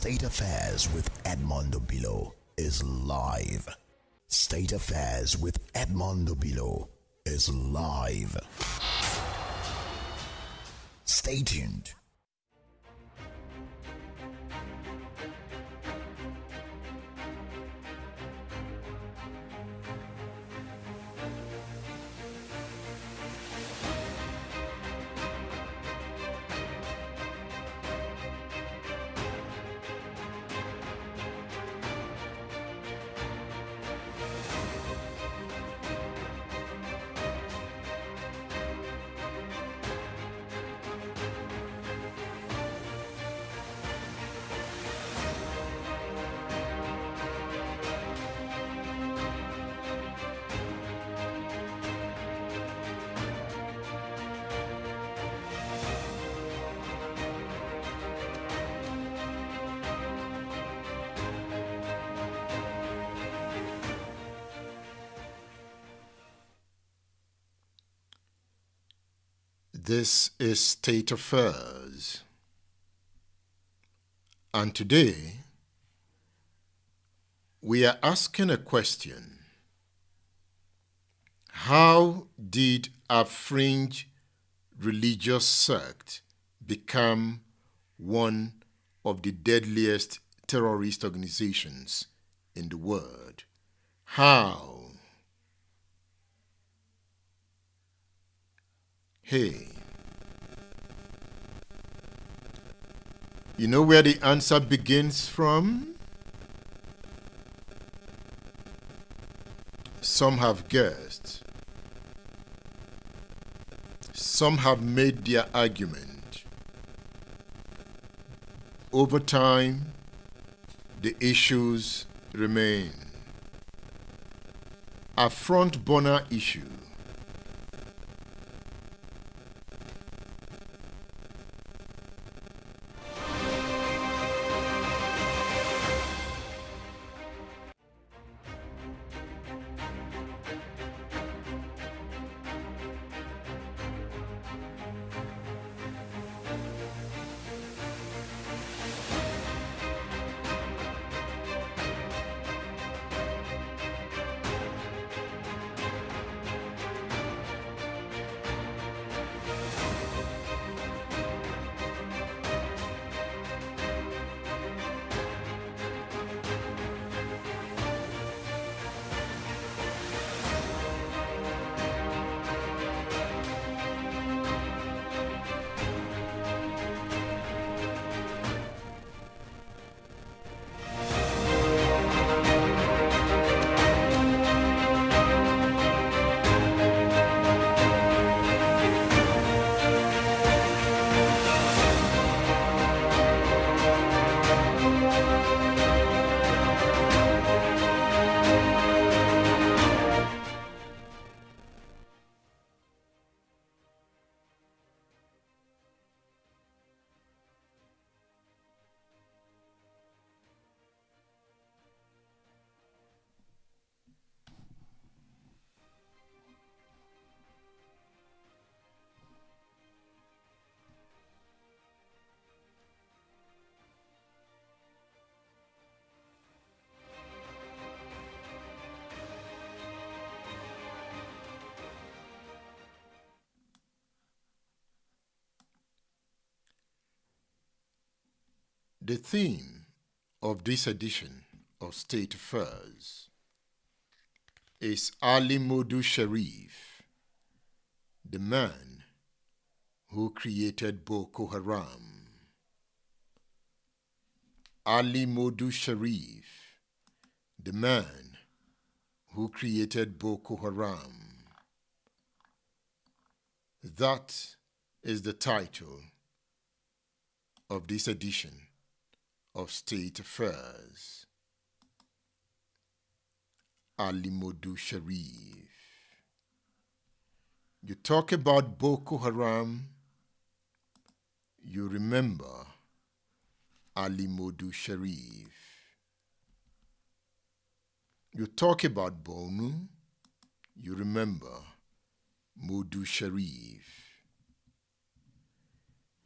State Affairs with Edmondo Bilo is live. State Affairs with Edmondo Bilo is live. Stay tuned. This is State Affairs, and today we are asking a question. How did a fringe religious sect become one of the deadliest terrorist organizations in the world? How? Hey, you know where the answer begins from? Some have guessed. Some have made their argument. Over time, the issues remain. A front burner issue. The theme of this edition of State Affairs is Ali Modu Sharif, the man who created Boko Haram. Ali Modu Sharif, the man who created Boko Haram. That is the title of this edition of State Affairs. Ali Modu Sharif. You talk about Boko Haram, you remember Ali Modu Sharif. You talk about Bonu, you remember Modu Sharif.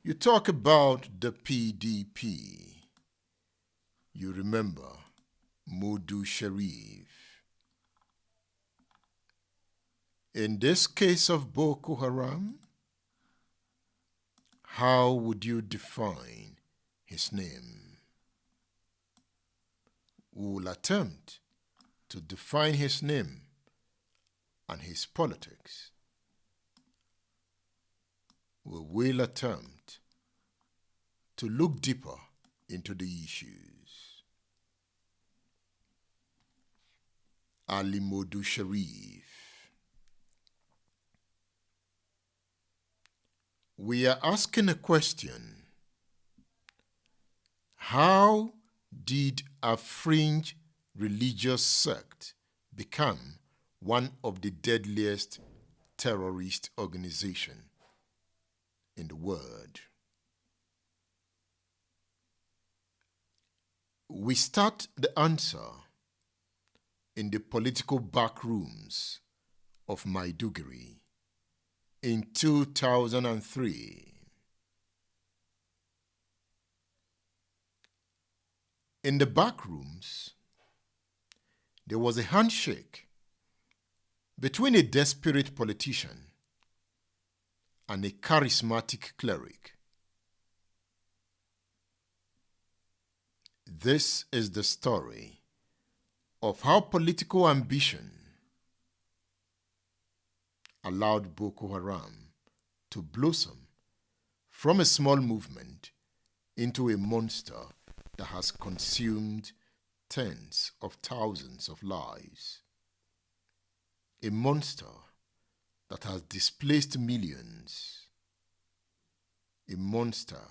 You talk about the PDP, You remember Modu Sharif. In this case of Boko Haram, how would you define his name? We will attempt to define his name and his politics. We will attempt to look deeper into the issues. Ali Modu Sharif. We are asking a question. How did a fringe religious sect become one of the deadliest terrorist organizations in the world? We start the answer in the political backrooms of Maiduguri in 2003. In the backrooms, there was a handshake between a desperate politician and a charismatic cleric. This is the story of how political ambition allowed Boko Haram to blossom from a small movement into a monster that has consumed tens of thousands of lives. A monster that has displaced millions. A monster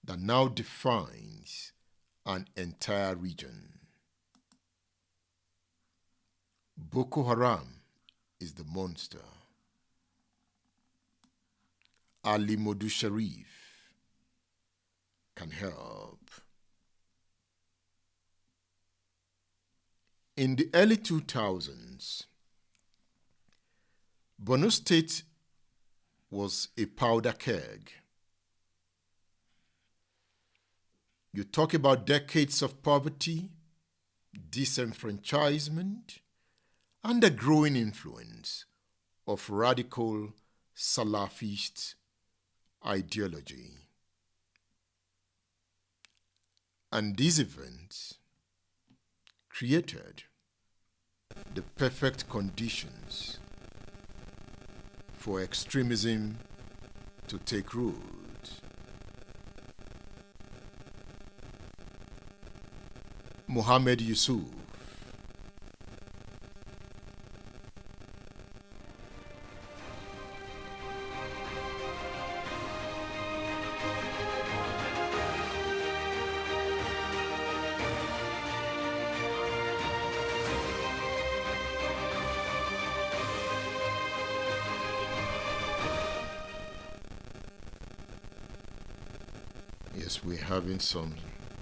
that now defines an entire region. Boko Haram is the monster. Ali Modu Sharif can help. In the early 2000s, Borno State was a powder keg. You talk about decades of poverty, disenfranchisement, and the growing influence of radical Salafist ideology. And these events created the perfect conditions for extremism to take root. Mohammed Yusuf, yes, we're having some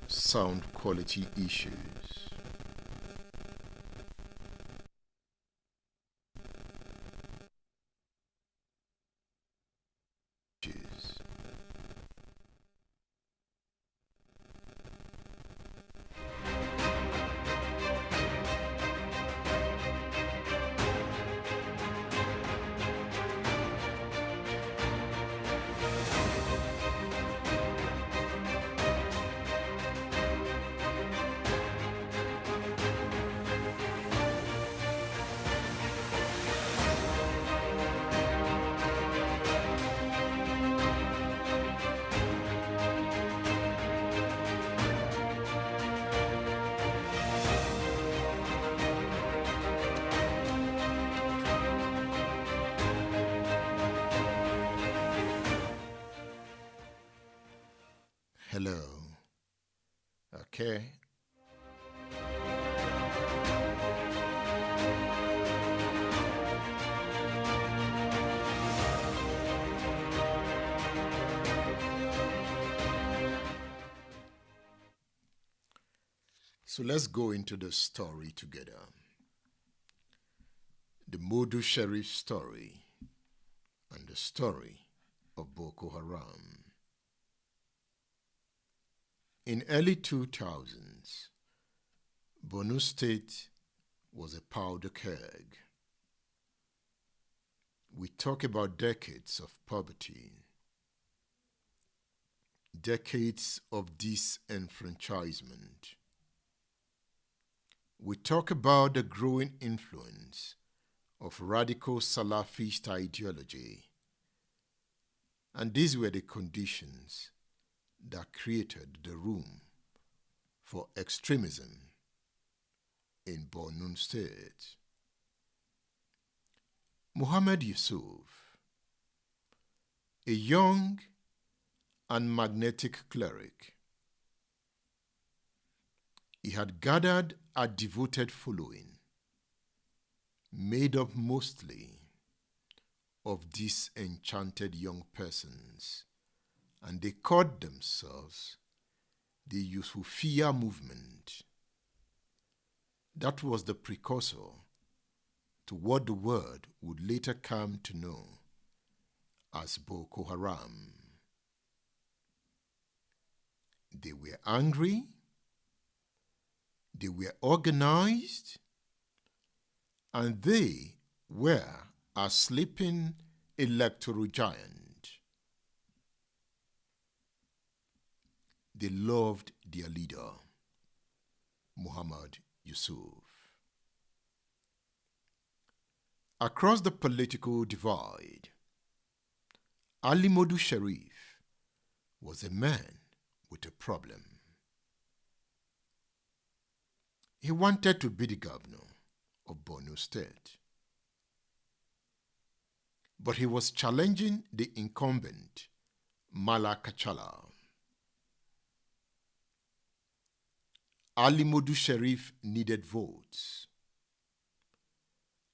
sound quality issues. Hello. Okay. So let's go into the story together. The Modu Sharif story and the story of Boko Haram. In early 2000s, Borno State was a powder keg. We talk about decades of poverty, decades of disenfranchisement. We talk about the growing influence of radical Salafist ideology. And these were the conditions that created the room for extremism in Borno State. Muhammad Yusuf, a young and magnetic cleric, he had gathered a devoted following made up mostly of disenchanted young persons, and they called themselves the Yusufiya movement. That was the precursor to what the world would later come to know as Boko Haram. They were angry, they were organized, and they were a sleeping electoral giant. They loved their leader, Muhammad Yusuf. Across the political divide, Ali Modu Sharif was a man with a problem. He wanted to be the governor of Borno State, but he was challenging the incumbent Mala Kachala. Ali Modu Sharif needed votes,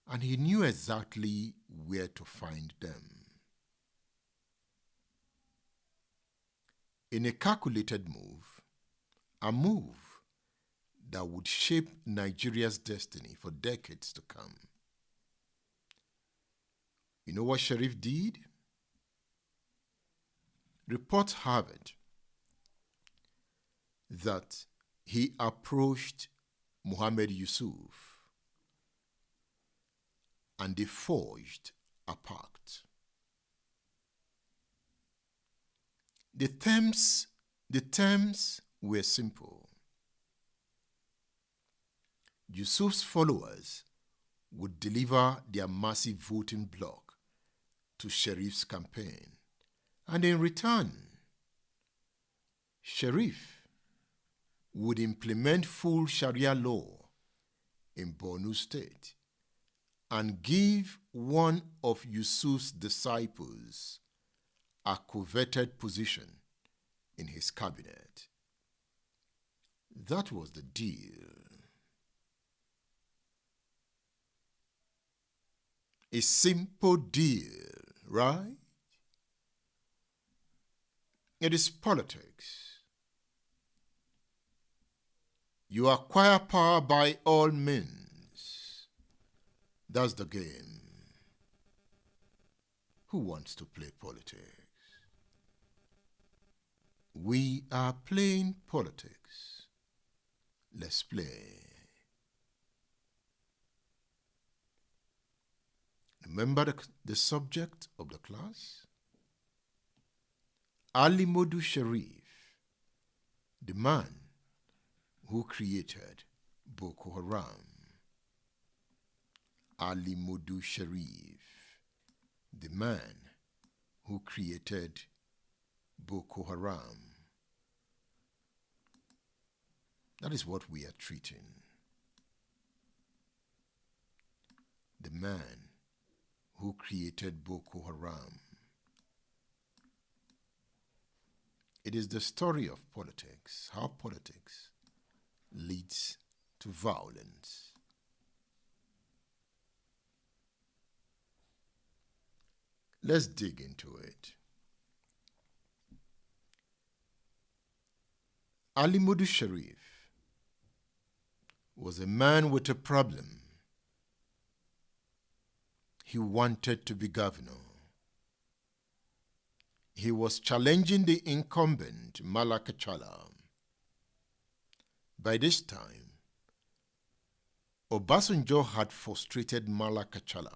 and he knew exactly where to find them. In a calculated move, a move that would shape Nigeria's destiny for decades to come. You know what Sharif did? Reports have it that he approached Muhammad Yusuf and they forged a pact. The terms were simple. Yusuf's followers would deliver their massive voting bloc to Sharif's campaign, and in return, Sharif would implement full Sharia law in Borno State and give one of Yusuf's disciples a coveted position in his cabinet. That was the deal. A simple deal, right? It is politics. You acquire power by all means. That's the game. Who wants to play politics? We are playing politics. Let's play. Remember the subject of the class? Ali Modu Sharif, the man who created Boko Haram. Ali Modu Sharif, the man who created Boko Haram. That is what we are treating. The man who created Boko Haram. It is the story of politics, how politics leads to violence. Let's dig into it. Ali Modu Sharif was a man with a problem. He wanted to be governor. He was challenging the incumbent Mala Kachala. By this time, Obasanjo had frustrated Mala Kachala.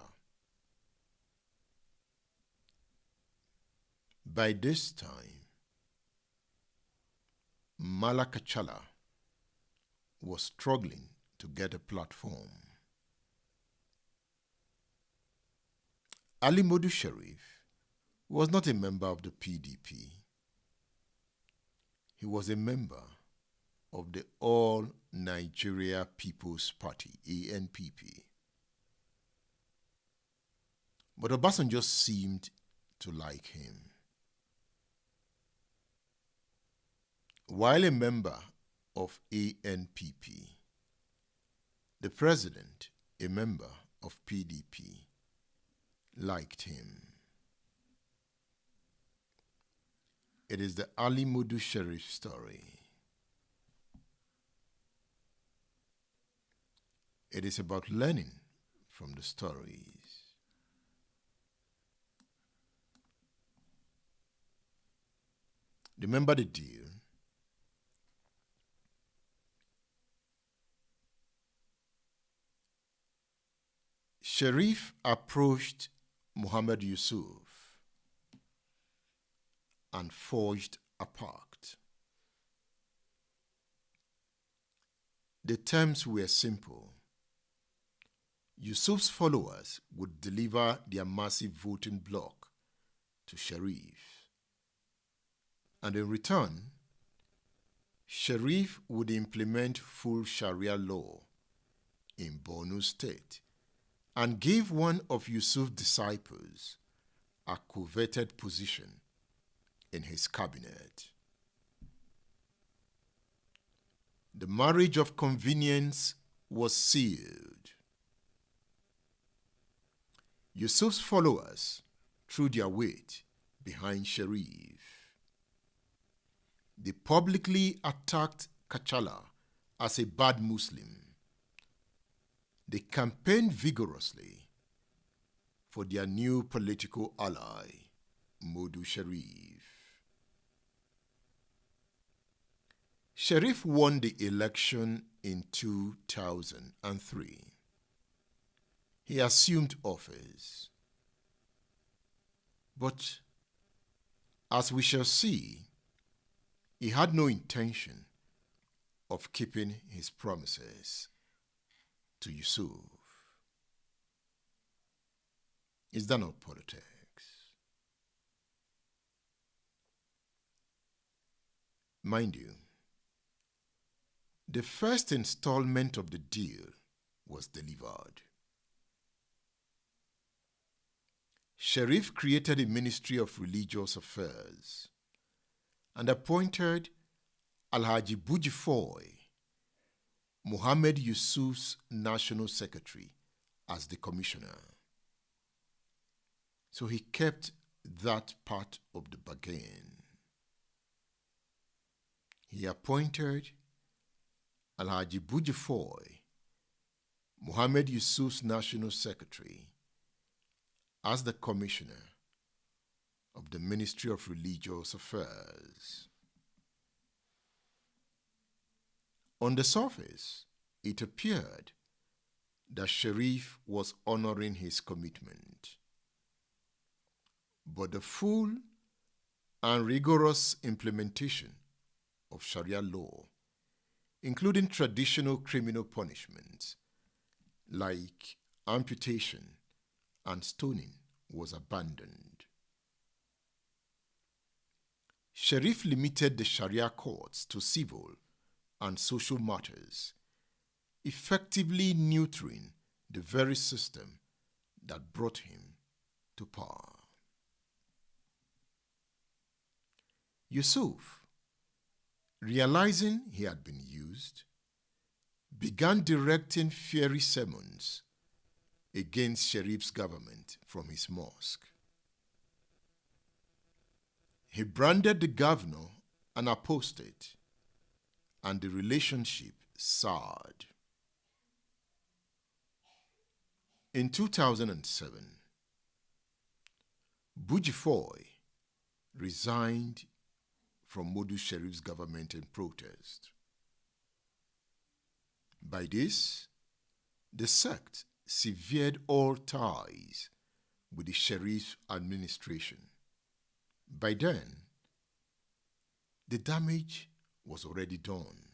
By this time, Mala Kachala was struggling to get a platform. Ali Modu Sharif was not a member of the PDP. He was a member of the All Nigeria People's Party, ANPP. But Obasanjo seemed to like him. While a member of ANPP, the president, a member of PDP, liked him. It is the Ali Modu Sharif story. It is about learning from the stories. Remember the deal. Sharif approached Muhammad Yusuf and forged a pact. The terms were simple. Yusuf's followers would deliver their massive voting bloc to Sharif, and in return, Sharif would implement full Sharia law in Borno State and give one of Yusuf's disciples a coveted position in his cabinet. The marriage of convenience was sealed. Yusuf's followers threw their weight behind Sharif. They publicly attacked Kachala as a bad Muslim. They campaigned vigorously for their new political ally, Modu Sharif. Sharif won the election in 2003. He assumed office. But, as we shall see, he had no intention of keeping his promises to Yusuf. Is that not politics? Mind you, the first installment of the deal was delivered. Sharif created a Ministry of Religious Affairs and appointed Alhaji Bujifoy, Muhammad Yusuf's National Secretary, as the commissioner. So he kept that part of the bargain. He appointed Alhaji Bujifoy, Muhammad Yusuf's National Secretary, as the commissioner of the Ministry of Religious Affairs. On the surface, it appeared that Sharif was honoring his commitment. But the full and rigorous implementation of Sharia law, including traditional criminal punishments like amputation and stoning, was abandoned. Sharif limited the Sharia courts to civil and social matters, effectively neutering the very system that brought him to power. Yusuf, realizing he had been used, began directing fiery sermons against Sharif's government from his mosque. He branded the governor an apostate, and the relationship soured. In 2007, Bujifoy resigned from Modu Sharif's government in protest. By this, the sect severed all ties with the Sharif's administration. By then, the damage was already done.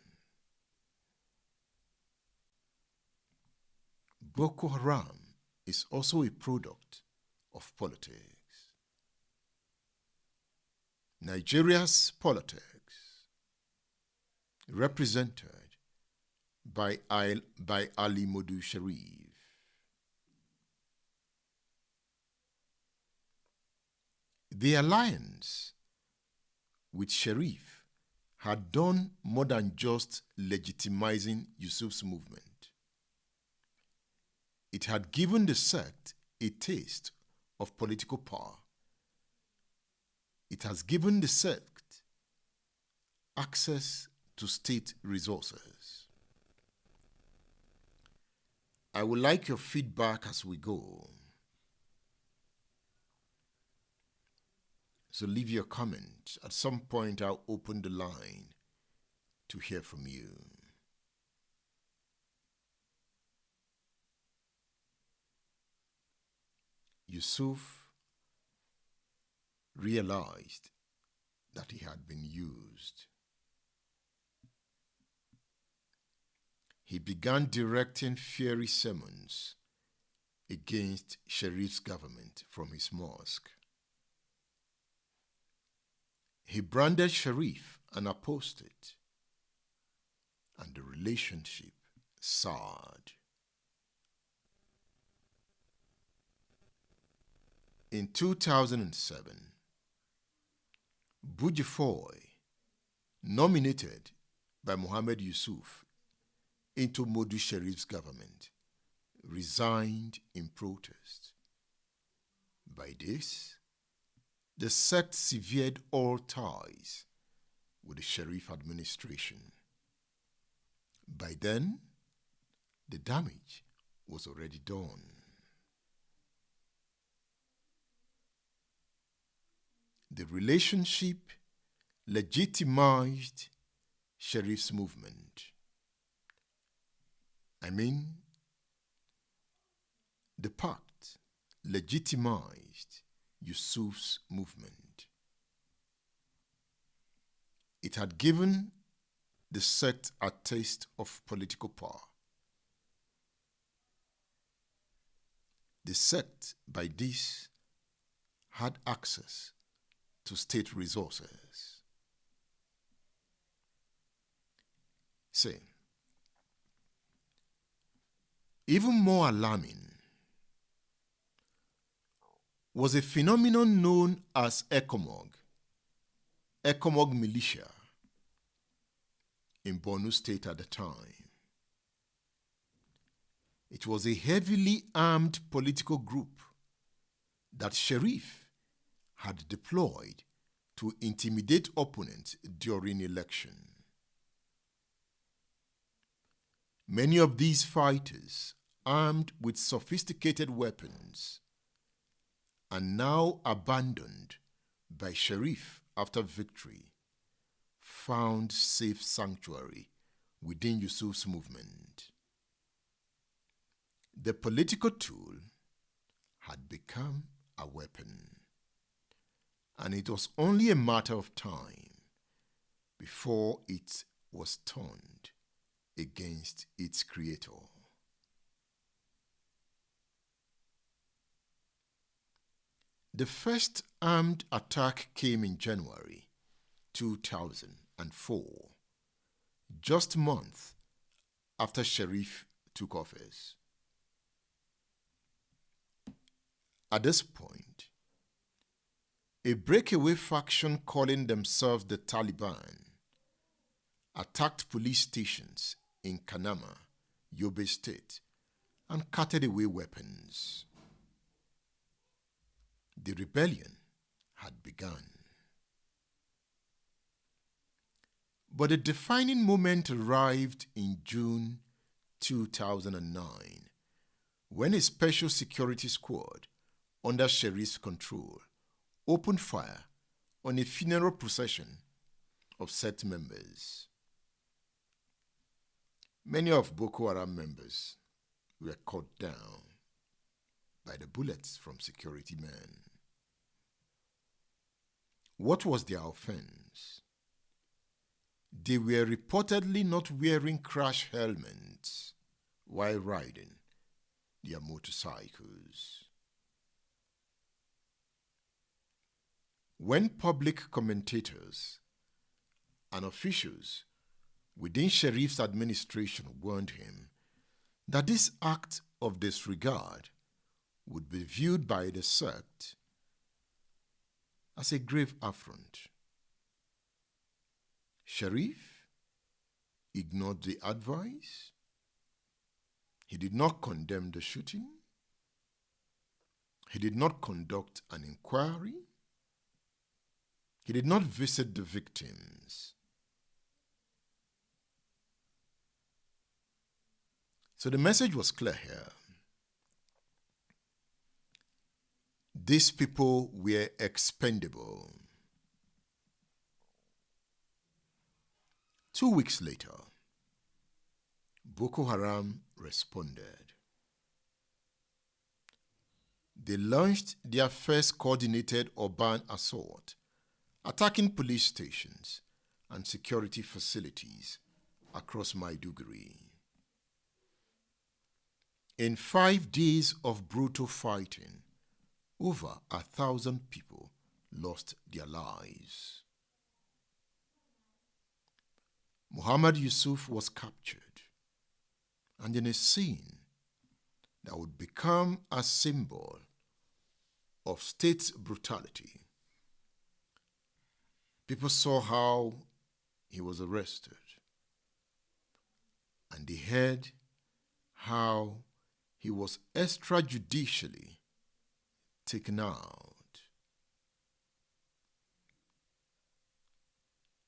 Boko Haram is also a product of politics. Nigeria's politics, represented by Ali Modu Sharif. The alliance with Sharif had done more than just legitimizing Yusuf's movement. It had given the sect a taste of political power. It has given the sect access to state resources. I would like your feedback as we go. So leave your comment. At some point, I'll open the line to hear from you. Yusuf realized that he had been used. He began directing fiery sermons against Sharif's government from his mosque. He branded Sharif an apostate, and the relationship soured. In 2007, Bujifoy, nominated by Mohammed Yusuf into Modu Sharif's government, resigned in protest. By this, the sect severed all ties with the Sharif administration. By then, the damage was already done. The relationship legitimized Sharif's movement. The pact legitimized Yusuf's movement. It had given the sect a taste of political power. The sect, by this, had access to state resources. Say, even more alarming was a phenomenon known as Ekomog militia, in Borno State at the time. It was a heavily armed political group that Sharif had deployed to intimidate opponents during election. Many of these fighters, armed with sophisticated weapons, and now abandoned by Sharif after victory, found safe sanctuary within Yusuf's movement. The political tool had become a weapon, and it was only a matter of time before it was turned against its creator. The first armed attack came in January 2004, just a month after Sharif took office. At this point, a breakaway faction calling themselves the Taliban attacked police stations in Kanama, Yobe State, and carted away weapons. The rebellion had begun. But a defining moment arrived in June 2009 when a special security squad under Sharif's control opened fire on a funeral procession of sect members. Many of Boko Haram members were cut down by the bullets from security men. What was their offense? They were reportedly not wearing crash helmets while riding their motorcycles. When public commentators and officials within Sharif's administration warned him that this act of disregard would be viewed by the sect as a grave affront, Sharif ignored the advice. He did not condemn the shooting. He did not conduct an inquiry. He did not visit the victims. So the message was clear here. These people were expendable. 2 weeks later, Boko Haram responded. They launched their first coordinated urban assault, attacking police stations and security facilities across Maiduguri. In 5 days of brutal fighting, over 1,000 people lost their lives. Muhammad Yusuf was captured, and in a scene that would become a symbol of state brutality, people saw how he was arrested, and they heard how he was extrajudicially taken out.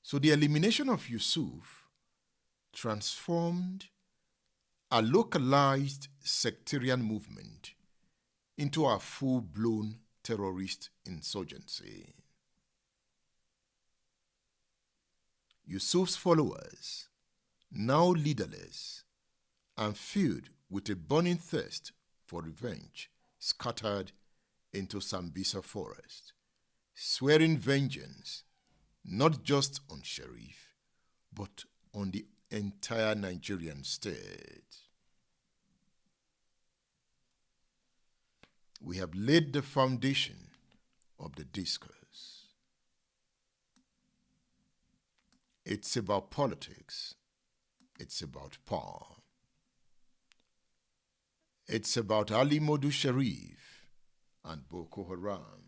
So the elimination of Yusuf transformed a localized sectarian movement into a full-blown terrorist insurgency. Yusuf's followers, now leaderless and filled with a burning thirst for revenge, scattered into Sambisa forest, swearing vengeance not just on Sharif, but on the entire Nigerian state. We have laid the foundation of the discourse. It's about politics. It's about power. It's about Ali Modu Sharif and Boko Haram.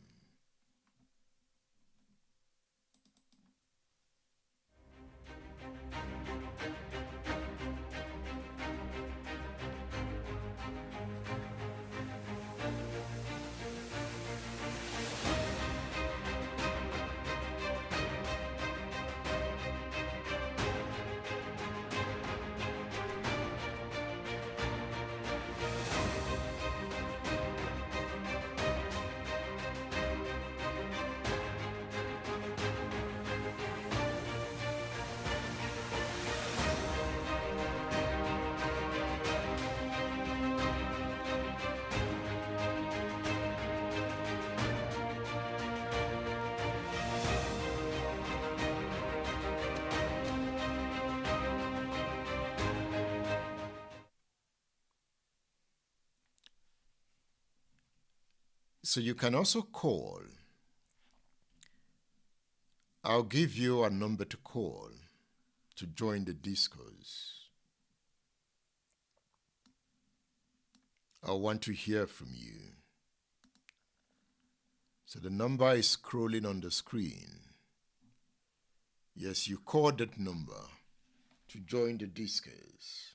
So you can also call. I'll give you a number to call to join the discourse. I want to hear from you. So the number is scrolling on the screen. Yes, you call that number to join the discourse.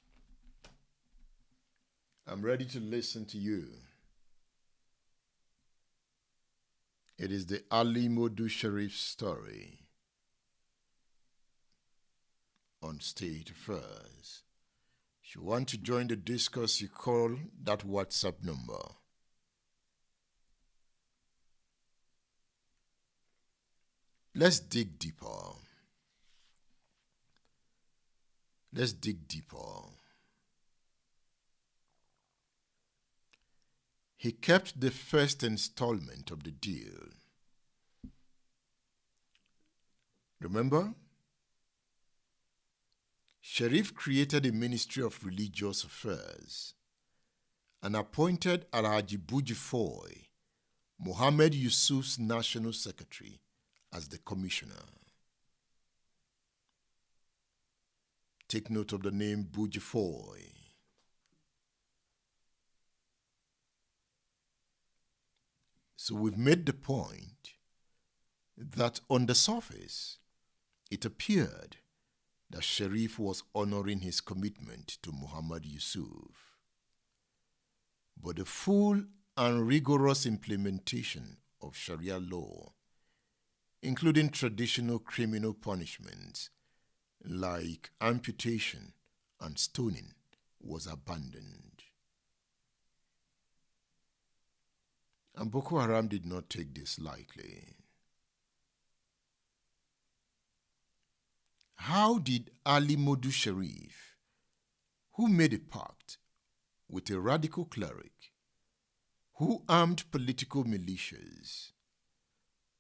I'm ready to listen to you. It is the Ali Modu Sharif story on State Affairs. If you want to join the discourse, you call that WhatsApp number. Let's dig deeper. Let's dig deeper. He kept the first installment of the deal. Remember? Sharif created a Ministry of Religious Affairs and appointed Alhaji Buji Foy, Muhammad Yusuf's National Secretary, as the commissioner. Take note of the name Buji Foy. So we've made the point that on the surface, it appeared that Sharif was honoring his commitment to Muhammad Yusuf. But the full and rigorous implementation of Sharia law, including traditional criminal punishments like amputation and stoning, was abandoned. And Boko Haram did not take this lightly. How did Ali Modu Sharif, who made a pact with a radical cleric, who armed political militias,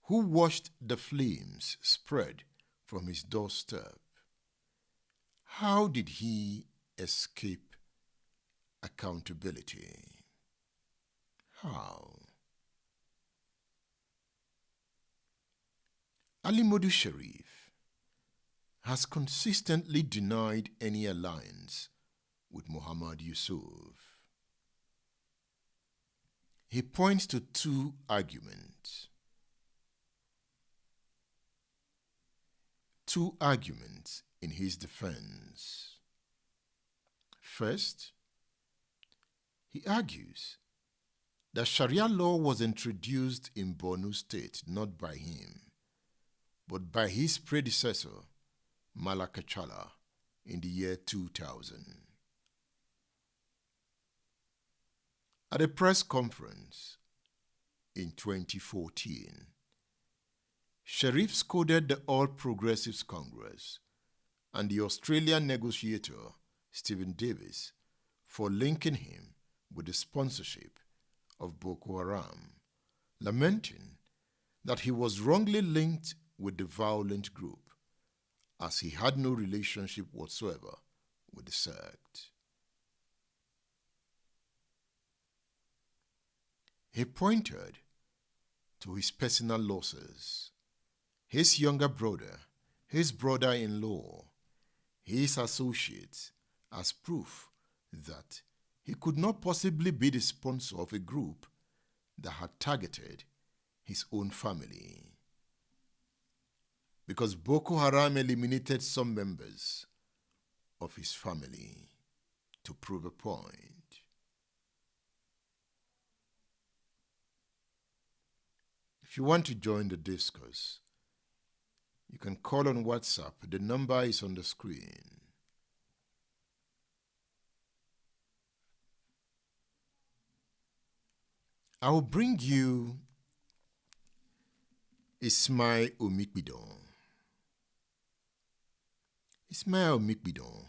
who watched the flames spread from his doorstep, how did he escape accountability? How? Ali Modu Sharif has consistently denied any alliance with Muhammad Yusuf. He points to two arguments. Two arguments in his defense. First, he argues that Sharia law was introduced in Borno State not by him, but by his predecessor, Malakachala, in the year 2000. At a press conference in 2014, Sharif scolded the All Progressives Congress and the Australian negotiator, Stephen Davis, for linking him with the sponsorship of Boko Haram, lamenting that he was wrongly linked with the violent group, as he had no relationship whatsoever with the sect. He pointed to his personal losses, his younger brother, his brother-in-law, his associates, as proof that he could not possibly be the sponsor of a group that had targeted his own family. Because Boko Haram eliminated some members of his family to prove a point. If you want to join the discourse, you can call on WhatsApp. The number is on the screen. I will bring you Ismail Omikbidon. Ismail Omikbidon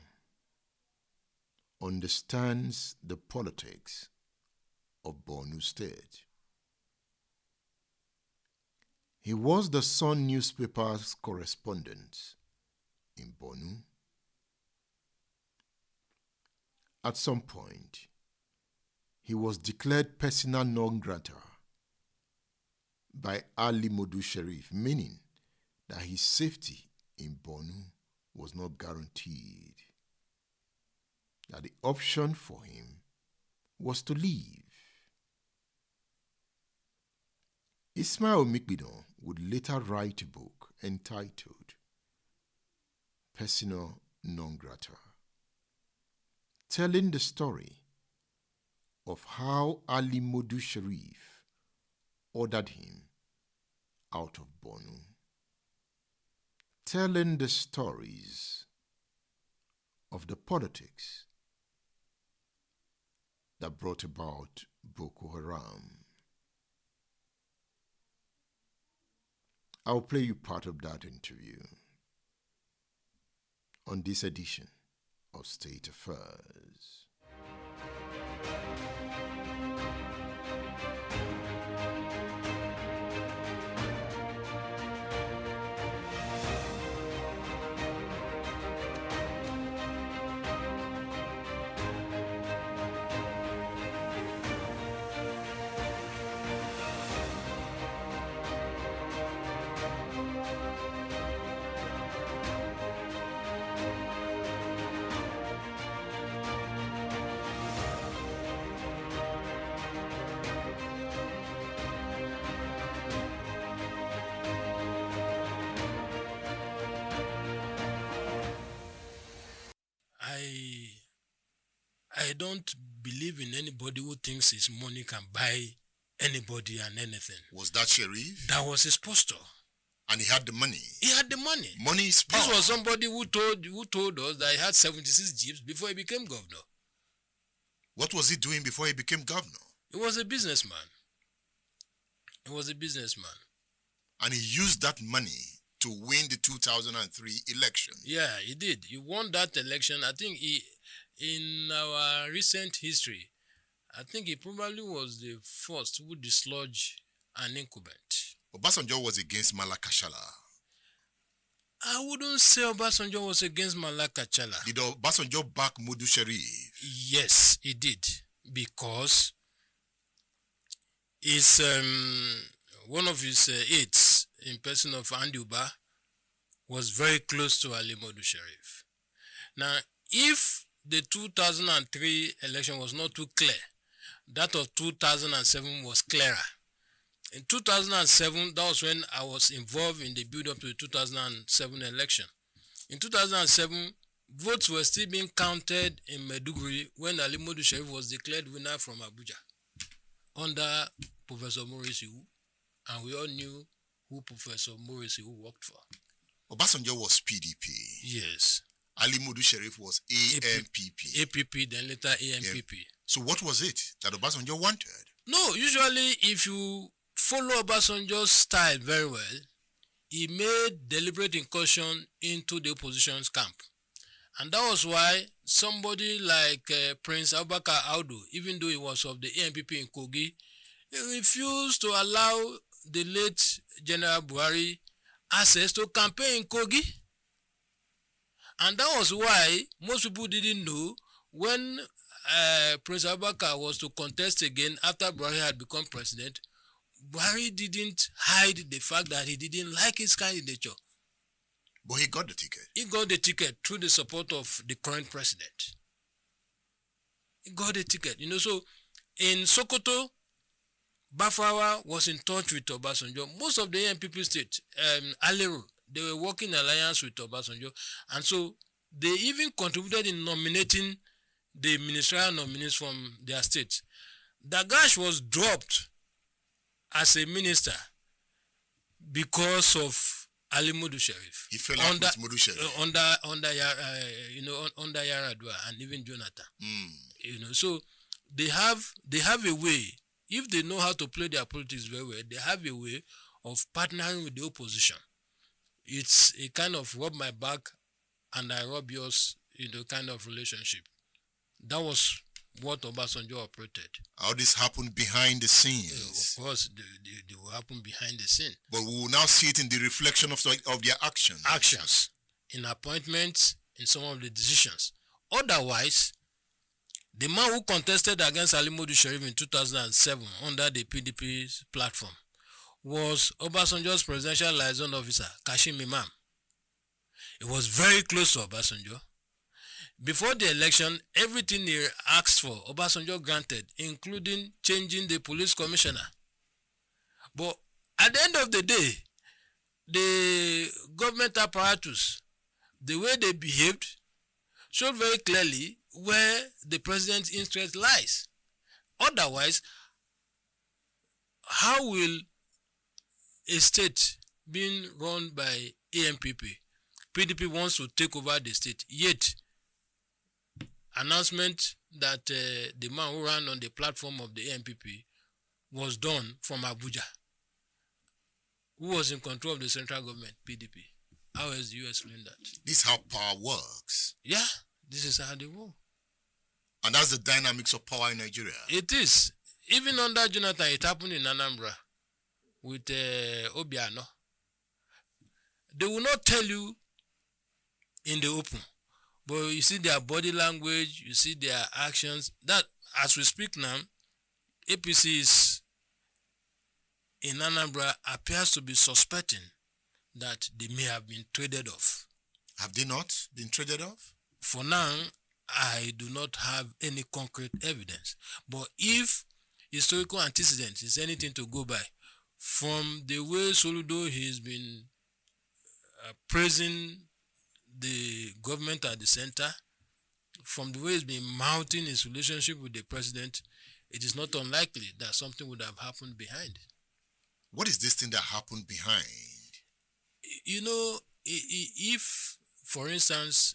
understands the politics of Borno State. He was the Sun newspaper's correspondent in Borno. At some point, he was declared persona non grata by Ali Modu Sharif, meaning that his safety in Borno was not guaranteed, that the option for him was to leave. Ismail Omikbidon would later write a book entitled Persona Non Grata, telling the story of how Ali Modu Sharif ordered him out of Borno, telling the stories of the politics that brought about Boko Haram. I'll play you part of that interview on this edition of State Affairs. I don't believe in anybody who thinks his money can buy anybody and anything. Was that Sheriff? That was his posture. And he had the money. He had the money. Money is power. This was somebody who told us that he had 76 jeeps before he became governor. What was he doing before he became governor? He was a businessman. He was a businessman. And he used that money to win the 2003 election. Yeah, he did. He won that election. I think in our recent history, I think he probably was the first who dislodged an incumbent. Obasanjo was against Malakashala. I wouldn't say Obasanjo was against Malakashala. Did Obasanjo back Modu Sheriff? Yes, he did. Because his, one of his aides, in person of Andy Uba, was very close to Ali Modu Sheriff. Now, if the 2003 election was not too clear, that of 2007 was clearer. In 2007, that was when I was involved in the build-up to the 2007 election. In 2007, votes were still being counted in Maiduguri when Ali Modu Sheriff was declared winner from Abuja under Professor Morisi, and we all knew who Professor Morisi worked for. Obasanjo was PDP. Yes. Ali Modu Sheriff was AMPP. APP, then later AMPP. Yeah. So what was it that Obasanjo wanted? No, usually if you follow Obasanjo's style very well, he made deliberate incursion into the opposition's camp. And that was why somebody like Prince Abubakar Audu, even though he was of the AMPP in Kogi, he refused to allow the late General Buhari access to campaign in Kogi. And that was why most people didn't know when Prince Abubakar was to contest again after Buhari had become president, Buhari didn't hide the fact that he didn't like his candidature. But he got the ticket. He got the ticket through the support of the current president. He got the ticket. So in Sokoto, Bafawa was in touch with Obasanjo. Most of the NPP states, Alero, they were working in alliance with Obasanjo. And so they even contributed in nominating the ministerial nominees from their states. Dagash was dropped as a minister because of Ali Modu Sheriff. He fell out with Modu Sheriff. Under Yaradua and even Jonathan. So they have a way. If they know how to play their politics very well, they have a way of partnering with the opposition. It's a kind of rub my back and I rub yours, kind of relationship. That was what Obasanjo operated. All this happened behind the scenes. Of course, they will happen behind the scene. But we will now see it in the reflection of their actions. Actions, in appointments, in some of the decisions. Otherwise, the man who contested against Ali Modu Sheriff in 2007 under the PDP's platform was Obasanjo's presidential liaison officer, Kashim Imam. He was very close to Obasanjo. Before the election, everything he asked for, Obasanjo granted, including changing the police commissioner. But at the end of the day, the government apparatus, the way they behaved, showed very clearly where the president's interest lies. Otherwise, how will a state being run by AMPP, PDP wants to take over the state, yet announcement that the man who ran on the platform of the AMPP was done from Abuja? Who was in control of the central government? PDP. How else do you explain that? This is how power works. Yeah, this is how they work. And that's the dynamics of power in Nigeria. It is. Even under Jonathan, it happened in Anambra with Obiano. They will not tell you in the open, but you see their body language, you see their actions. That, as we speak now, APCs in Anambra appears to be suspecting that they may have been traded off. Have they not been traded off? For now, I do not have any concrete evidence. But if historical antecedents is anything to go by, from the way Soludo has been praising the government at the center, from the way he's been mounting his relationship with the president, it is not unlikely that something would have happened behind. What is this thing that happened behind? You know, if, for instance,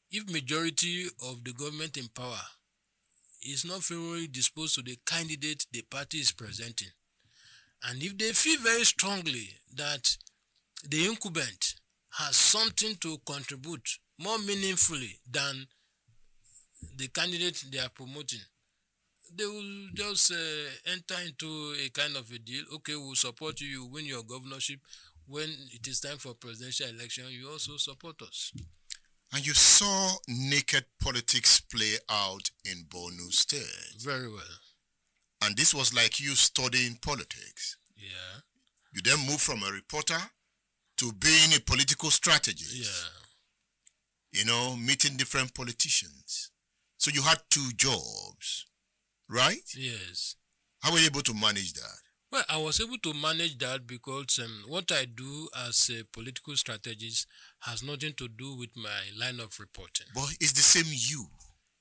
if majority of the government in power is not favorably disposed to the candidate the party is presenting, and if they feel very strongly that the incumbent has something to contribute more meaningfully than the candidate they are promoting, they will just enter into a kind of a deal. Okay, we'll support you, you win your governorship. When it is time for presidential election, you also support us. And you saw naked politics play out in Borno State. Very well. And this was like you studying politics. Yeah. You then moved from a reporter to being a political strategist. Yeah. You know, meeting different politicians. So you had 2 jobs, right? Yes. How were you able to manage that? Well, I was able to manage that because what I do as a political strategist has nothing to do with my line of reporting. But it's the same you.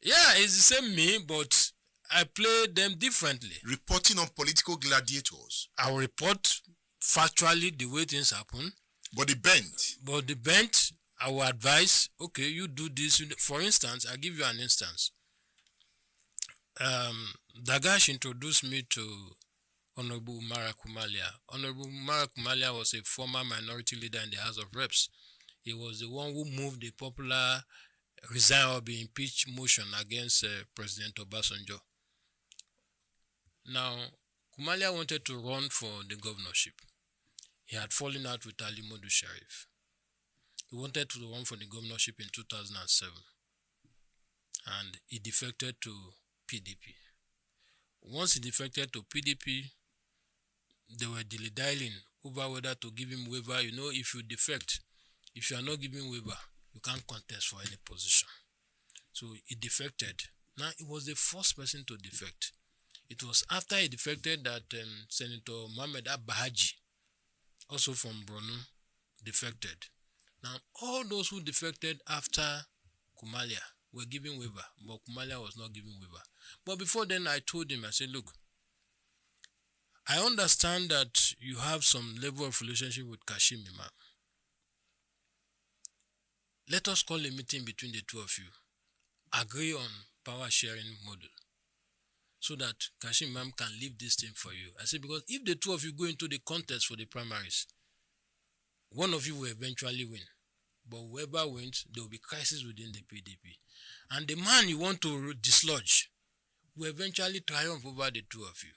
Yeah, it's the same me, but I play them differently. Reporting on political gladiators. I will report factually the way things happen. But the bent, I will advise, okay, you do this. For instance, I'll give you an instance. Dagash introduced me to Honorable Umara Kumalia. Honorable Umara Kumalia was a former minority leader in the House of Reps. He was the one who moved the popular resign or be impeached motion against President Obasanjo. Now, Kumalia wanted to run for the governorship. He had fallen out with Ali Modu Sharif. He wanted to run for the governorship in 2007. And he defected to PDP. Once he defected to PDP, they were dilly-dallying over whether to give him waiver. You know, if you defect, if you are not giving waiver, you can't contest for any position. So he defected. Now, he was the first person to defect. It was after he defected that Senator Mohamed Abahaji, also from Borno, defected. Now, all those who defected after Kumalia were giving waiver, but Kumalia was not giving waiver. But before then, I told him, I said, look, I understand that you have some level of relationship with Kashim Imam. Let us call a meeting between the two of you. Agree on power sharing model so that Kashim Imam can leave this thing for you. I said, because if the two of you go into the contest for the primaries, one of you will eventually win. But whoever wins, there will be crisis within the PDP. And the man you want to dislodge will eventually triumph over the two of you.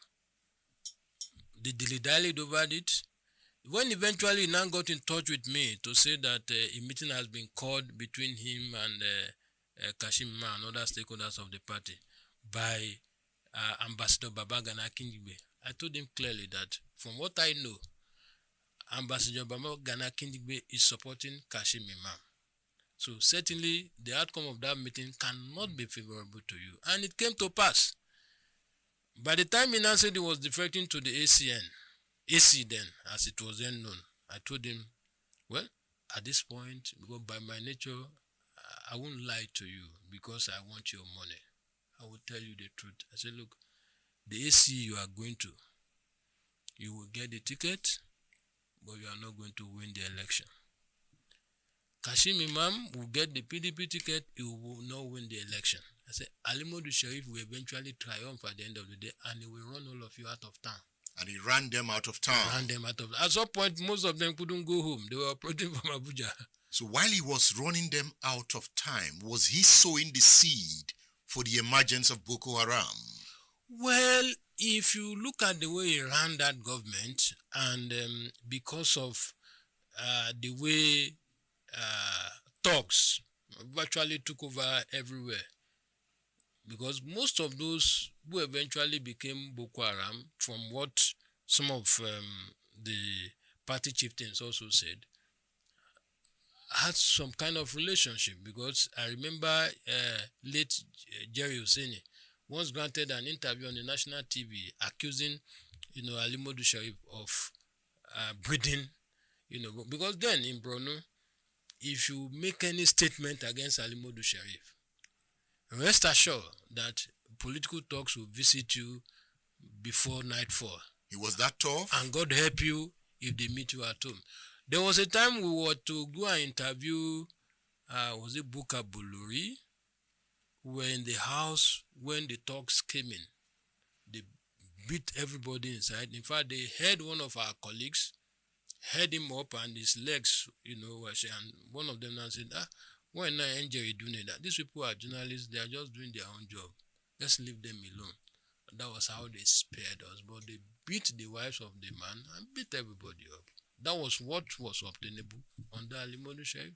They dilly-dallied over it. When eventually he now got in touch with me to say that a meeting has been called between him and Kashim Imam and other stakeholders of the party by Ambassador Babagana Kindigbe, I told him clearly that from what I know, Ambassador Babagana Kindigbe is supporting Kashim Imam. So certainly the outcome of that meeting cannot be favorable to you. And it came to pass. By the time he now said he was defecting to the AC then, as it was then known, I told him, well, at this point, because by my nature, I won't lie to you because I want your money. I will tell you the truth. I said, look, the AC you are going to, you will get the ticket, but you are not going to win the election. Kashim Imam will get the PDP ticket, he will not win the election. I said, Ali Modu Sharif will eventually triumph at the end of the day and he will run all of you out of town. And he ran them out of town. At some point, most of them couldn't go home. They were operating from Abuja. So while he was running them out of time, was he sowing the seed for the emergence of Boko Haram? Well, if you look at the way he ran that government and because of the way thugs virtually took over everywhere, because most of those who eventually became Boko Haram, from what some of the party chieftains also said, had some kind of relationship. Because I remember late Jerry Husseini once granted an interview on the national TV accusing, Ali Modu Sharif of breeding, because then in Borno, if you make any statement against Ali Modu Sharif, Rest assured that political talks will visit you before nightfall. He was that tough? And God help you if they meet you at home. There was a time we were to go and interview, was it Boko? We were in the house when the talks came in. They beat everybody inside. In fact, they heard one of our colleagues, heard him up and his legs, were shaking. And one of them now said, why not enjoy doing that? These people are journalists, they are just doing their own job. Let's leave them alone. And that was how they spared us. But they beat the wives of the man and beat everybody up. That was what was obtainable under Modu Sheriff.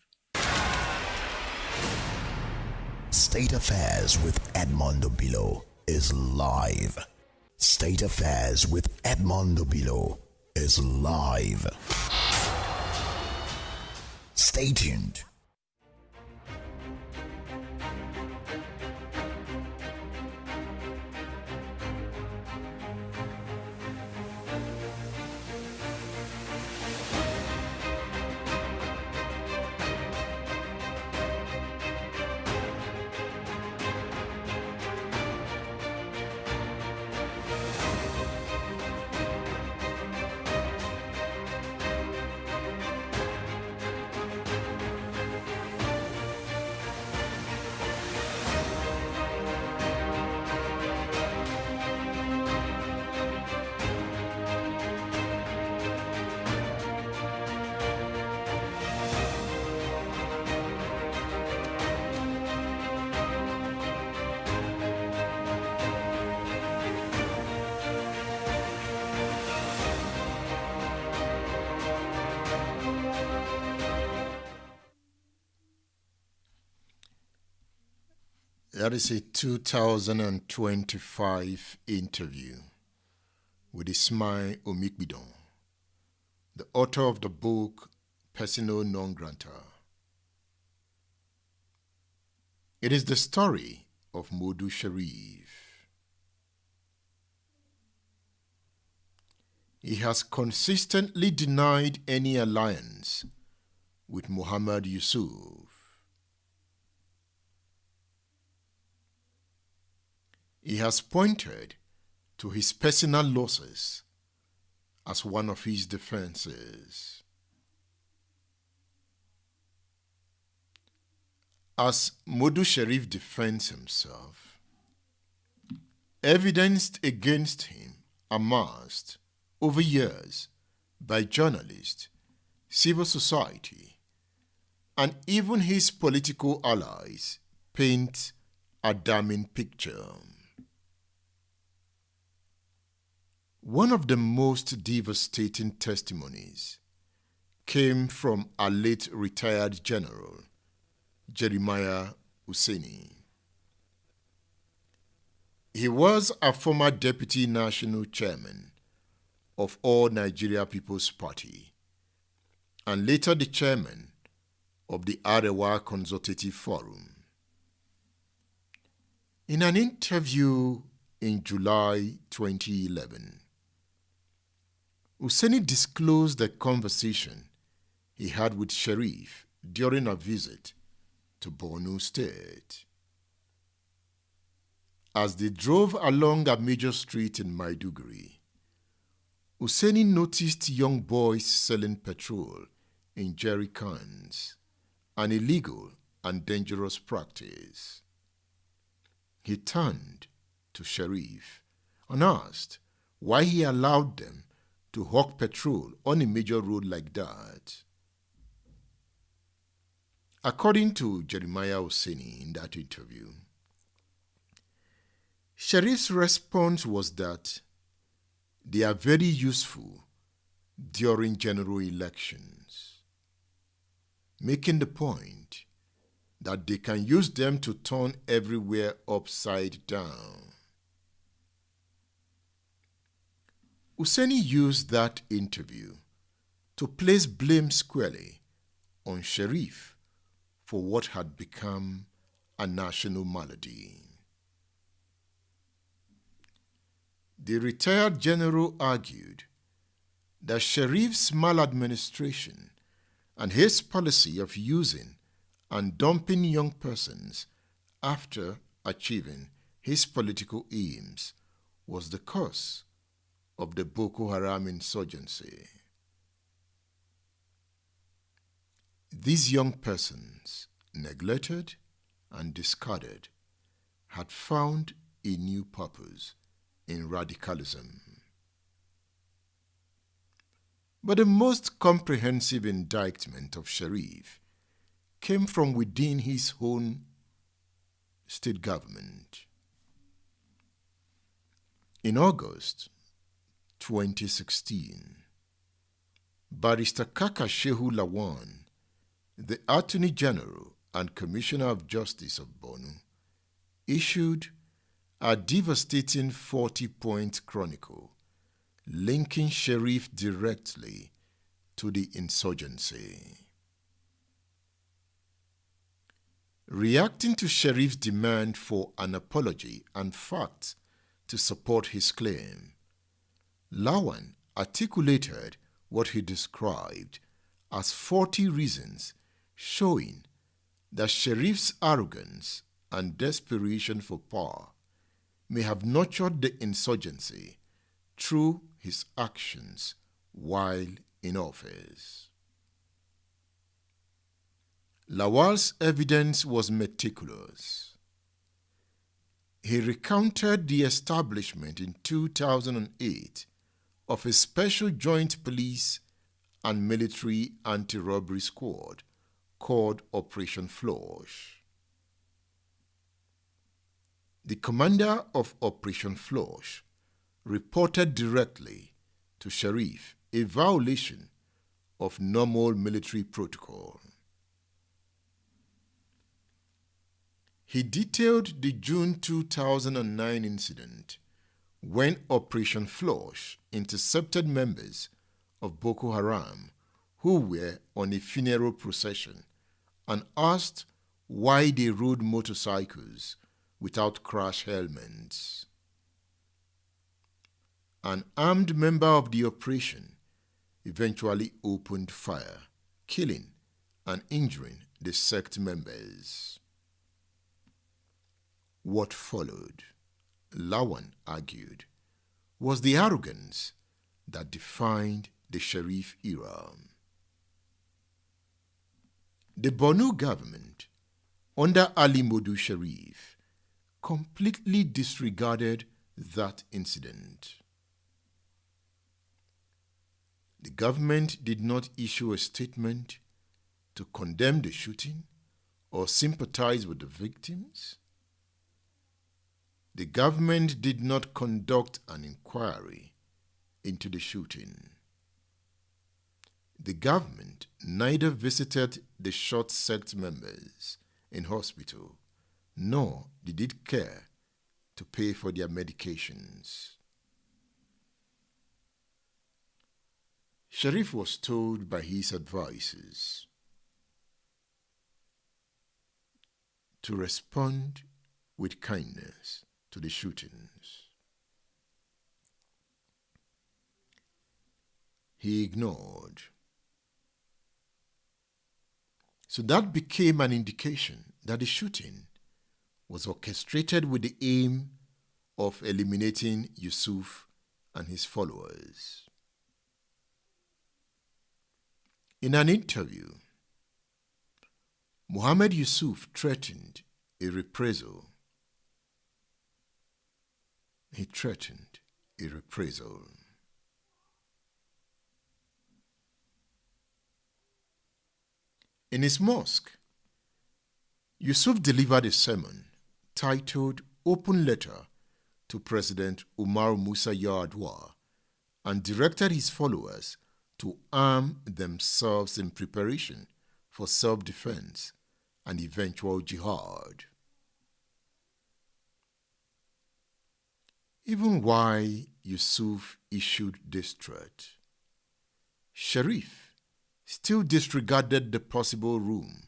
State Affairs with Edmondo Bilo is live. State Affairs with Edmondo Bilo is live. Stay tuned. That is a 2025 interview with Ismail Omikbidon, the author of the book Persona Non Grata. It is the story of Modu Sharif. He has consistently denied any alliance with Muhammad Yusuf. He has pointed to his personal losses as one of his defenses. As Modu Sharif defends himself, evidence against him amassed over years by journalists, civil society, and even his political allies paint a damning picture. One of the most devastating testimonies came from a late retired general, Jeremiah Hussaini. He was a former deputy national chairman of All Nigeria People's Party and later the chairman of the Arewa Consultative Forum. In an interview in July 2011, Hussaini disclosed a conversation he had with Sharif during a visit to Borno State. As they drove along a major street in Maiduguri, Hussaini noticed young boys selling petrol in jerry cans, an illegal and dangerous practice. He turned to Sharif and asked why he allowed them to hawk petrol on a major road like that. According to Jeremiah Hussaini in that interview, Sharif's response was that they are very useful during general elections, making the point that they can use them to turn everywhere upside down. Hussaini used that interview to place blame squarely on Sharif for what had become a national malady. The retired general argued that Sharif's maladministration and his policy of using and dumping young persons after achieving his political aims was the cause of the Boko Haram insurgency. These young persons, neglected and discarded, had found a new purpose in radicalism. But the most comprehensive indictment of Sharif came from within his own state government. In August 2016, Barrister Kaka Shehu Lawan, the Attorney General and Commissioner of Justice of Borno, issued a devastating 40-point chronicle linking Sharif directly to the insurgency. Reacting to Sharif's demand for an apology and facts to support his claim, Lawan articulated what he described as 40 reasons showing that Sharif's arrogance and desperation for power may have nurtured the insurgency through his actions while in office. Lawal's evidence was meticulous. He recounted the establishment in 2008 of a special joint police and military anti-robbery squad called Operation Flush. The commander of Operation Flush reported directly to Sharif a violation of normal military protocol. He detailed the June 2009 incident when Operation Flush intercepted members of Boko Haram who were on a funeral procession and asked why they rode motorcycles without crash helmets. An armed member of the operation eventually opened fire, killing and injuring the sect members. What followed, Lawan argued, was the arrogance that defined the Sharif era. The Borno government, under Ali Modu Sharif, completely disregarded that incident. The government did not issue a statement to condemn the shooting or sympathize with the victims. The government did not conduct an inquiry into the shooting. The government neither visited the shot sect members in hospital, nor did it care to pay for their medications. Sharif was told by his advisors to respond with kindness to the shootings. He ignored. So that became an indication that the shooting was orchestrated with the aim of eliminating Yusuf and his followers. In an interview, Muhammad Yusuf threatened a reprisal. He threatened a reprisal. In his mosque, Yusuf delivered a sermon titled Open Letter to President Umar Musa Yar'Adua and directed his followers to arm themselves in preparation for self-defense and eventual jihad. Even while Yusuf issued this threat, Sharif still disregarded the possible room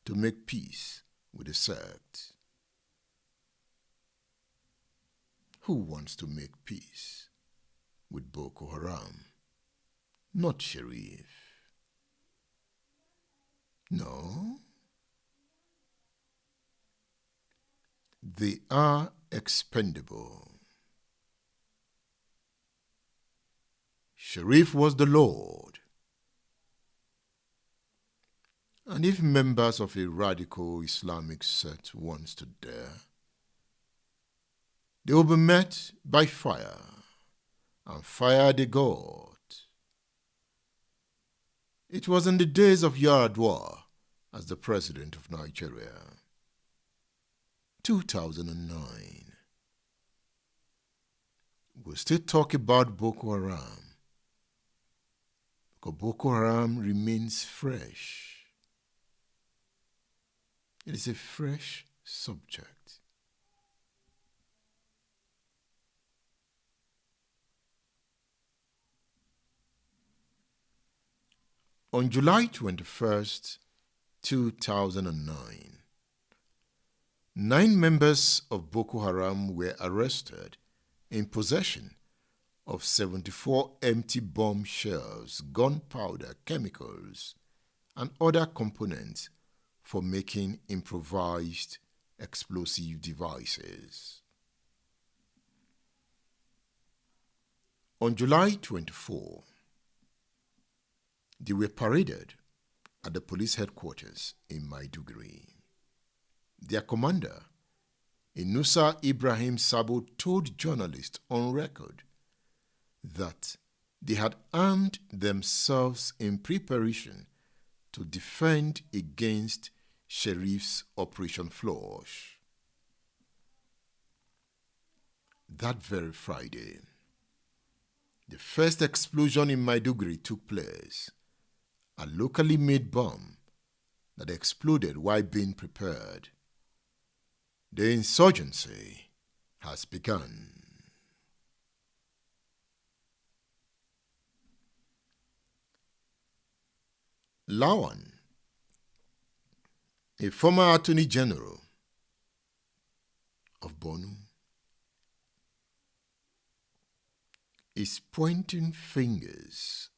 to make peace with the sect. Who wants to make peace with Boko Haram? Not Sharif. No. They are expendable. Sharif was the Lord. And if members of a radical Islamic sect wants to dare, they will be met by fire, and fire they got. It was in the days of Yar'Adua as the president of Nigeria. 2009. We'll still talk about Boko Haram, because Boko Haram remains fresh. It is a fresh subject. On July 21st, 2009, 9 members of Boko Haram were arrested in possession of 74 empty bomb shells, gunpowder, chemicals, and other components for making improvised explosive devices. On July 24, they were paraded at the police headquarters in Maiduguri. Their commander, Inusa Ibrahim Sabo, told journalists on record that they had armed themselves in preparation to defend against Sharif's Operation Flush. That very Friday, the first explosion in Maiduguri took place. A locally made bomb that exploded while being prepared. The insurgency has begun. Lawan, a former Attorney General of Borno, is pointing fingers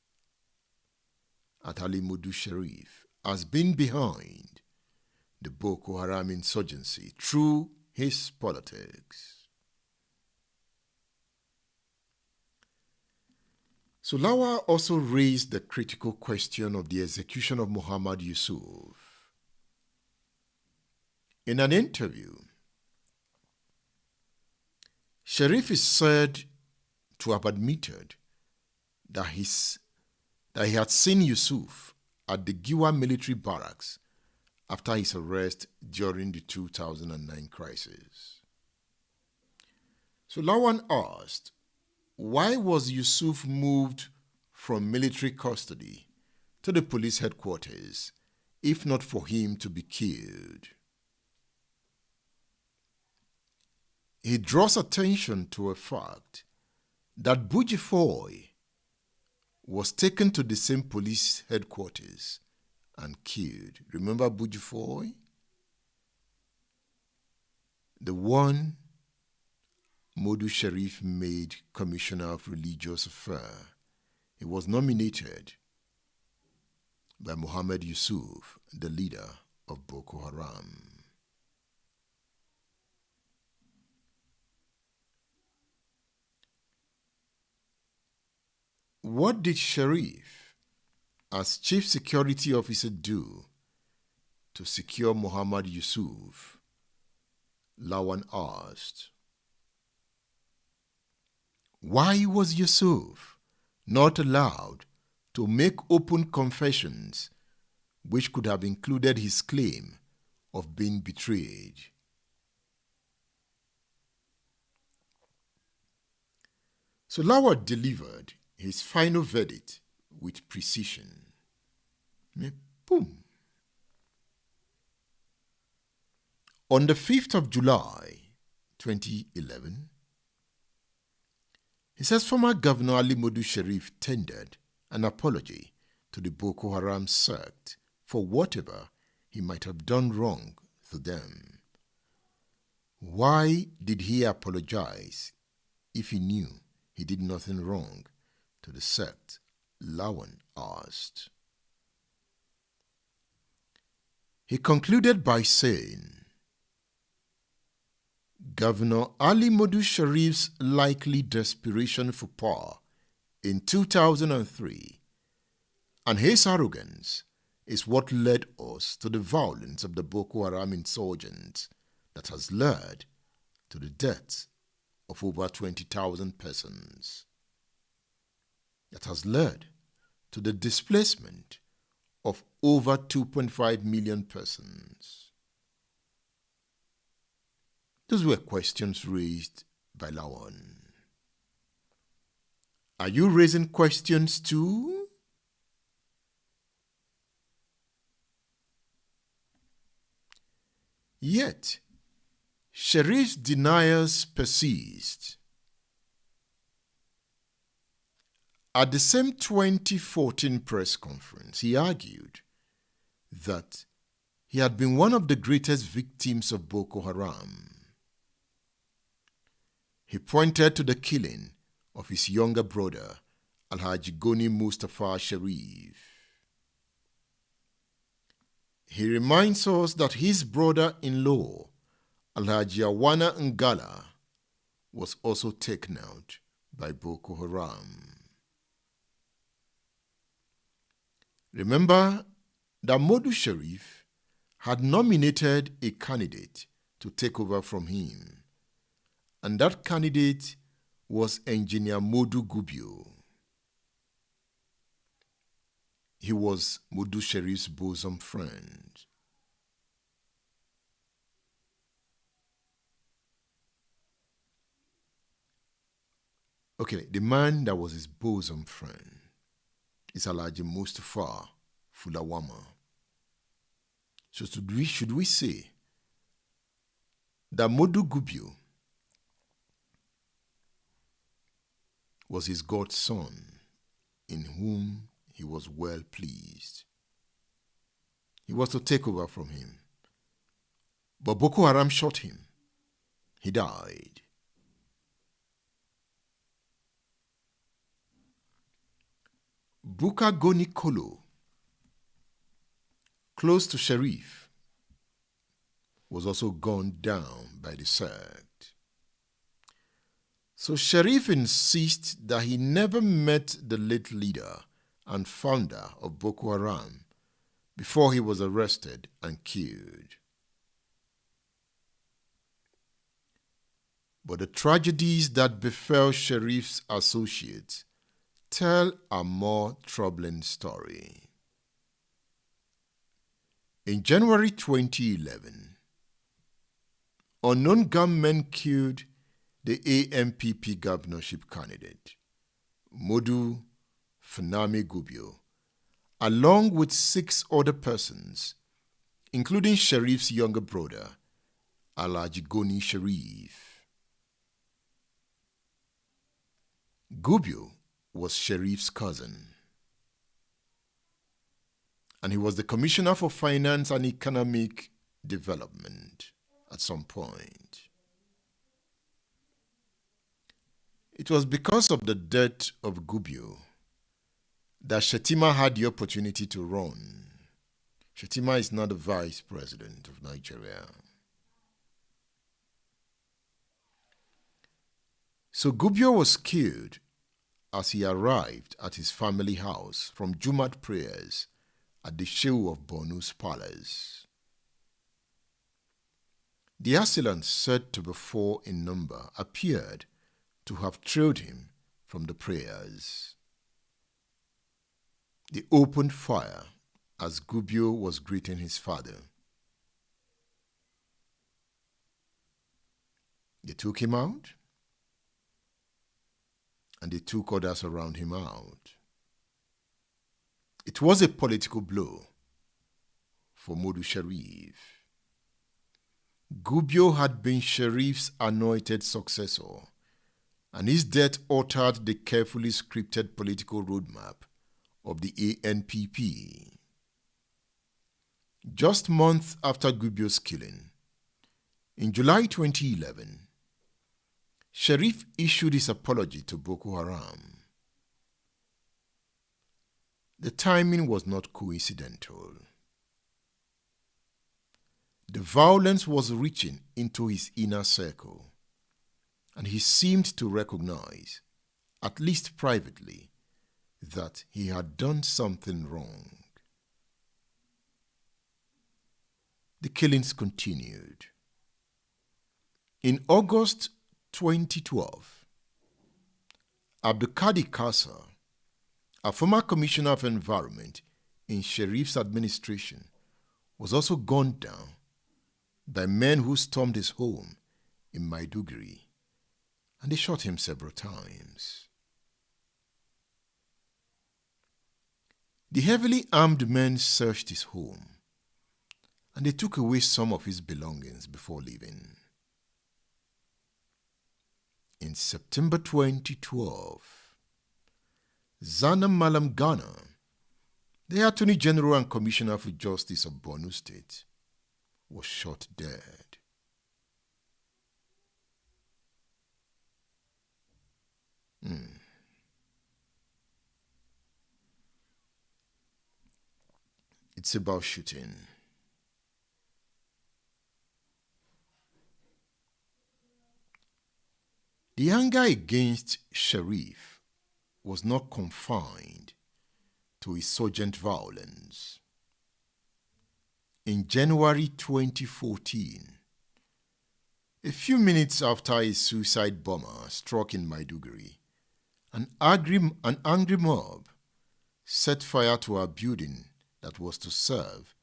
at Ali Modu Sharif as being behind the Boko Haram insurgency through his politics. So Lawa also raised the critical question of the execution of Muhammad Yusuf. In an interview, Sharif is said to have admitted that he had seen Yusuf at the Giwa military barracks after his arrest during the 2009 crisis. So Lawan asked, why was Yusuf moved from military custody to the police headquarters, if not for him to be killed? He draws attention to a fact that Bujifoy was taken to the same police headquarters and killed. Remember Bujifoy? The one Modu Sharif made Commissioner of Religious Affairs. He was nominated by Muhammad Yusuf, the leader of Boko Haram. What did Sharif, as Chief Security Officer, do to secure Muhammad Yusuf? Lawan asked. Why was Yusuf not allowed to make open confessions which could have included his claim of being betrayed? So Lawan delivered his final verdict with precision. Boom. On the 5th of July, 2011, he says former Governor Ali Modu Sharif tendered an apology to the Boko Haram sect for whatever he might have done wrong to them. Why did he apologize if he knew he did nothing wrong to the sect? Lawan asked. He concluded by saying, Governor Ali Modu Sharif's likely desperation for power in 2003 and his arrogance is what led us to the violence of the Boko Haram insurgents that has led to the deaths of over 20,000 persons, that has led to the displacement of over 2.5 million persons. Those were questions raised by Lawan. Are you raising questions too? Yet, Sharif's deniers persist. At the same 2014 press conference, he argued that he had been one of the greatest victims of Boko Haram. He pointed to the killing of his younger brother, Alhaji Goni Mustafa Sharif. He reminds us that his brother-in-law, Alhaji Awana Ngala, was also taken out by Boko Haram. Remember that Modu Sharif had nominated a candidate to take over from him, and that candidate was engineer Modu Gubio. He was Modu Sharif's bosom friend. Okay, the man that was his bosom friend is Alhaji Mustafa Fulawama. So should we say that Modu Gubio was his godson, in whom he was well pleased? He was to take over from him, but Boko Haram shot him. He died. Buka Goni Kolo, close to Sharif, was also gunned down by the sect. So Sharif insists that he never met the late leader and founder of Boko Haram before he was arrested and killed. But the tragedies that befell Sharif's associates tell a more troubling story. In January 2011, unknown gunmen killed the AMPP governorship candidate, Modu Funami Gubio, along with 6 other persons, including Sharif's younger brother, Alhaji Goni Sharif. Gubio was Sharif's cousin, and he was the Commissioner for Finance and Economic Development at some point. It was because of the death of Gubio that Shettima had the opportunity to run. Shettima is now the Vice President of Nigeria. So Gubio was killed as he arrived at his family house from Jumat prayers at the Shehu of Bonu's palace. The assailants, said to be 4 in number, appeared to have trailed him from the prayers. They opened fire as Gubio was greeting his father. They took him out, and they took others around him out. It was a political blow for Modu Sharif. Gubio had been Sharif's anointed successor, and his death altered the carefully scripted political roadmap of the ANPP. Just months after Gubio's killing, in July 2011, Sharif issued his apology to Boko Haram. The timing was not coincidental. The violence was reaching into his inner circle, and he seemed to recognize, at least privately, that he had done something wrong. The killings continued. In August 2012, Abdulkadir Kasa, a former commissioner of environment in Sharif's administration, was also gunned down by men who stormed his home in Maiduguri, and they shot him several times. The heavily armed men searched his home, and they took away some of his belongings before leaving. In September 2012, Zana Malam Ghana, the Attorney General and Commissioner for Justice of Borno State, was shot dead. It's about shooting. The anger against Sharif was not confined to insurgent violence. In January 2014, a few minutes after a suicide bomber struck in Maiduguri, an angry mob set fire to a building that was to serve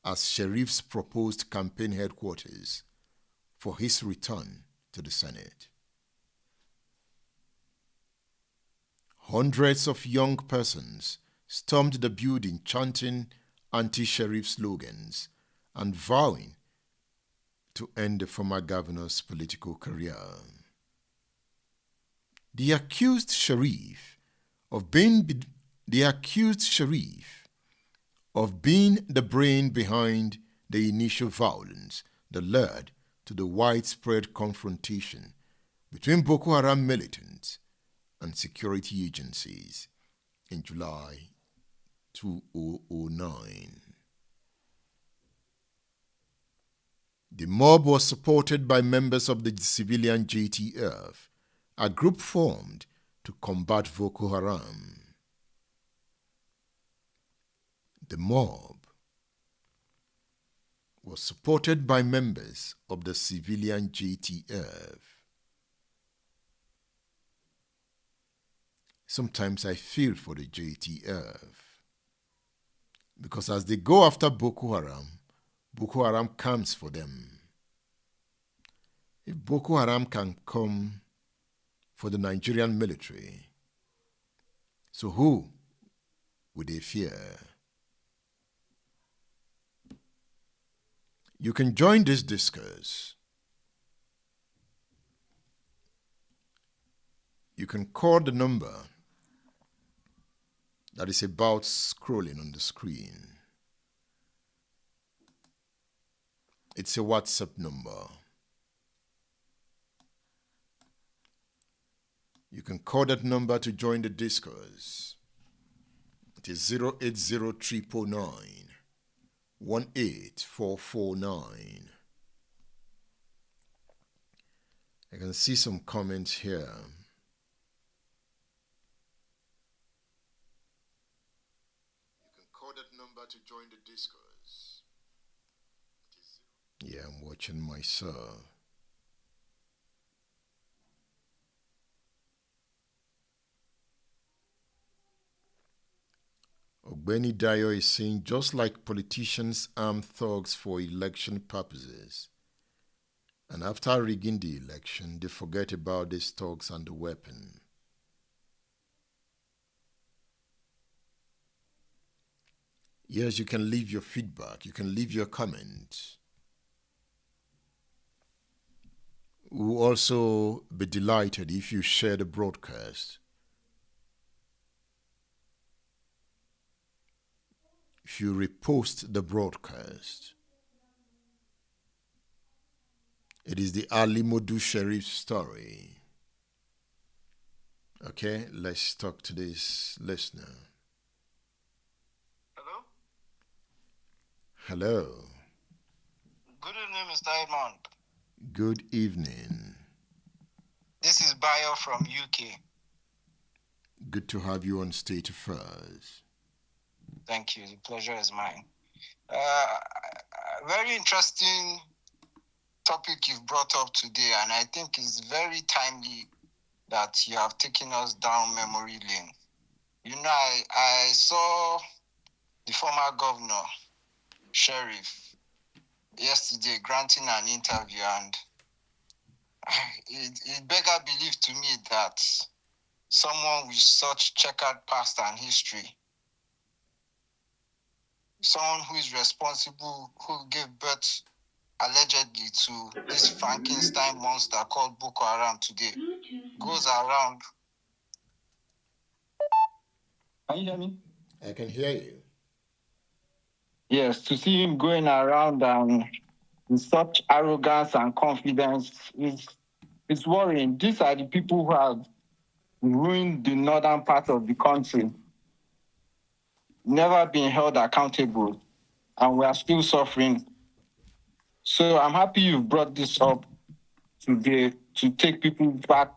as Sharif's proposed campaign headquarters for his return to the Senate. Hundreds of young persons stormed the building chanting anti-Sharif slogans and vowing to end the former governor's political career. The accused Sharif of being the brain behind the initial violence that led to the widespread confrontation between Boko Haram militants and security agencies in July 2009. The mob was supported by members of the civilian JTF, a group formed to combat Boko Haram. The mob was supported by members of the civilian JTF. Sometimes I feel for the JTF, because as they go after Boko Haram comes for them. If Boko Haram can come for the Nigerian military, so who would they fear? You can join this discourse. You can call the number that is about scrolling on the screen. It's a WhatsApp number. You can call that number to join the discourse. It is 08039918449. I can see some comments here. That number to join the discourse. Yeah, I'm watching myself. Ogbeni Dayo is saying, just like politicians arm thugs for election purposes, and after rigging the election, they forget about these thugs and the weapon. Yes, you can leave your feedback. You can leave your comments. We'll also be delighted if you share the broadcast. If you repost the broadcast. It is the Ali Modu Sharif story. Okay, let's talk to this listener. Hello? Hello. Mr. Edmond. Good evening. This is Bayo from UK. Good to have you on State Affairs. Thank you. The pleasure is mine. Very interesting topic you've brought up today, and I think it's very timely that you have taken us down memory lane. You know, I saw the former governor, Sheriff, yesterday granting an interview, and it beggars belief to me that someone with such checkered past and history, someone who is responsible, who gave birth allegedly to this Frankenstein monster called Boko Haram today, goes around. Can you hear me? I can hear you. Yes, to see him going around with such arrogance and confidence is worrying. These are the people who have ruined the northern part of the country, never been held accountable, and we are still suffering. So I'm happy you brought this up today to take people back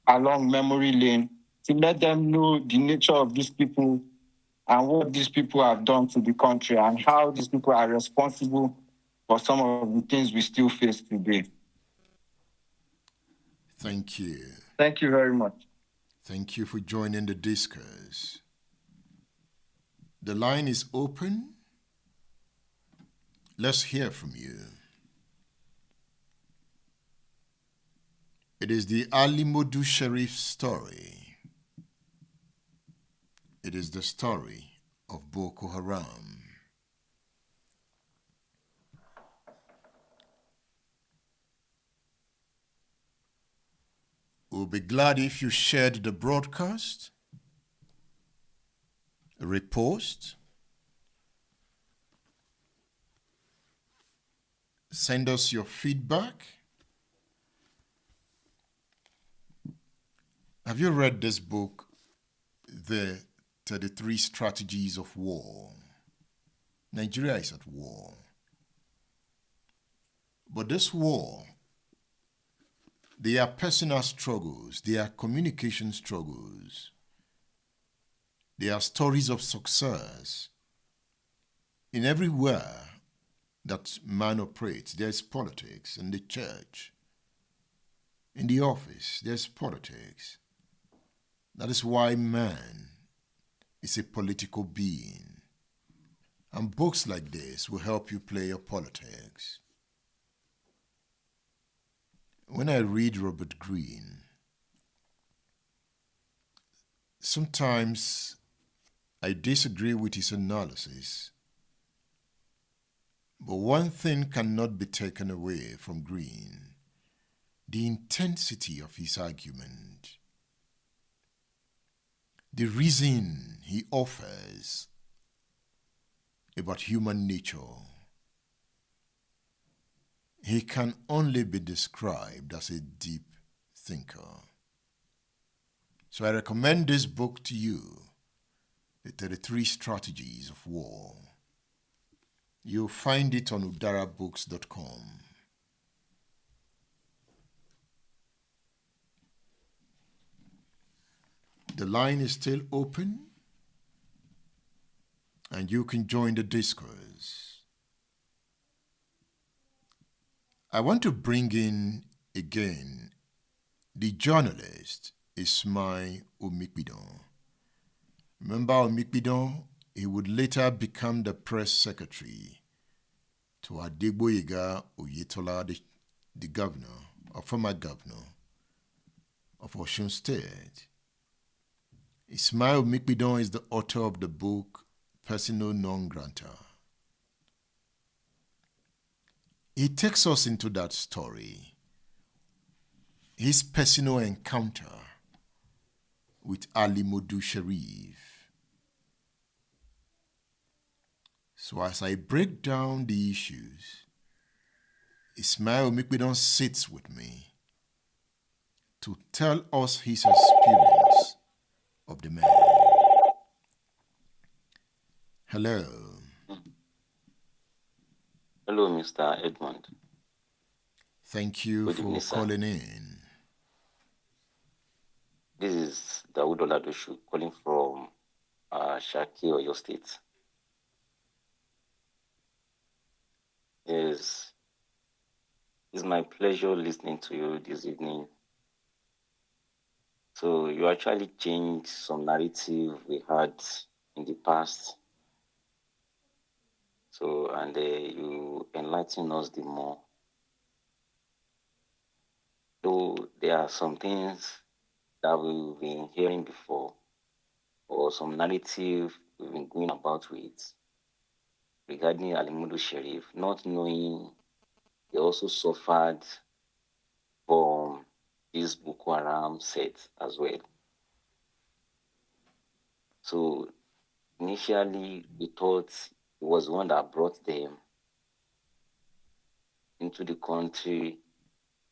along memory lane, to let them know the nature of these people and what these people have done to the country and how these people are responsible for some of the things we still face today. Thank you. Thank you very much. Thank you for joining the discourse. The line is open. Let's hear from you. It is the Ali Modu Sheriff story. It is the story of Boko Haram. We'll be glad if you shared the broadcast, repost, send us your feedback. Have you read this book, The 33 Strategies of War? Nigeria is at war. But this war, they are personal struggles, they are communication struggles, they are stories of success. In everywhere that man operates, there's politics. In the church, in the office, there's politics. That is why man is a political being. And books like this will help you play your politics. When I read Robert Greene, sometimes I disagree with his analysis. But one thing cannot be taken away from Greene: the intensity of his argument, the reason he offers about human nature. He can only be described as a deep thinker. So I recommend this book to you, The 33 Strategies of War. You'll find it on udarabooks.com. The line is still open, and you can join the discourse. I want to bring in again the journalist Ismail Omikbidon. Remember Omikbidon? He would later become the press secretary to Adegboyega Oyetola, the governor, or former governor of Osun State. Ismail Omikbidon is the author of the book Persona Non Grata. He takes us into that story, his personal encounter with Ali Modu Sharif. So as I break down the issues, Ismail Omikbidon sits with me to tell us his experience of the man. Hello. Hello, Mr. Edmond. Thank you Good for evening, sir. calling in. This is Dawood Oladoshu calling from Shaki, Oyo State. It's my pleasure listening to you this evening. So you actually changed some narrative we had in the past. So, and you enlighten us the more. Though there are some things that we've been hearing before, or some narrative we've been going about with regarding Ali Modu Sheriff, not knowing they also suffered from this Boko Haram set as well. So initially we thought it was one that brought them into the country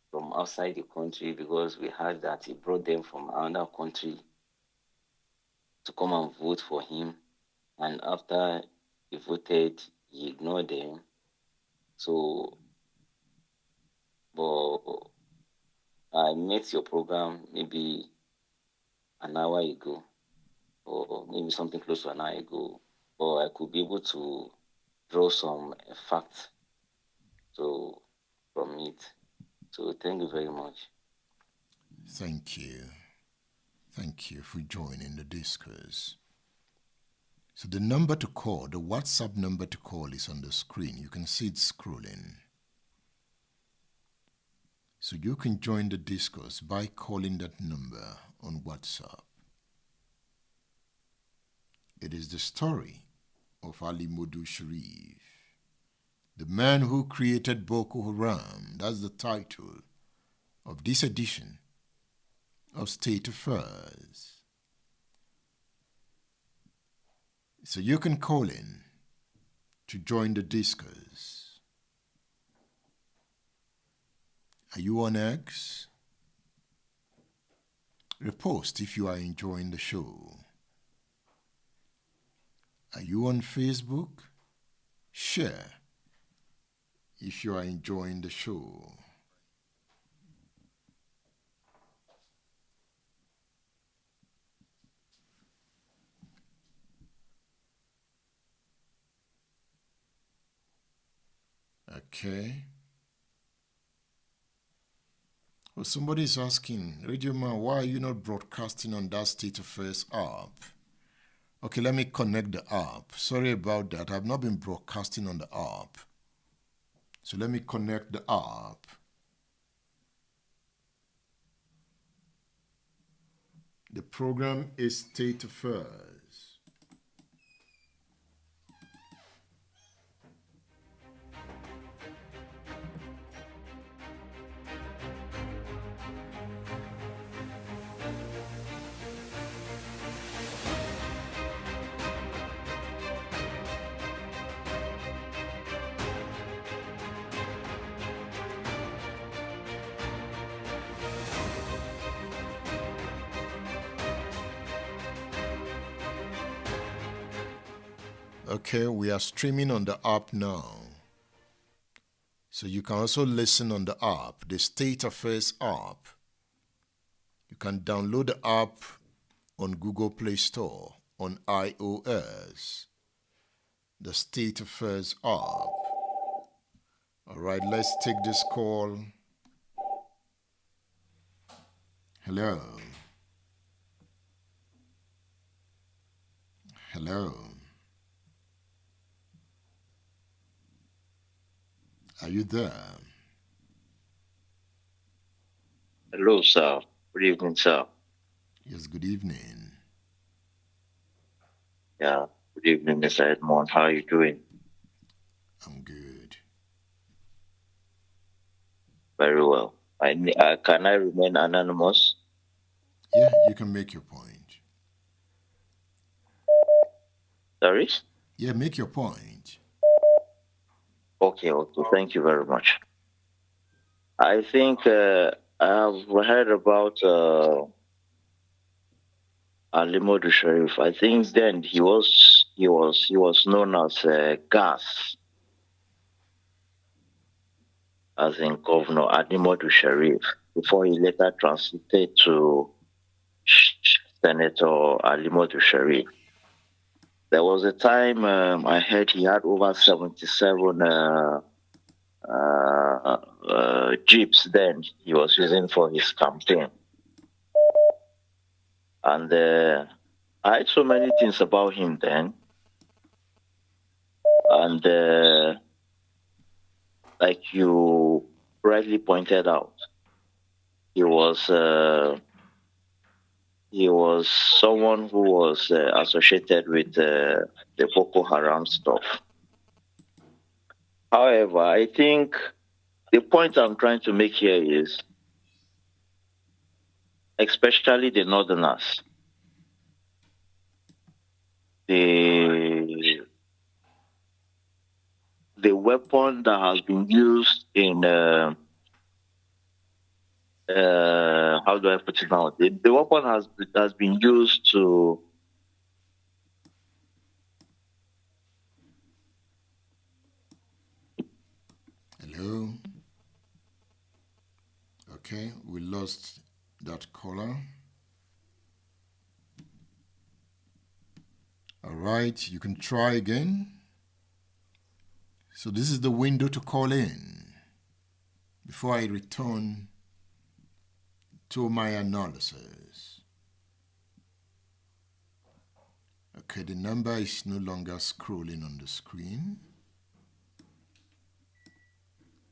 from outside the country, because we heard that he brought them from another country to come and vote for him. And after he voted, he ignored them. So, but I met your program maybe an hour ago, or maybe something close to an hour ago, or I could be able to draw some facts from it. So thank you very much. Thank you. Thank you for joining the discourse. So the number to call, the WhatsApp number to call is on the screen. You can see it scrolling. So you can join the discourse by calling that number on WhatsApp. It is the story of Ali Modu Sharif, the man who created Boko Haram. That's the title of this edition of State Affairs. So you can call in to join the discourse. Are you on X? Repost if you are enjoying the show. Are you on Facebook? Share if you are enjoying the show. Okay. Well, somebody is asking, Radio Man, why are you not broadcasting on that State Affairs app? Okay, let me connect the app. Sorry about that. I've not been broadcasting on the app. So let me connect the app. The program is State Affairs. Okay, we are streaming on the app now. So you can also listen on the app, the State Affairs app. You can download the app on Google Play Store, on iOS, the State Affairs app. All right, let's take this call. Hello. Hello. Are you there? Hello, sir. Good evening, sir. Yes, good evening. Yeah, good evening, Mr. Edmond. How are you doing? I'm good. Very well. Can I remain anonymous? Yeah, you can make your point. Sorry? Yeah, make your point. Okay. Thank you very much. I think I have heard about Ali Modu Sharif. I think then he was known as Gas. as in Governor Modu Sharif, before he later transited to Senator Modu Sharif. There was a time I heard he had over 77 jeeps then he was using for his campaign. And I had so many things about him then. And like you rightly pointed out, he was someone who was associated with the Boko Haram stuff. However, I think the point I'm trying to make here is, especially the Northerners, the weapon that has been used in how do I put it now? The weapon has been used to Hello. Okay, we lost that caller. All right, you can try again. So this is the window to call in before I return to my analysis. Okay, the number is no longer scrolling on the screen.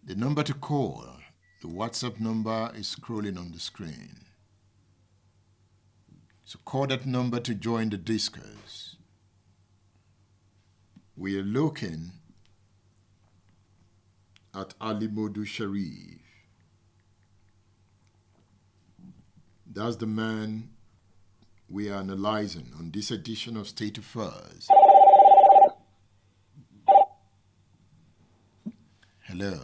The number to call, the WhatsApp number, is scrolling on the screen. So call that number to join the discourse. We are looking at Modu Sharif. That's the man we are analyzing on this edition of State Affairs. Hello.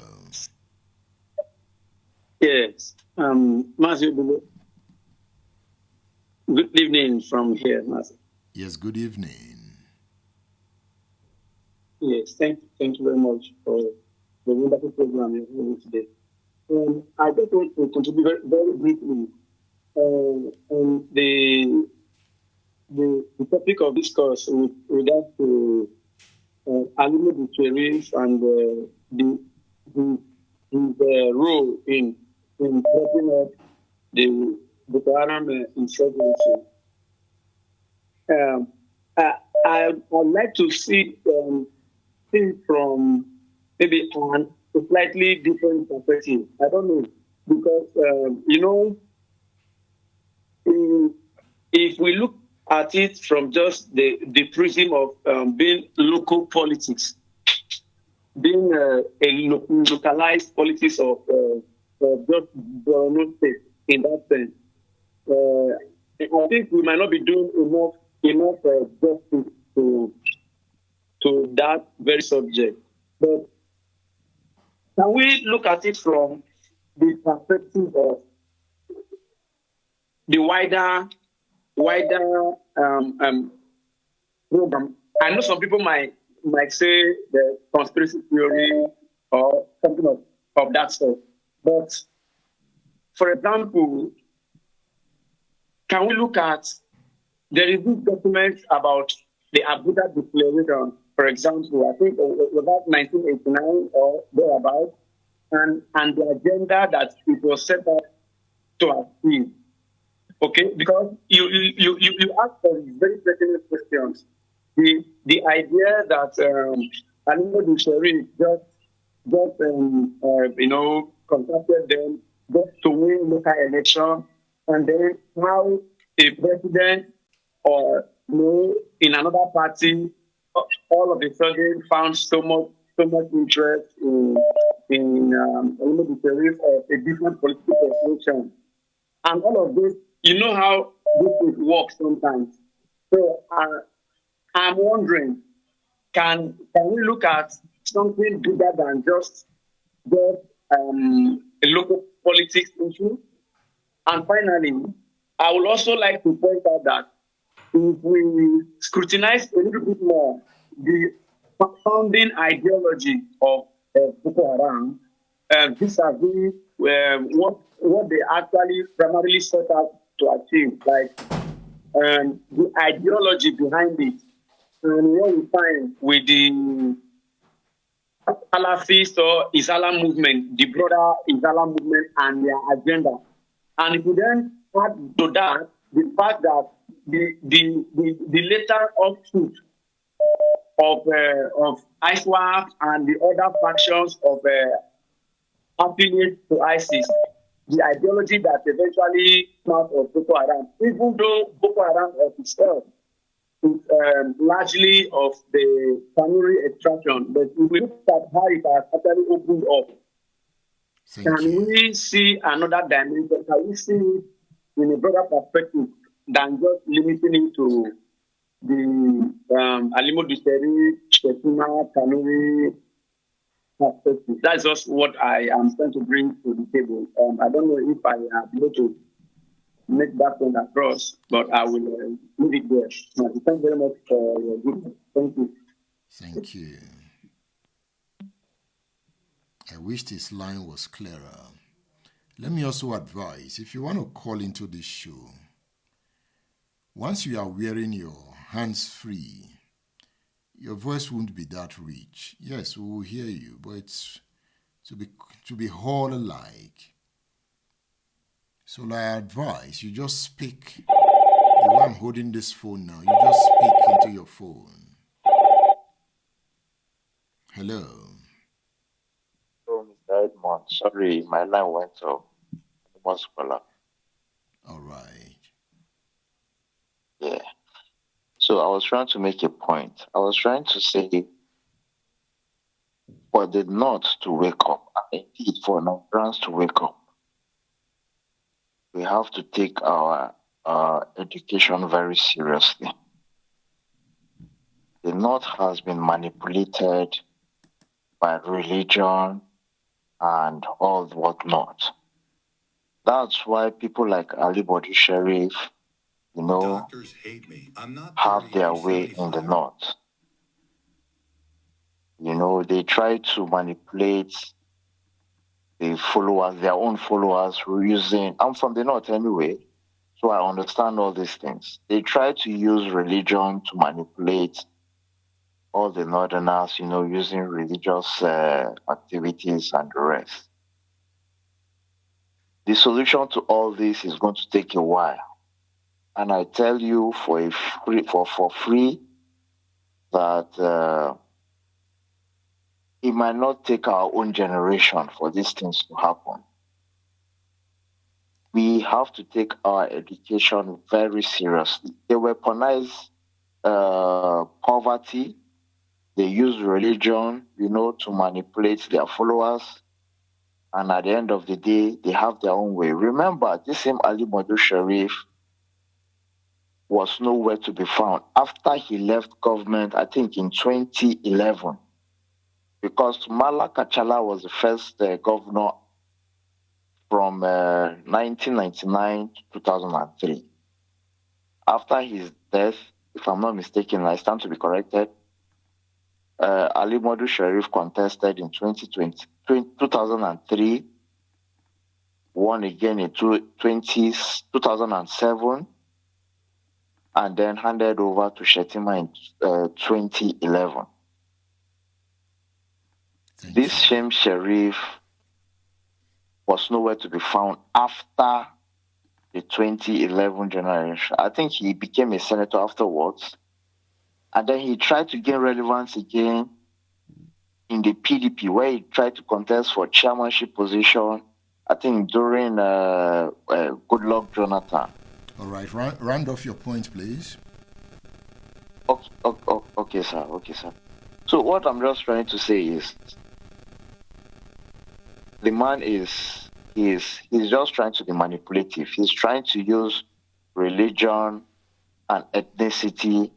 Yes, Matthew, good evening from here, Matthew. Yes, good evening. Yes, thank you very much for the wonderful program you're having today. I just want to contribute very, very briefly on the topic of discourse with regard to Modu Sharif and his role in propping up the Boko Haram insurgency. I'd like to see things from maybe a slightly different perspective. I don't know, because, if we look at it from just the prism of being local politics, being a localized politics of just Borno State in that sense, I think we might not be doing enough justice to that very subject. But can we look at it from the perspective of the wider program? I know some people might say the conspiracy theory or something of that sort. But for example, can we look at, there is this document about the Abuja Declaration, for example, I think about 1989 or thereabout, and the agenda that it was set up to achieve. Okay, because you ask some very pertinent questions. The idea that Modu Sharif just contacted them just to win local election, and then how a president or in another party all of a sudden found so much interest in Modu Sharif of a different political persuasion, and all of this. You know how this works sometimes. So I'm wondering, can we look at something bigger than just a local politics issue? And finally, I would also like to point out that if we scrutinize a little bit more the founding ideology of Boko Haram, vis-a-vis what they actually primarily set out to achieve, like the ideology behind it, and what we find with the Salafist or Islam movement, the broader Islam movement and their agenda. And if you then add to that the fact that the later offshoot of ISWAP and the other factions of affiliates to ISIS, the ideology that eventually came out of Boko Haram, even though Boko Haram of itself is largely of the Kanuri extraction, but if we look at how it has actually opened up, can we see another dimension? Can we see it in a broader perspective than just limiting it to the Alimo Disteri, Shetima, Kanuri perspective? That's just what I am trying to bring to the table. I don't know if I am able to make that point across, but I will leave it there. Thank you very much for your goodness. Thank you. Thank you. I wish this line was clearer. Let me also advise, if you want to call into this show, once you are wearing your hands free, your voice won't be that rich. Yes, we will hear you, but it's to be whole-like. So I advise you just speak. The way I'm holding this phone now, you just speak into your phone. Hello. Oh, Mr. Edmond, sorry, my line went off. All right. Yeah. So I was trying to make a point. I was trying to say for the North to wake up, and indeed for Nigerians to wake up, we have to take our education very seriously. The North has been manipulated by religion and all whatnot. That's why people like Ali Bodi Sharif, Doctors hate me. I'm not have their 30, way in the North. They try to manipulate the followers, their own followers, I'm from the North anyway, so I understand all these things. They try to use religion to manipulate all the Northerners, using religious activities and the rest. The solution to all this is going to take a while. And I tell you for free that it might not take our own generation for these things to happen. We have to take our education very seriously. They weaponize poverty. They use religion, to manipulate their followers. And at the end of the day, they have their own way. Remember, this same Ali Modu Sharif was nowhere to be found after he left government, I think in 2011. Because Mala Kachala was the first governor from 1999 to 2003. After his death, if I'm not mistaken, I stand to be corrected, Ali Modu Sharif contested in 2003, won again in 2007, and then handed over to Shetima in 2011. This same Sharif was nowhere to be found after the 2011 general election. I think he became a senator afterwards. And then he tried to gain relevance again in the PDP, where he tried to contest for chairmanship position, I think during Goodluck Jonathan. All right, round off your point, please. Okay, sir. So what I'm just trying to say is, the man he's just trying to be manipulative. He's trying to use religion and ethnicity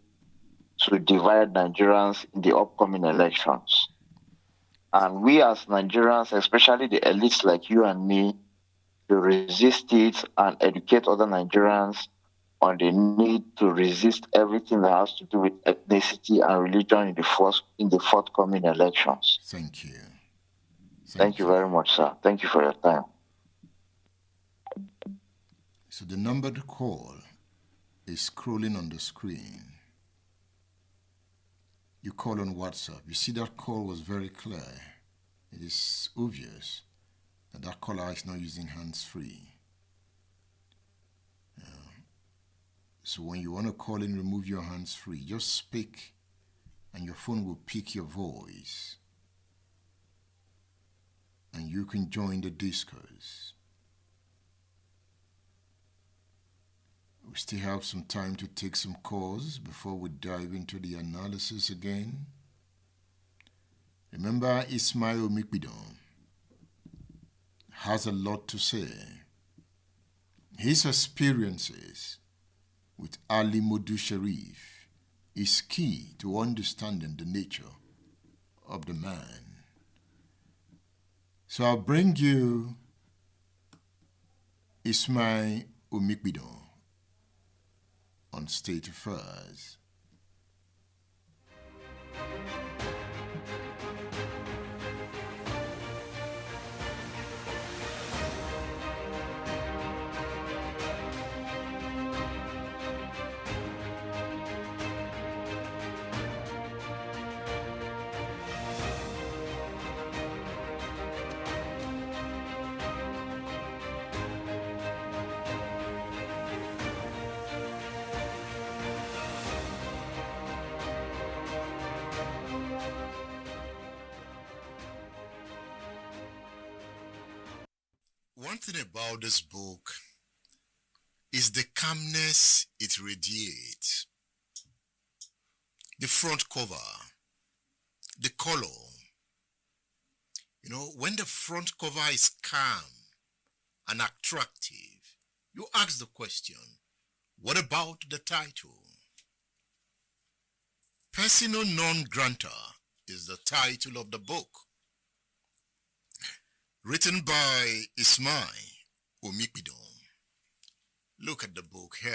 to divide Nigerians in the upcoming elections. And we as Nigerians, especially the elites like you and me, to resist it and educate other Nigerians on the need to resist everything that has to do with ethnicity and religion in the forthcoming elections. Thank you. Thank you very much, sir. Thank you for your time. So the number to call is scrolling on the screen. You call on WhatsApp. You see that call was very clear. It is obvious that that caller is not using hands-free. So when you want to call in, remove your hands-free. Just speak and your phone will pick your voice. And you can join the discourse. We still have some time to take some calls before we dive into the analysis again. Remember, Ismail Mikbidon has a lot to say. His experiences with Ali Modu Sharif is key to understanding the nature of the man. So I'll bring you Ismail Omikbidon on State Affairs. One thing about this book is the calmness it radiates. The front cover, the color. You know, when the front cover is calm and attractive, you ask the question, what about the title? Persona non grata is the title of the book. Written by Ismail Omikbidon. Look at the book here.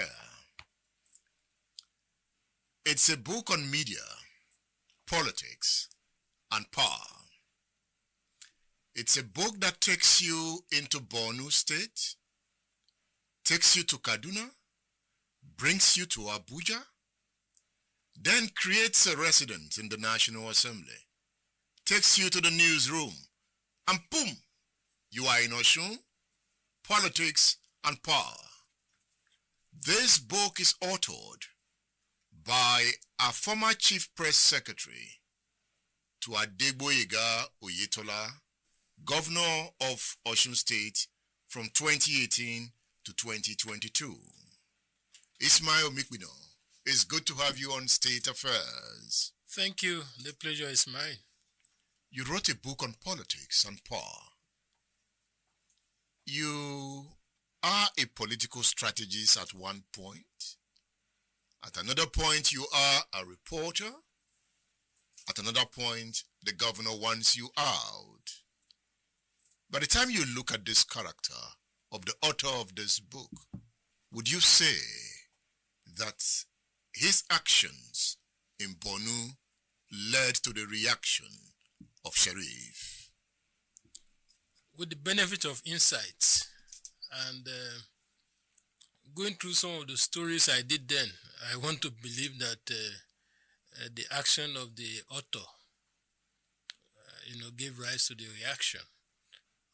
It's a book on media, politics, and power. It's a book that takes you into Borno State, takes you to Kaduna, brings you to Abuja, then creates a residence in the National Assembly, takes you to the newsroom, and boom, you are in Osun, politics, and power. This book is authored by a former Chief Press Secretary to Adegboyega Oyetola, Governor of Osun State from 2018 to 2022. Ismail Mikbidon, it's good to have you on State Affairs. Thank you. The pleasure is mine. You wrote a book on politics and power. You are a political strategist at one point. At another point, you are a reporter. At another point, the governor wants you out. By the time you look at this character of the author of this book, would you say that his actions in Borno led to the reaction of Sharif? With the benefit of insights and going through some of the stories I did then, I want to believe that the action of the author, gave rise to the reaction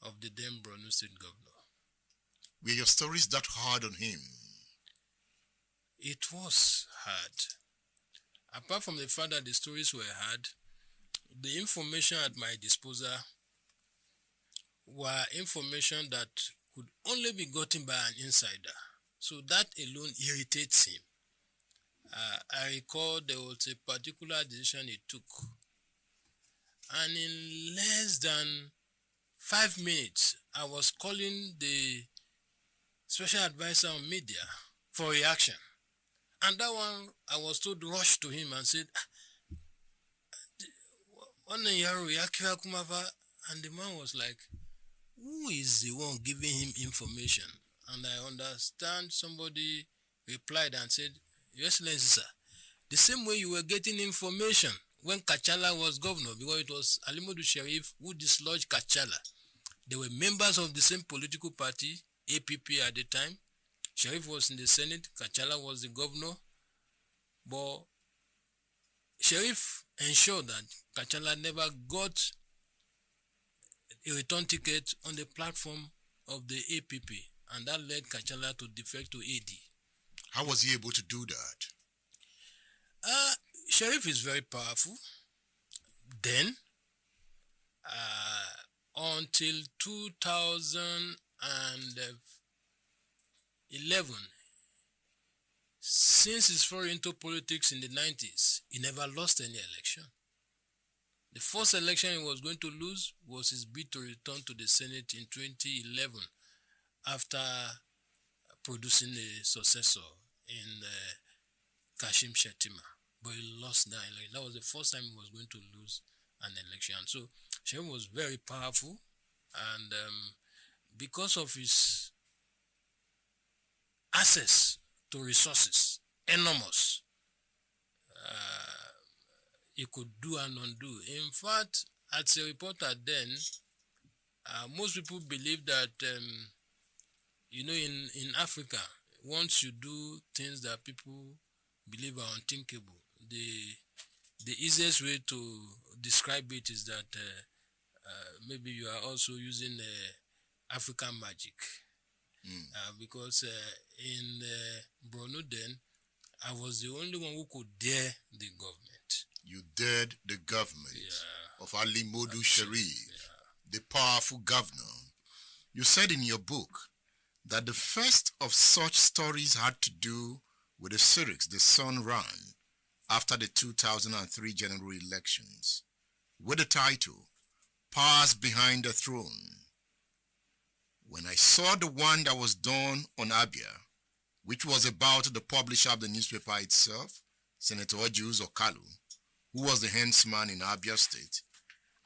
of the then Borno State governor. Were your stories that hard on him? It was hard. Apart from the fact that the stories were hard, the information at my disposal were information that could only be gotten by an insider. So that alone irritates him. I recall there was a particular decision he took. And in less than 5 minutes, I was calling the special advisor on media for reaction. And that one, I was told to rush to him and said, and the man was like, who is the one giving him information? And I understand somebody replied and said, Your Excellency, sir, the same way you were getting information when Kachala was governor, because it was Ali Modu Sheriff who dislodged Kachala. They were members of the same political party, APP at the time. Sheriff was in the Senate, Kachala was the governor. But Sheriff ensured that Kachala never got a return ticket on the platform of the APP, and that led Kachala to defect to AD. How was he able to do that? Sheriff is very powerful. Then, until 2011, since his foray into politics in the 90s, he never lost any election. The first election he was going to lose was his bid to return to the Senate in 2011 after producing a successor in Kashim Shettima. But he lost that election. That was the first time he was going to lose an election. So Shem was very powerful, and because of his access to resources, enormous, he could do and undo. In fact, as a reporter then, most people believe that, in Africa, once you do things that people believe are unthinkable, the easiest way to describe it is that maybe you are also using African magic. Because in Borno then, I was the only one who could dare the government. You dared the government of Ali Modu Sharif, the powerful governor. You said in your book that the first of such stories had to do with the Syrics the Sun ran after the 2003 general elections, with the title, Powers Behind the Throne. When I saw the one that was done on Abia, which was about the publisher of the newspaper itself, Senator Ojus Okalu, who was the henchman in Abia State,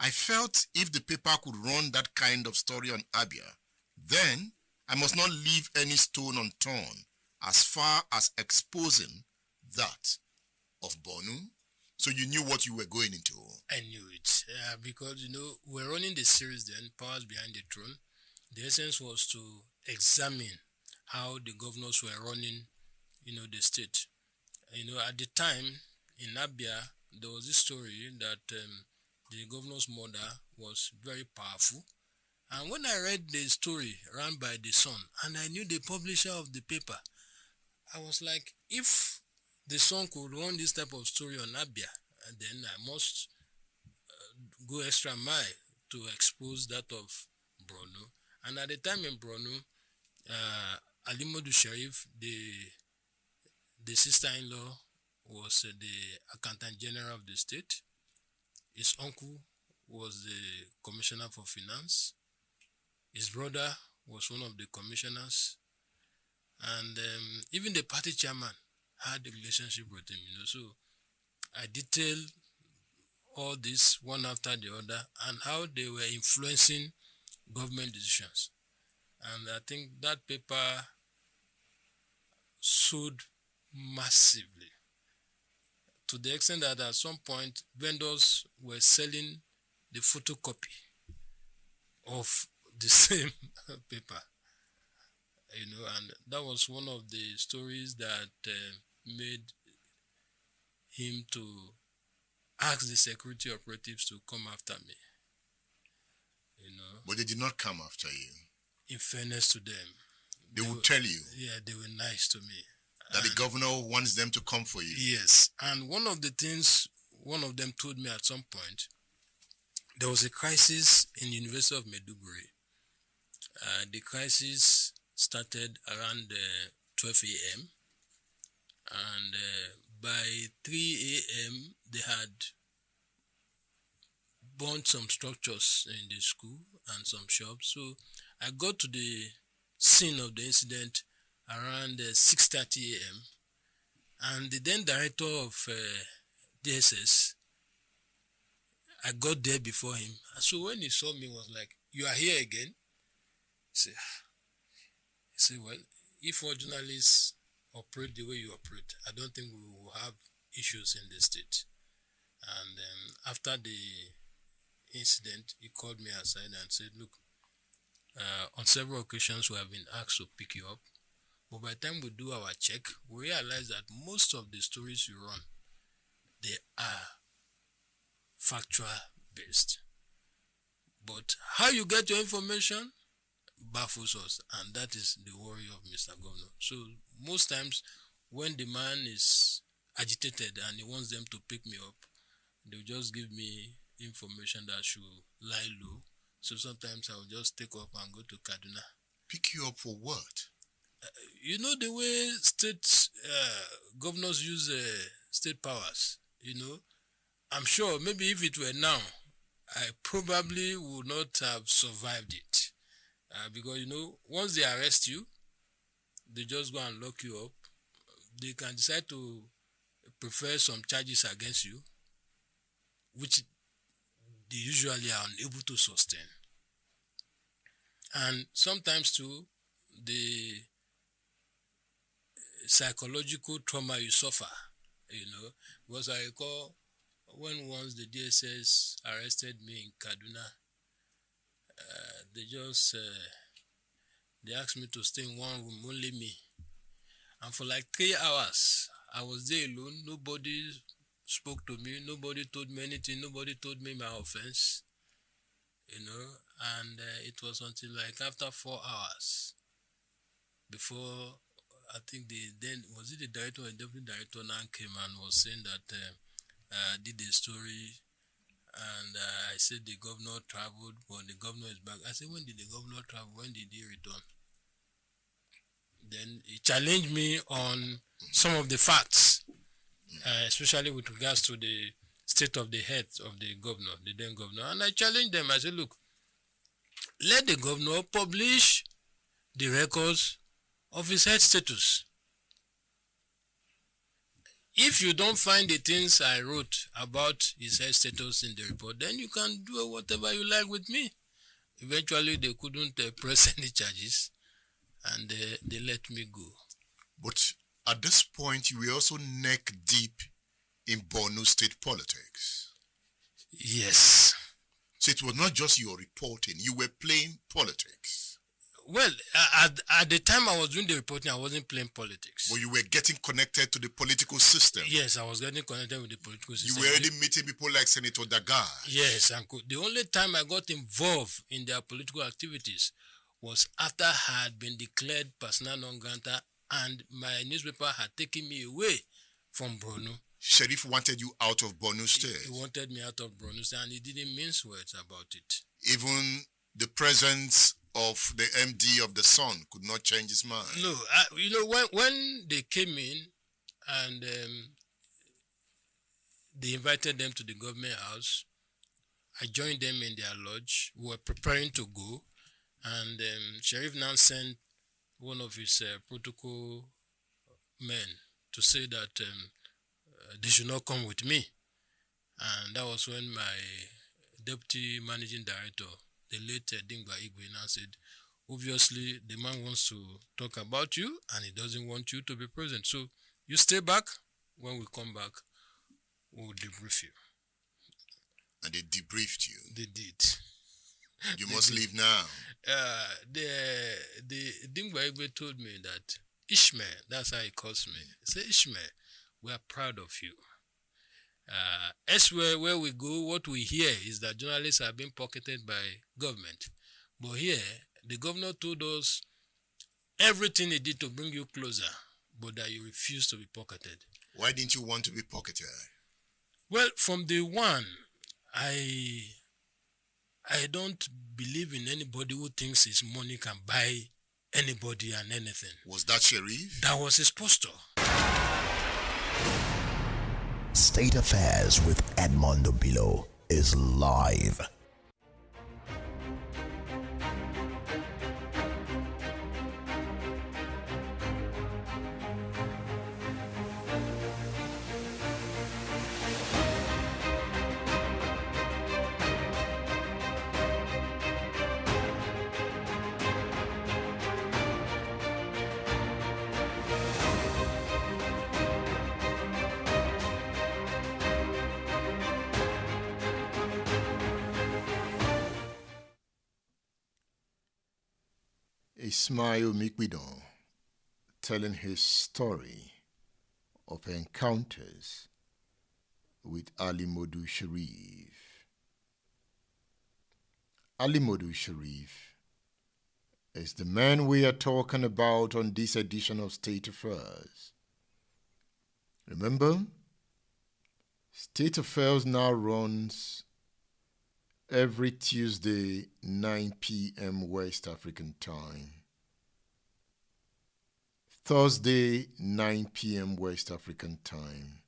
I felt if the paper could run that kind of story on Abia, then I must not leave any stone unturned as far as exposing that of Borno. So you knew what you were going into. I knew it, because, we're running the series then, Powers Behind the Throne. The essence was to examine how the governors were running, the state. At the time, in Abia, there was this story that the governor's mother was very powerful. And when I read the story run by the Sun, and I knew the publisher of the paper, I was like, if the Sun could run this type of story on Abia, then I must go extra mile to expose that of Borno. And at the time in Borno, Ali Modu Sharif, the sister-in-law, was the accountant general of the state. His uncle was the commissioner for finance. His brother was one of the commissioners. And even the party chairman had a relationship with him, So I detailed all this one after the other and how they were influencing government decisions. And I think that paper sold massively, to the extent that at some point vendors were selling the photocopy of the same paper, and that was one of the stories that made him to ask the security operatives to come after me. But they did not come after you. In fairness to them, They would tell you. Yeah, they were nice to me. That the governor wants them to come for you. Yes, and one of the things one of them told me at some point, there was a crisis in the University of Maiduguri. The crisis started around 12 a.m. and by 3 a.m. they had burned some structures in the school and some shops. So I got to the scene of the incident around 6:30 a.m. and the then director of DSS, I got there before him. So when he saw me, he was like, "You are here again?" He said, "Well, if all journalists operate the way you operate, I don't think we will have issues in the state." And after the incident, he called me aside and said, look, on several occasions we have been asked to pick you up, but by the time we do our check, we realize that most of the stories you run, they are factual based. But how you get your information baffles us, and that is the worry of Mr. Governor. So most times when the man is agitated and he wants them to pick me up, they'll just give me information that should lie low. So sometimes I'll just take off and go to Kaduna. Pick you up for what? You know the way state governors use state powers, I'm sure maybe if it were now, I probably would not have survived it. Because, once they arrest you, they just go and lock you up. They can decide to prefer some charges against you, which they usually are unable to sustain. And sometimes too, the psychological trauma you suffer, because I recall when once the DSS arrested me in Kaduna, they asked me to stay in one room, only me. And for like 3 hours, I was there alone. Nobody spoke to me. Nobody told me anything. Nobody told me my offense. And it was until like after 4 hours before I think the director or the deputy director now came and was saying that I did a story, and I said the governor traveled, but the governor is back. I said, when did the governor travel? When did he return? Then he challenged me on some of the facts, especially with regards to the state of the health of the governor, the then governor. And I challenged them. I said, look, let the governor publish the records of his health status. If you don't find the things I wrote about his health status in the report, then you can do whatever you like with me. Eventually, they couldn't press any charges, and they let me go. But at this point, you were also neck deep in Borno state politics. Yes. So it was not just your reporting, you were playing politics. Well, at the time I was doing the reporting, I wasn't playing politics. But you were getting connected to the political system. Yes, I was getting connected with the political system. You were already meeting people like Senator Dagar. Yes, and the only time I got involved in their political activities was after I had been declared persona non grata and my newspaper had taken me away from Borno. Sheriff wanted you out of Borno State. He wanted me out of Borno State, and he didn't mince words about it. Even the presence of the MD of the Sun could not change his mind. No, when they came in and they invited them to the government house, I joined them in their lodge. We were preparing to go, and Sheriff now sent one of his protocol men to say that they should not come with me. And that was when my deputy managing director, the late Dingba Igwe, now said, obviously the man wants to talk about you and he doesn't want you to be present. So you stay back. When we come back, we'll debrief you. And they debriefed you? They did. You must leave now. The Dingba Igwe told me that Ishmael, that's how he calls me. He said, Ishmael, we are proud of you. Elsewhere where we go, what we hear is that journalists are being pocketed by government. But here, the governor told us everything he did to bring you closer, but that you refused to be pocketed. Why didn't you want to be pocketed? Well, from day one, I don't believe in anybody who thinks his money can buy anybody and anything. Was that Sheriff? That was his posture. State Affairs with Edmondo Bilo is live. Ismail Mikbidon telling his story of encounters with Ali Modu Sharif. Ali Modu Sharif is the man we are talking about on this edition of State Affairs. Remember, State Affairs now runs every Tuesday, 9 p.m. West African time. Thursday, 9 p.m. West African time.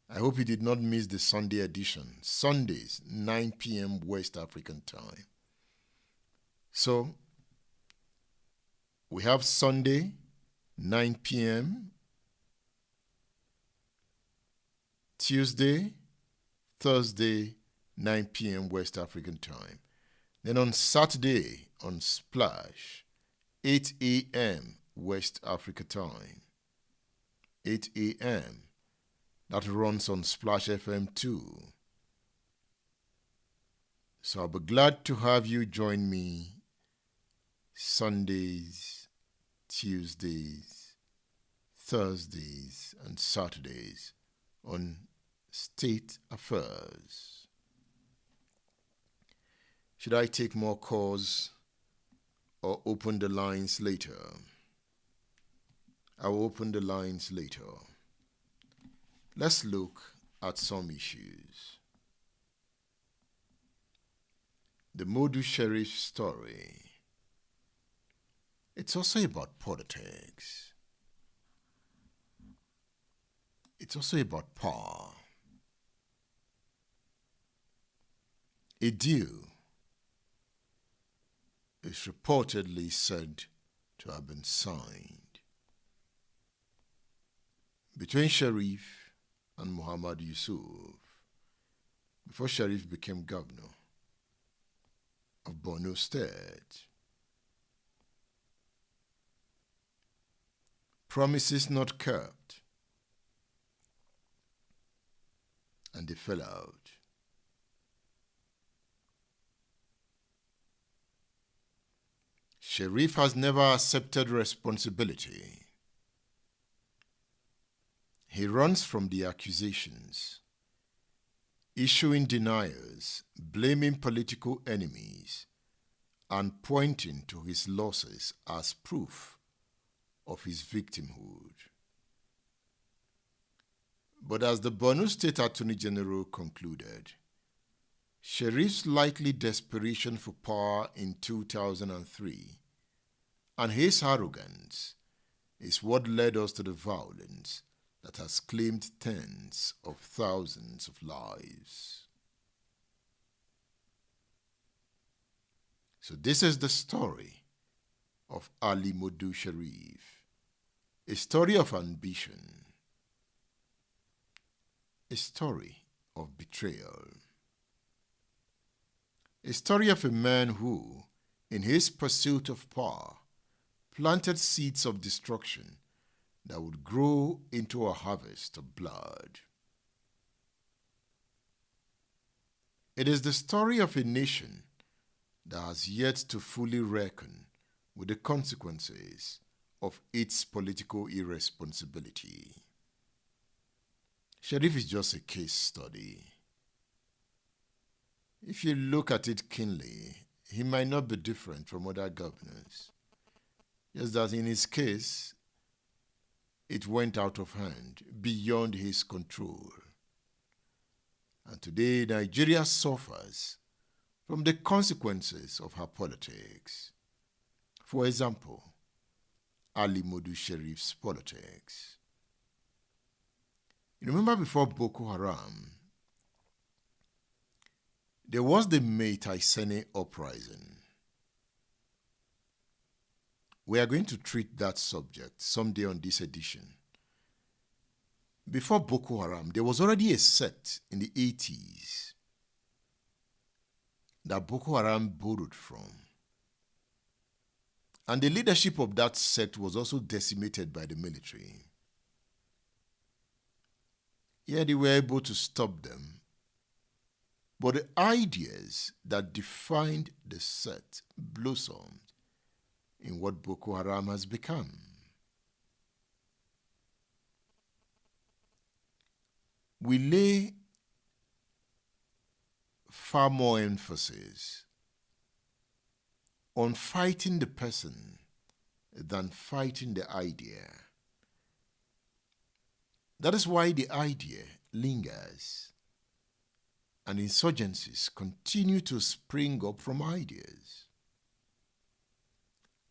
I hope you did not miss the Sunday edition. Sundays, 9 p.m. West African time. So, we have Sunday, 9 p.m., Tuesday, Thursday, 9 p.m. West African time. Then on Saturday, on Splash, 8 a.m. West Africa time. 8 a.m. That runs on Splash FM too. So I'll be glad to have you join me Sundays, Tuesdays, Thursdays, and Saturdays on State Affairs. Should I take more calls or open the lines later? I will open the lines later. Let's look at some issues. The Modu Sheriff story. It's also about politics. It's also about power. A deal is reportedly said to have been signed between Sharif and Muhammad Yusuf before Sharif became governor of Borno State. Promises not kept, and they fell out. Sharif has never accepted responsibility. He runs from the accusations, issuing denials, blaming political enemies, and pointing to his losses as proof of his victimhood. But as the Borno State Attorney General concluded, Sharif's likely desperation for power in 2003 and his arrogance is what led us to the violence that has claimed tens of thousands of lives. So this is the story of Ali Modu Sharif, a story of ambition, a story of betrayal, a story of a man who, in his pursuit of power, planted seeds of destruction that would grow into a harvest of blood. It is the story of a nation that has yet to fully reckon with the consequences of its political irresponsibility. Sharif is just a case study. If you look at it keenly, he might not be different from other governors. Just that in his case, it went out of hand, beyond his control. And today, Nigeria suffers from the consequences of her politics. For example, Ali Modu Sharif's politics. You remember before Boko Haram, there was the May Taisene uprising. We are going to treat that subject someday on this edition. Before Boko Haram, there was already a sect in the 80s that Boko Haram borrowed from. And the leadership of that sect was also decimated by the military. Yeah, they were able to stop them. But the ideas that defined the sect blossomed in what Boko Haram has become. We lay far more emphasis on fighting the person than fighting the idea. That is why the idea lingers, and insurgencies continue to spring up from ideas.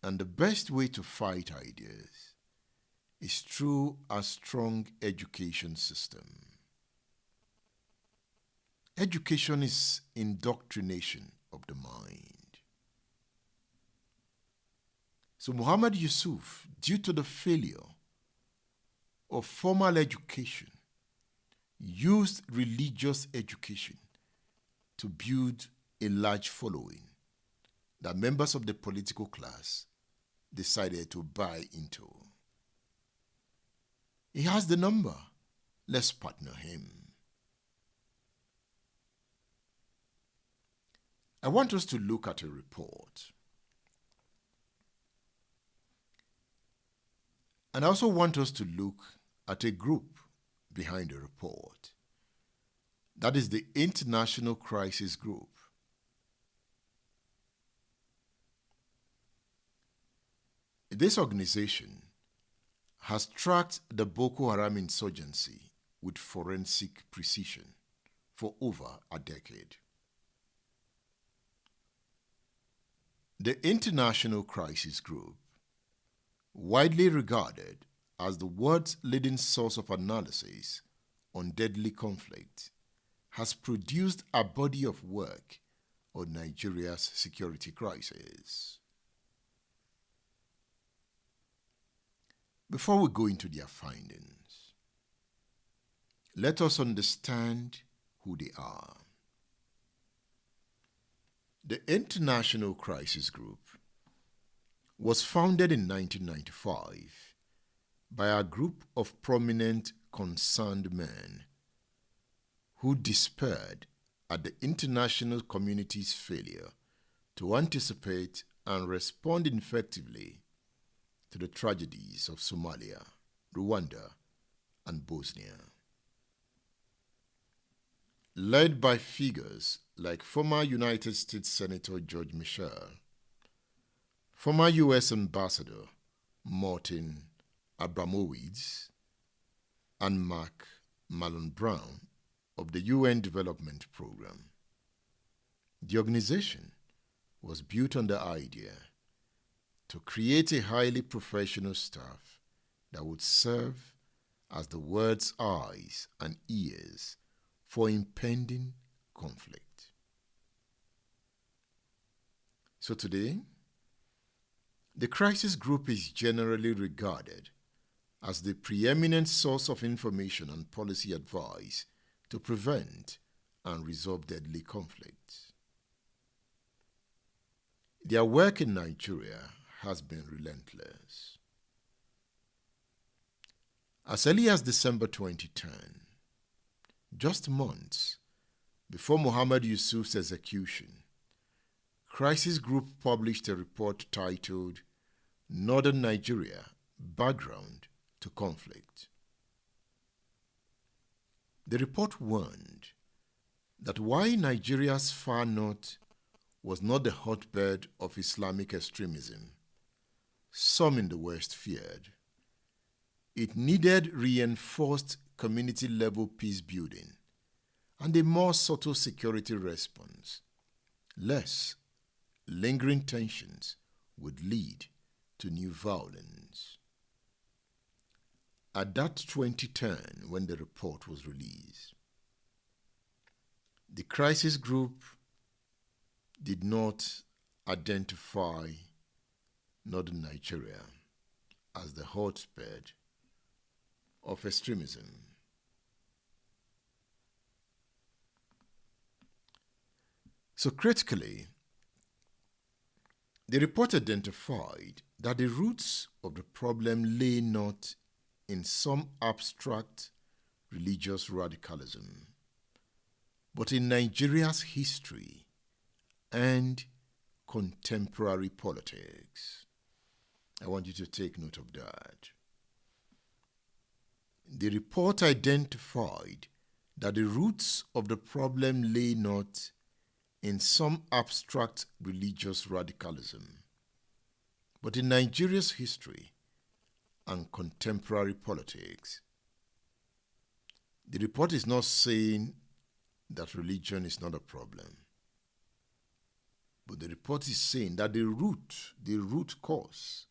And the best way to fight ideas is through a strong education system. Education is indoctrination of the mind. So Muhammad Yusuf, due to the failure of formal education, used religious education to build a large following that members of the political class decided to buy into. He has the number. Let's partner him. I want us to look at a report. And I also want us to look at a group behind the report. That is the International Crisis Group. This organization has tracked the Boko Haram insurgency with forensic precision for over a decade. The International Crisis Group, widely regarded as the world's leading source of analysis on deadly conflict, has produced a body of work on Nigeria's security crisis. Before we go into their findings, let us understand who they are. The International Crisis Group was founded in 1995 by a group of prominent concerned men who despaired at the international community's failure to anticipate and respond effectively to the tragedies of Somalia, Rwanda, and Bosnia. Led by figures like former United States Senator George Michel, former U.S. Ambassador Martin Abramowitz, and Mark Malone Brown of the UN Development Program. The organization was built on the idea to create a highly professional staff that would serve as the world's eyes and ears for impending conflict. So today, the crisis group is generally regarded as the preeminent source of information and policy advice to prevent and resolve deadly conflicts. Their work in Nigeria has been relentless. As early as December 2010, just months before Muhammad Yusuf's execution, Crisis Group published a report titled Northern Nigeria, Background to Conflict. The report warned that while Nigeria's far north was not the hotbed of Islamic extremism some in the West feared, it needed reinforced community-level peace building and a more subtle security response, lest lingering tensions would lead to new violence. At that 2010, when the report was released, the crisis group did not identify northern Nigeria as the hotbed of extremism. So critically, the report identified that the roots of the problem lay not in some abstract religious radicalism, but in Nigeria's history and contemporary politics. I want you to take note of that. The report identified that the roots of the problem lay not in some abstract religious radicalism, but in Nigeria's history and contemporary politics. The report is not saying that religion is not a problem, but the report is saying that the root cause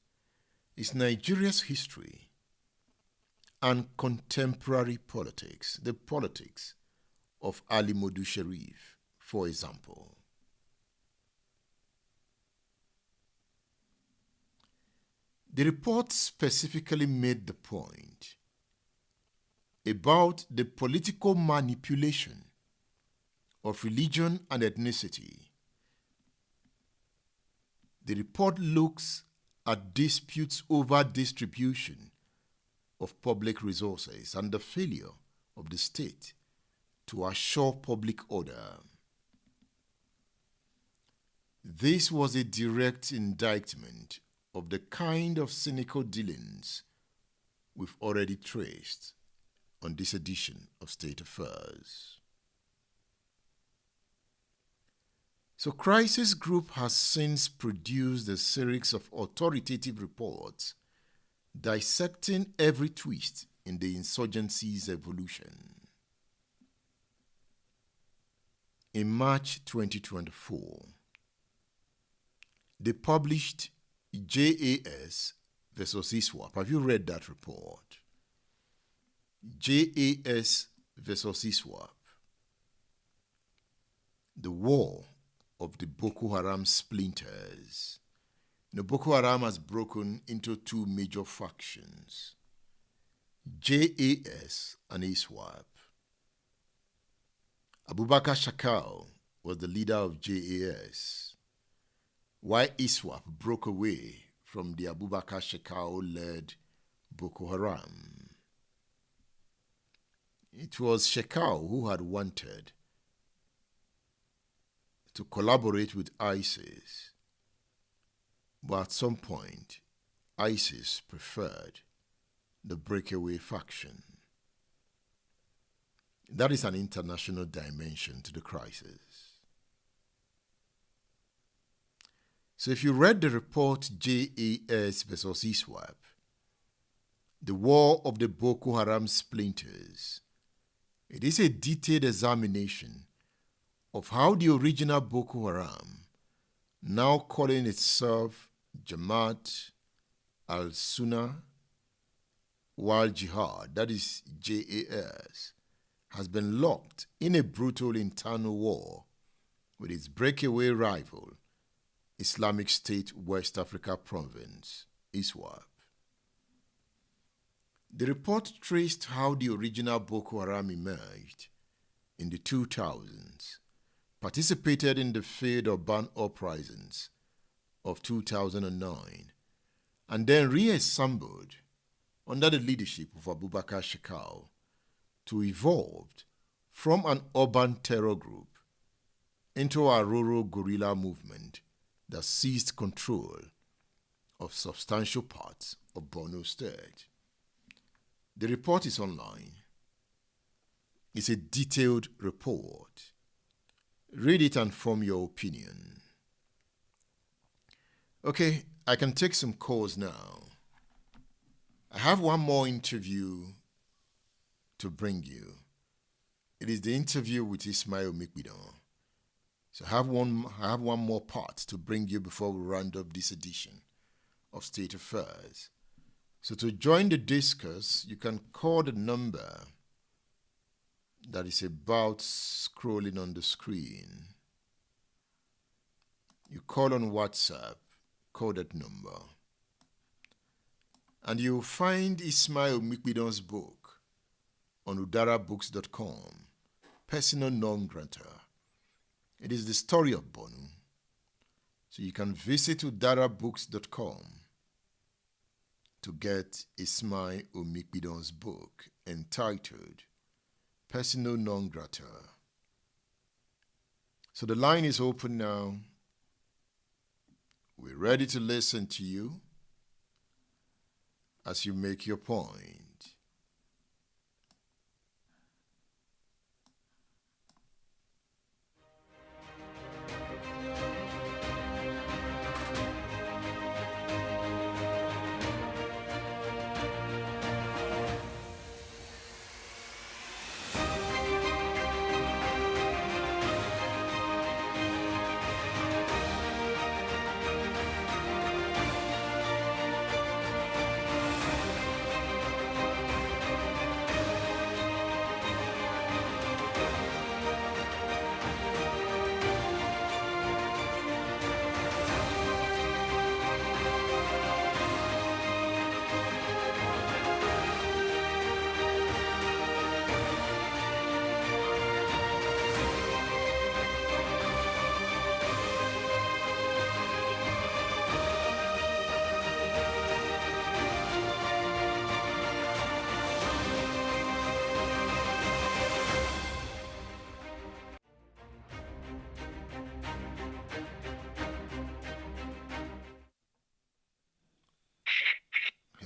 is Nigeria's history and contemporary politics, the politics of Ali Modu Sharif, for example. The report specifically made the point about the political manipulation of religion and ethnicity. The report looks at disputes over distribution of public resources and the failure of the state to assure public order. This was a direct indictment of the kind of cynical dealings we've already traced on this edition of State Affairs. So Crisis Group has since produced a series of authoritative reports dissecting every twist in the insurgency's evolution. In March 2024, they published JAS versus ISWAP. Have you read that report? JAS versus ISWAP. The war of the Boko Haram splinters. Boko Haram has broken into two major factions, JAS and ISWAP. Abubakar Shakal was the leader of JAS, while ISWAP broke away from the Abubakar Shekau-led Boko Haram. It was Shekau who had wanted to collaborate with ISIS, but at some point, ISIS preferred the breakaway faction. That is an international dimension to the crisis. So if you read the report JAS versus ISWAP, the war of the Boko Haram splinters, it is a detailed examination of how the original Boko Haram, now calling itself Jamaat al-Sunnah wal Jihad, that is JAS, has been locked in a brutal internal war with its breakaway rival, Islamic State West Africa Province, ISWAP. The report traced how the original Boko Haram emerged in the 2000s, participated in the failed urban uprisings of 2009, and then reassembled under the leadership of Abubakar Shekau to evolve from an urban terror group into a rural guerrilla movement that seized control of substantial parts of Borno State. The report is online. It's a detailed report. Read it and form your opinion. Okay, I can take some calls now. I have one more interview to bring you. It is the interview with Ismail Mikbidon. So I have one more part to bring you before we round up this edition of State Affairs. So to join the discourse, you can call the number that is about scrolling on the screen. You call on WhatsApp, call that number. And you'll find Ismail Mikbidon's book on udarabooks.com, Persona Non Grata. It is the story of Bonu. So you can visit udarabooks.com to get Ismail Mikbidon's book entitled Persona Non Grata. So the line is open now. We're ready to listen to you. as you make your point.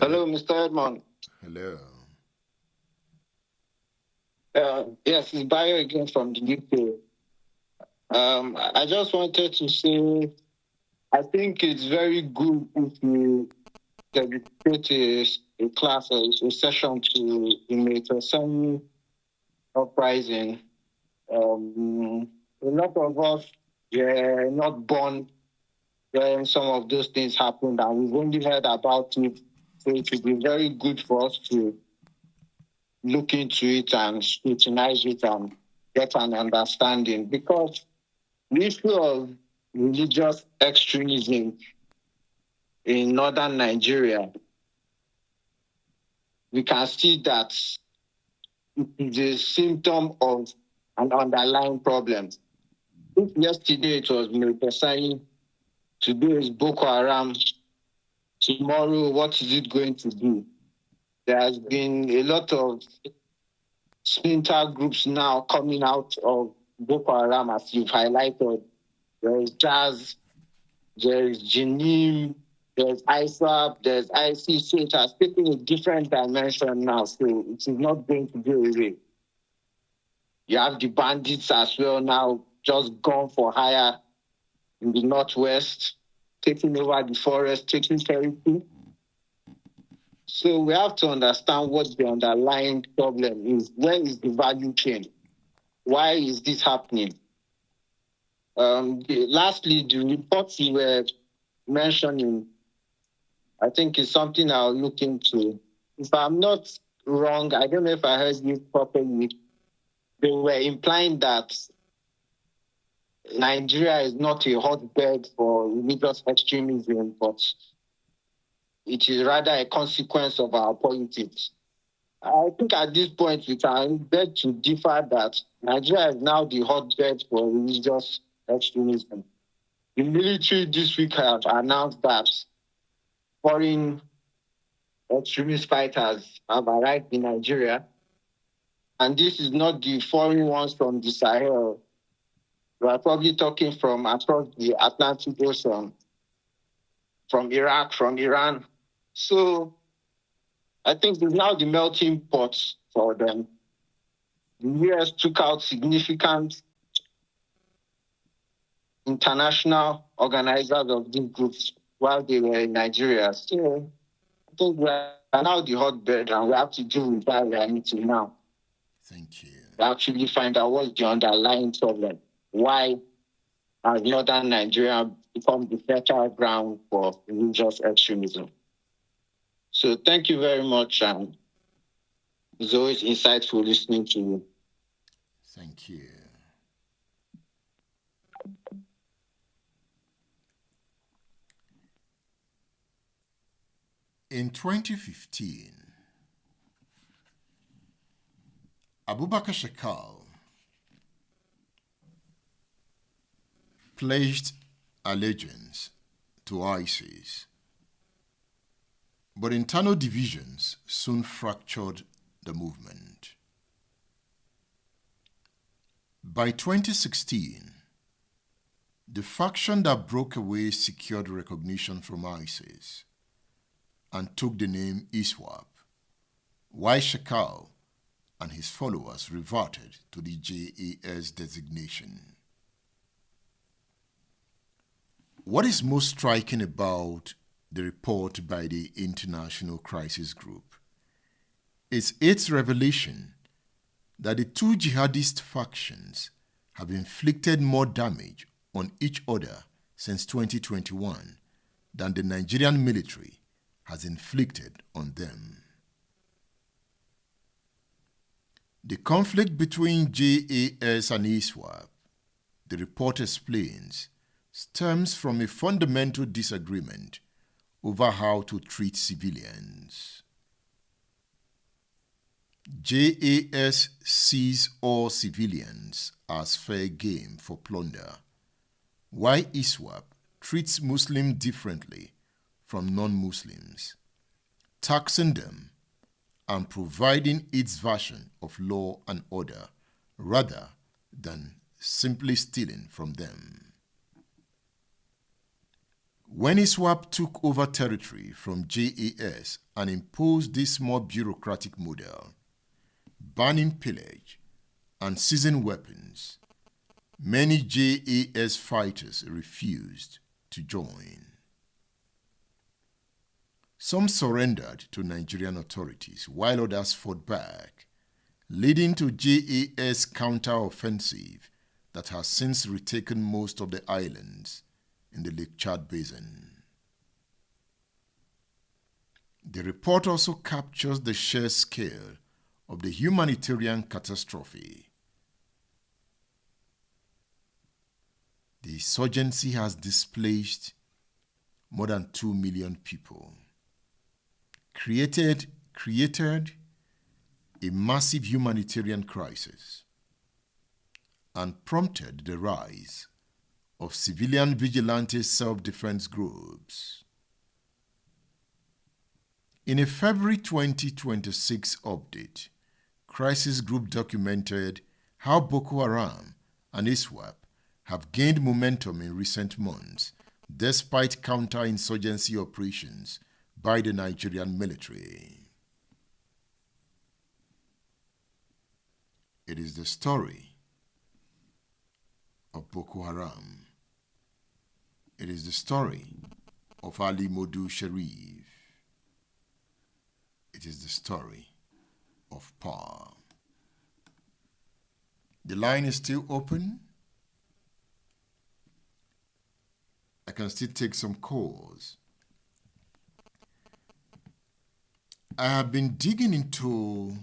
Hello, Mr. Edmond. Hello. Yes, it's Bayo again from the UK. I just wanted to say, I think it's very good if you dedicate a class or a session to the Maitosani uprising. A lot of us were not born when some of those things happened, and we've only heard about it. So it would be very good for us to look into it and scrutinize it and get an understanding, because the issue of religious extremism in northern Nigeria, we can see that it is a symptom of an underlying problem. If yesterday it was Militesani, today is Boko Haram, tomorrow what is it going to be? There has been a lot of splinter groups now coming out of Boko Haram, as you've highlighted. There is Jazz, there is Jinim, there's ISWAP, there's IC, so it has taken a different dimension now, so it is not going to go away. You have the bandits as well now, just gone for hire in the northwest, taking over the forest, taking territory. So we have to understand what the underlying problem is. Where is the value chain? Why is this happening? Lastly, the reports you were mentioning, I think is something I'll look into. If I'm not wrong, I don't know if I heard you properly, they were implying that Nigeria is not a hotbed for religious extremism, but it is rather a consequence of our politics. I think at this point we can beg to differ that Nigeria is now the hotbed for religious extremism. The military this week have announced that foreign extremist fighters have arrived in Nigeria. And this is not the foreign ones from the Sahel. We are probably talking from across the Atlantic Ocean, from Iraq, from Iran. So I think it's now the melting pot for them. The US took out significant international organizers of these groups while they were in Nigeria. So I think we are now the hotbed, and we have to deal with that reality now. Thank you. We actually find out what's the underlying problem. Why has northern Nigeria become the fertile ground for religious extremism? So thank you very much, and it's always insightful listening to you. Thank you. In 2015, Abubakar Shakal pledged allegiance to ISIS, but internal divisions soon fractured the movement. By 2016, the faction that broke away secured recognition from ISIS and took the name ISWAP, while Shekau and his followers reverted to the JAS designation. What is most striking about the report by the International Crisis Group is its revelation that the two jihadist factions have inflicted more damage on each other since 2021 than the Nigerian military has inflicted on them. The conflict between JAS and ISWAP, the report explains, stems from a fundamental disagreement over how to treat civilians. JAS sees all civilians as fair game for plunder, while ISWAP treats Muslims differently from non-Muslims, taxing them and providing its version of law and order rather than simply stealing from them. When ISWAP took over territory from JAS and imposed this more bureaucratic model, banning pillage and seizing weapons, many JAS fighters refused to join. Some surrendered to Nigerian authorities while others fought back, leading to JAS counter-offensive that has since retaken most of the islands in the Lake Chad Basin. The report also captures the sheer scale of the humanitarian catastrophe. The insurgency has displaced more than 2 million people, created a massive humanitarian crisis, and prompted the rise of civilian vigilante self-defense groups. In a February 2026 update, Crisis Group documented how Boko Haram and ISWAP have gained momentum in recent months despite counter-insurgency operations by the Nigerian military. It is the story of Boko Haram. It is the story of Ali Modu Sharif. It is the story of power. The line is still open. I can still take some calls. I have been digging into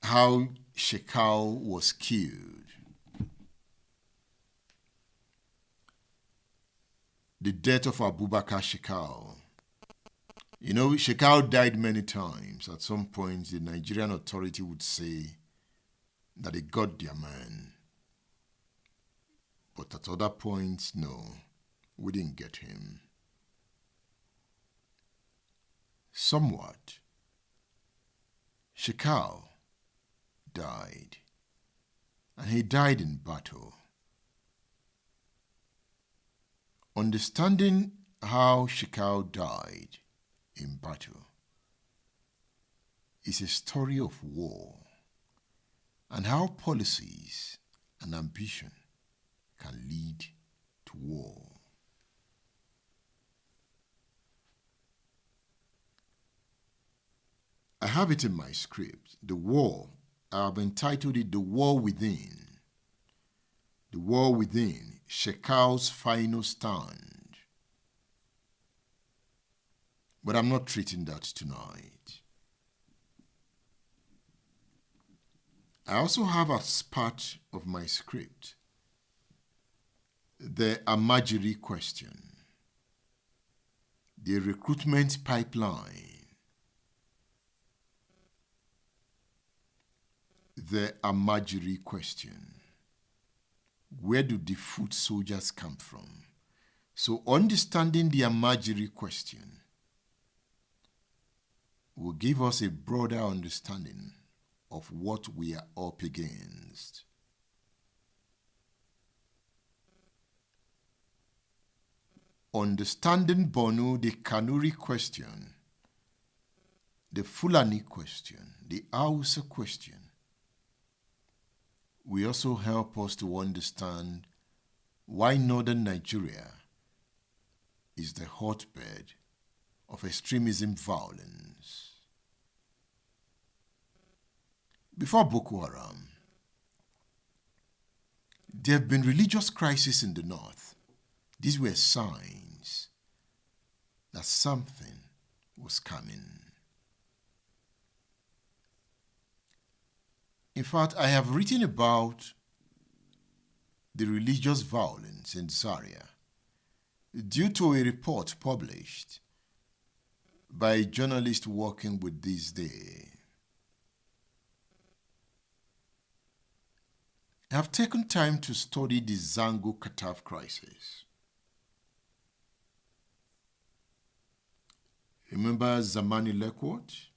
how Shekau was killed. The death of Abubakar Shekau. You know, Shekau died many times. At some point, the Nigerian authority would say that they got their man. But at other points, no, we didn't get him. Somewhat, Shekau died, and he died in battle. Understanding how Shekau died in battle is a story of war and how policies and ambition can lead to war. I have it in my script, The War. I have entitled it The War Within. The War Within, Shekau's Final Stand. But I'm not treating that tonight. I also have as part of my script the Amajiri question, the recruitment pipeline, the Amajiri question. Where do the foot soldiers come from? So understanding the Amajiri question will give us a broader understanding of what we are up against. understanding Borno, the Kanuri question, the Fulani question, the Hausa question, will also help us to understand why northern Nigeria is the hotbed of extremism violence. Before Boko Haram, there have been religious crises in the north. These were signs that something was coming. In fact, I have written about the religious violence in Zaria due to a report published by a journalist working with This Day. I have taken time to study the Zango Kataf crisis. Remember Zamani Lekwot?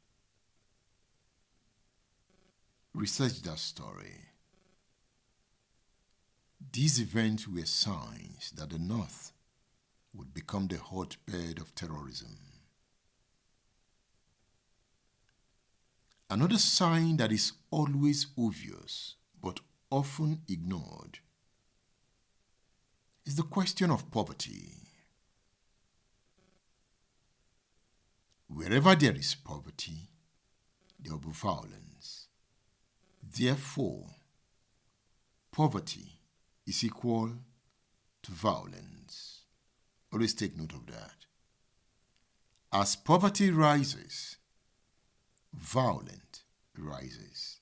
Research that story. These events were signs that the North would become the hotbed of terrorism. Another sign that is always obvious but often ignored is the question of poverty. Wherever there is poverty, there will be violence. Therefore, poverty is equal to violence. Always take note of that. As poverty rises, violence rises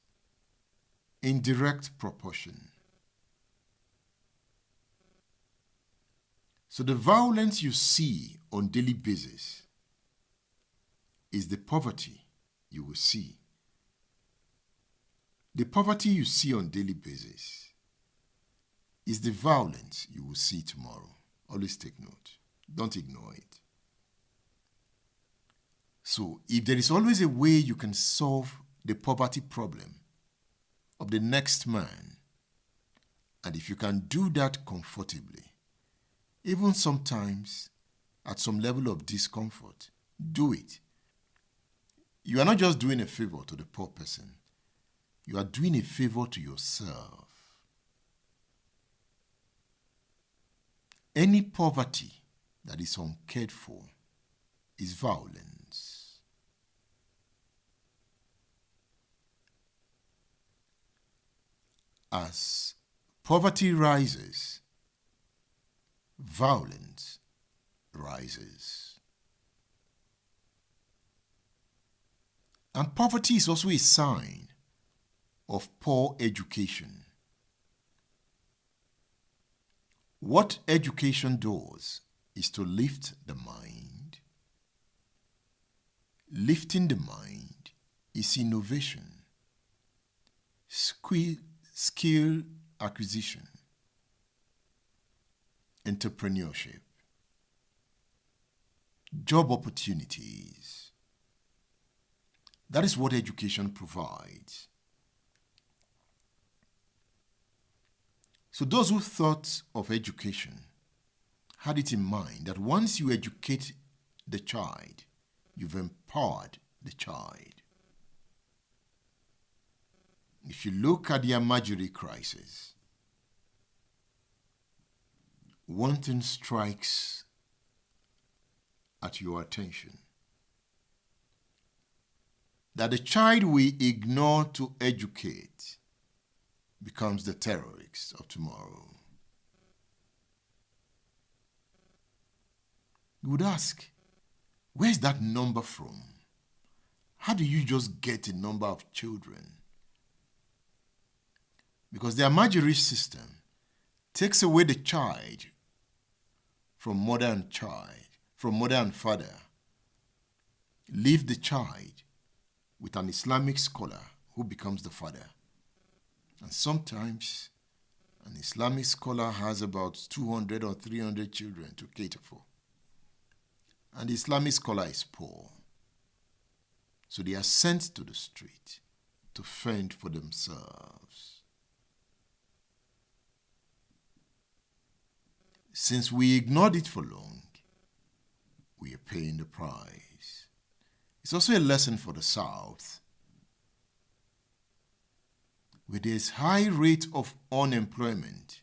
in direct proportion. So the violence you see on daily basis is the poverty you will see. The poverty you see on daily basis is the violence you will see tomorrow. Always take note. Don't ignore it. So if there is always a way you can solve the poverty problem of the next man, and if you can do that comfortably, even sometimes at some level of discomfort, do it. You are not just doing a favor to the poor person. You are doing a favor to yourself. Any poverty that is uncared for is violence. As poverty rises, violence rises. And poverty is also a sign of poor education. What education does is to lift the mind. Lifting the mind is innovation, skill acquisition, entrepreneurship, job opportunities. That is what education provides. So those who thought of education had it in mind that once you educate the child, you've empowered the child. If you look at the Amajiri crisis, one thing strikes at your attention: that the child we ignore to educate becomes the terrorist of tomorrow. You would ask, where's that number from? How do you just get a number of children? Because the Amajiri system takes away the child from mother and father, leave the child with an Islamic scholar who becomes the father. And sometimes an Islamic scholar has about 200 or 300 children to cater for. And the Islamic scholar is poor. So they are sent to the street to fend for themselves. Since we ignored it for long, paying the price. It's also a lesson for the South. With this high rate of unemployment,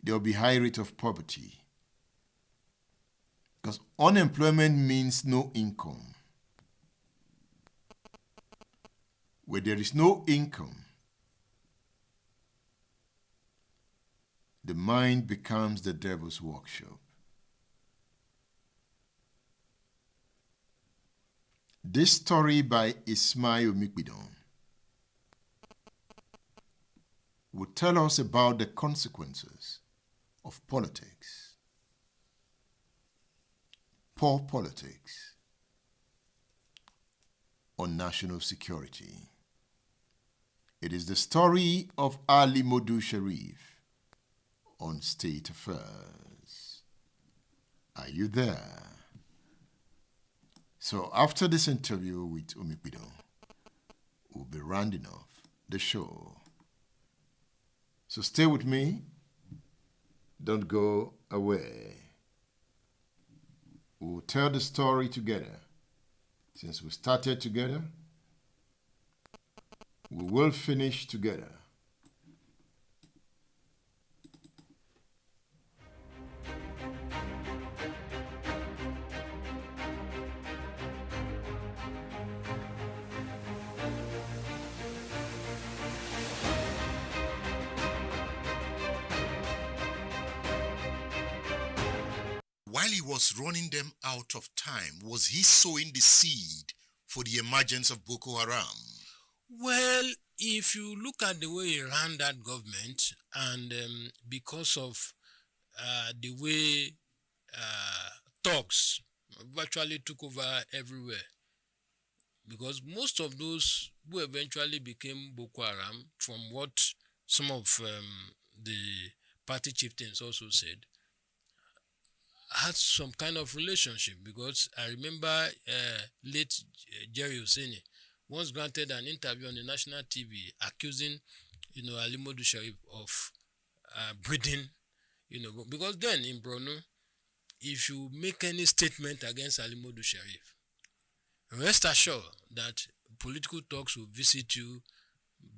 there will be high rate of poverty. Because unemployment means no income. Where there is no income, the mind becomes the devil's workshop. This story by Ismail Mikbidon will tell us about the consequences of politics, poor politics, on national security. It is the story of Ali Modu Sharif on state affairs. Are you there? So after this interview with Umikbido, we'll be rounding off the show. So stay with me. Don't go away. We'll tell the story together. Since we started together, we will finish together. While he was running them out of time, was he sowing the seed for the emergence of Boko Haram? Well, if you look at the way he ran that government, and because of the way thugs virtually took over everywhere, because most of those who eventually became Boko Haram, from what some of the party chieftains also said, had some kind of relationship, because I remember late Jerry Husseini once granted an interview on the national TV accusing, Ali Modu Sharif of breeding, because then in Borno, if you make any statement against Ali Modu Sharif, rest assured that political talks will visit you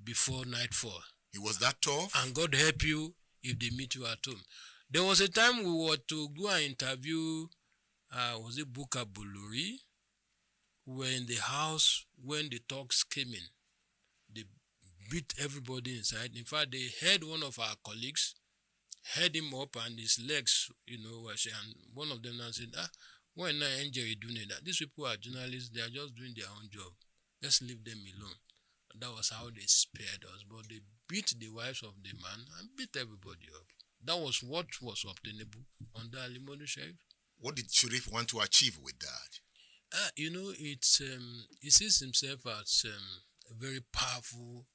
before nightfall. He was that tough? And God help you if they meet you at home. There was a time we were to go and interview, was it Buka Buluri? We were in the house when the talks came in. They beat everybody inside. In fact, they heard one of our colleagues, heard him up and his legs, were shaking. And one of them now said, why not enjoy doing that? These people are journalists, they are just doing their own job. Let's leave them alone. And that was how they spared us. But they beat the wives of the man and beat everybody up. That was what was obtainable under Ali Modu Sharif. What did Sharif want to achieve with that? He sees himself as a very powerful,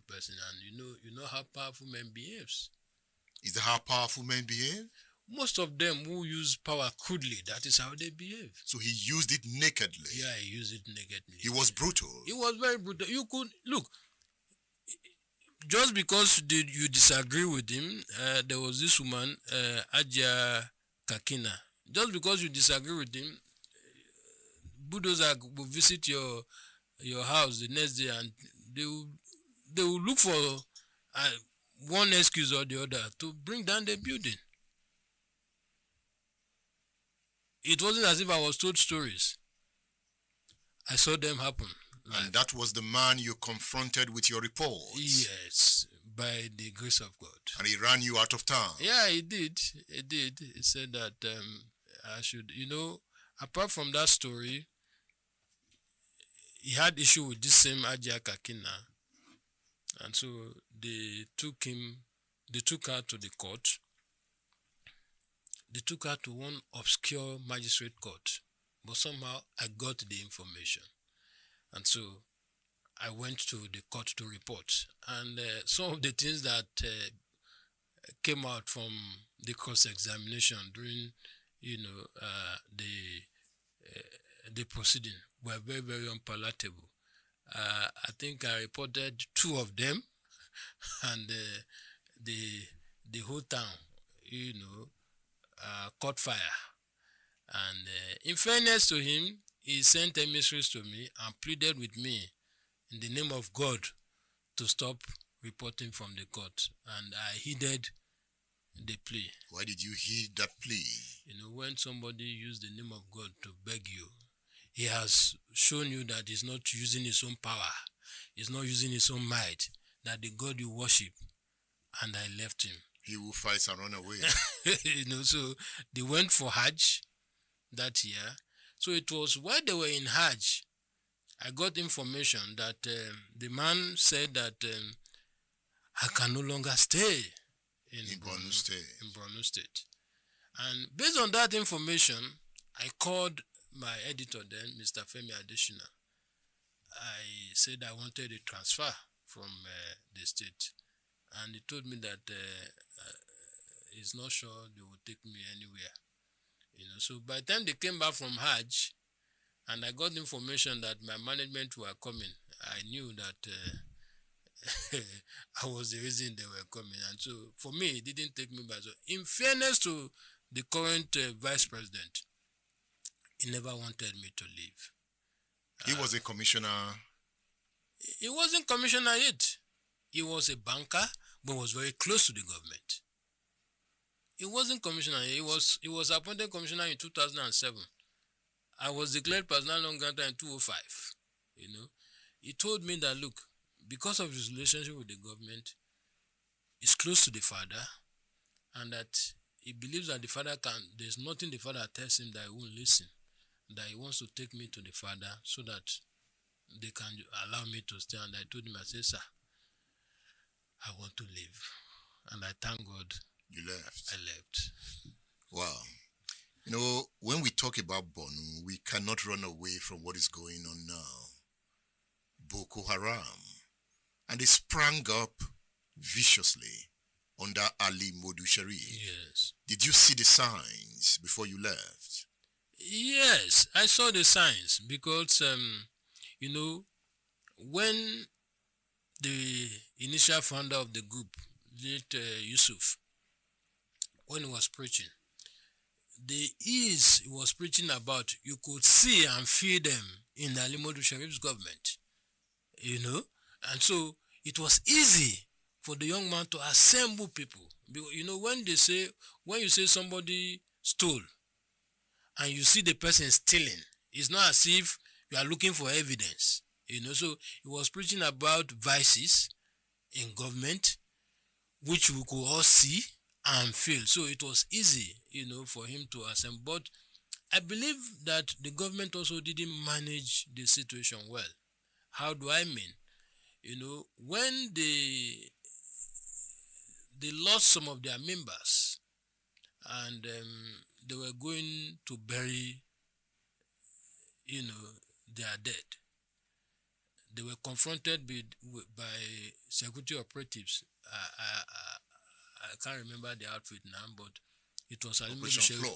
person, and you know how powerful men behaves. Is that how powerful men behave? Most of them who use power crudely, that is how they behave. So he used it nakedly. Yeah, he used it nakedly. He was brutal. He was very brutal. You could look. Just because you disagree with him, there was this woman, Ajia Kakina. Just because you disagree with him, bulldozer will visit your house the next day, and they will look for one excuse or the other to bring down the building. It wasn't as if I was told stories. I saw them happen. And that was the man you confronted with your reports? Yes, by the grace of God. And he ran you out of town? Yeah, he did. He did. He said that I should, apart from that story, he had issue with this same Ajia Kakina. And so they took her to the court. They took her to one obscure magistrate court. But somehow I got the information. And so I went to the court to report. And some of the things that came out from the cross-examination during, the proceeding were very, very unpalatable. I think I reported 2 of them, and the whole town, caught fire. And in fairness to him, he sent emissaries to me and pleaded with me in the name of God to stop reporting from the court. And I heeded the plea. Why did you heed that plea? When somebody used the name of God to beg you, he has shown you that he's not using his own power. He's not using his own might. That the God you worship. And I left him. He who fights and run away. So they went for Hajj that year. So it was while they were in Hajj, I got information that the man said that I can no longer stay in Borno State. In Borno State. And based on that information, I called my editor then, Mr. Femi Adesina. I said I wanted a transfer from the state. And he told me that he's not sure they will take me anywhere. So by the time they came back from Hajj, and I got information that my management were coming, I knew that I was the reason they were coming. And so for me, it didn't take me back. So in fairness to the current vice president, he never wanted me to leave. He was a commissioner. He wasn't commissioner yet. He was a banker, but was very close to the government. He wasn't commissioner. He was appointed commissioner in 2007. I was declared personal non grantor in 2005. He told me that, look, because of his relationship with the government, he's close to the father, and that he believes that the father there's nothing the father tells him that he won't listen, that he wants to take me to the father so that they can allow me to stay. And I told him, I said, sir, I want to leave. And I thank God. You left. I left. Wow. When we talk about Borno, we cannot run away from what is going on now. Boko Haram. And they sprang up viciously under Ali Modu Sharif. Yes. Did you see the signs before you left? Yes, I saw the signs because, when the initial founder of the group, late Yusuf, when he was preaching, the ease he was preaching about, you could see and feel them in Ali Modu Sharif's government, and so it was easy for the young man to assemble people. Because, when you say somebody stole and you see the person stealing, it's not as if you are looking for evidence. So he was preaching about vices in government, which we could all see and feel. So it was easy, for him to assemble. But I believe that the government also didn't manage the situation well. How do I mean? When they lost some of their members and they were going to bury, their dead, they were confronted by security operatives. I can't remember the outfit now, but it was Ali Modu Sharif.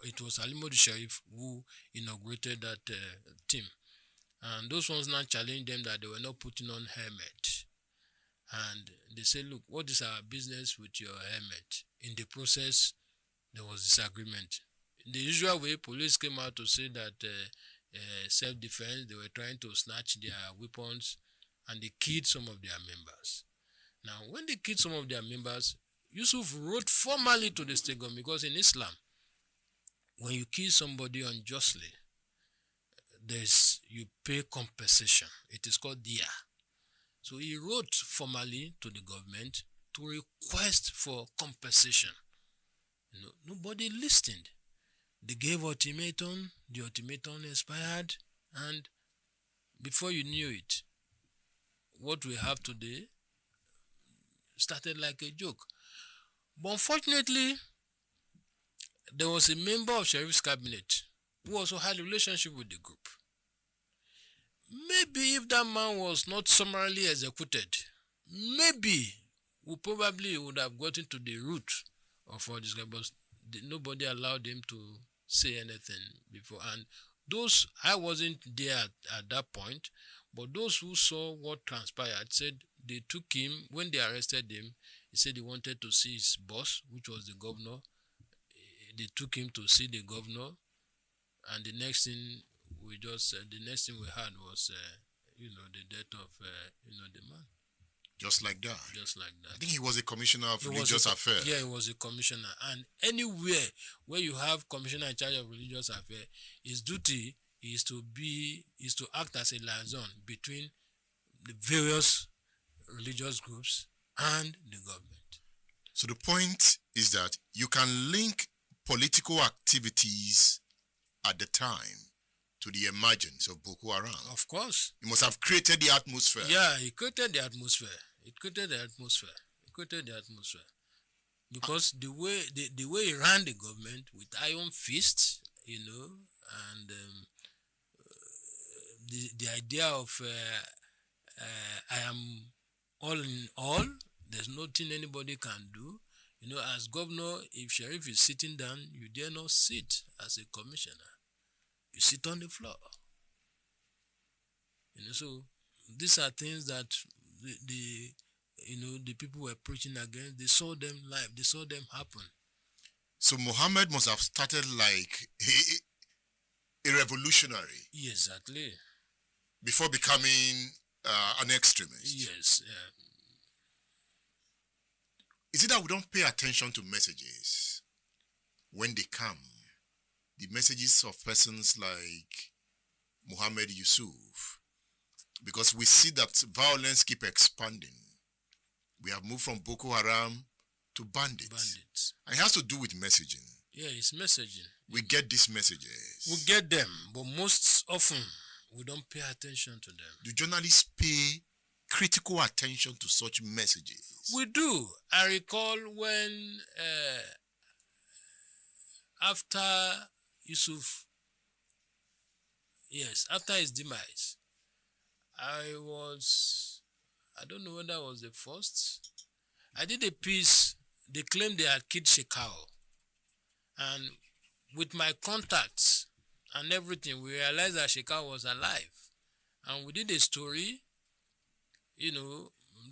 It was Ali Modu Sharif who inaugurated that team, and those ones now challenged them that they were not putting on helmet, and they said, "Look, what is our business with your helmet?" In the process, there was disagreement. In the usual way, police came out to say that self-defense. They were trying to snatch their weapons, and they killed some of their members. Now, when they killed some of their members, Yusuf wrote formally to the state government, because in Islam, when you kill somebody unjustly, you pay compensation. It is called diya. So he wrote formally to the government to request for compensation. Nobody listened. They gave ultimatum. The ultimatum expired, and before you knew it, what we have today started like a joke. But unfortunately, there was a member of Sharif's cabinet who also had a relationship with the group. Maybe if that man was not summarily executed, maybe we probably would have gotten to the root of all this, but nobody allowed him to say anything before. And those, I wasn't there at that point, but those who saw what transpired said they took him, when they arrested him, he said he wanted to see his boss, which was the governor. they took him to see the governor, and the next thing we had was, the death of, the man. Just like that. Just like that. I think he was a commissioner of religious affairs. Yeah, he was a commissioner. And anywhere where you have commissioner in charge of religious affairs, his duty is to act as a liaison between the various religious groups and the government. So the point is that you can link political activities at the time to the emergence of Boko Haram. Of course. He must have created the atmosphere. Yeah, he created the atmosphere. Because the way he ran the government with iron fists, and the idea of I am all in all, there's nothing anybody can do. As governor, if sheriff is sitting down, you dare not sit as a commissioner. You sit on the floor. So these are things that the people were preaching against. They saw them live. They saw them happen. So Muhammad must have started like a revolutionary. Exactly. Before becoming an extremist. Yes. Is it that we don't pay attention to messages when they come? The messages of persons like Muhammad Yusuf, because we see that violence keep expanding. We have moved from Boko Haram to bandits. And it has to do with messaging. Yeah, it's messaging. We get these messages. We get them, but most often we don't pay attention to them. Do journalists pay critical attention to such messages? We do. I recall when after Yusuf, after his demise, I don't know whether I was the first. I did a piece. They claimed they had killed Shekau. And with my contacts and everything, we realized that Shekau was alive. And we did a story,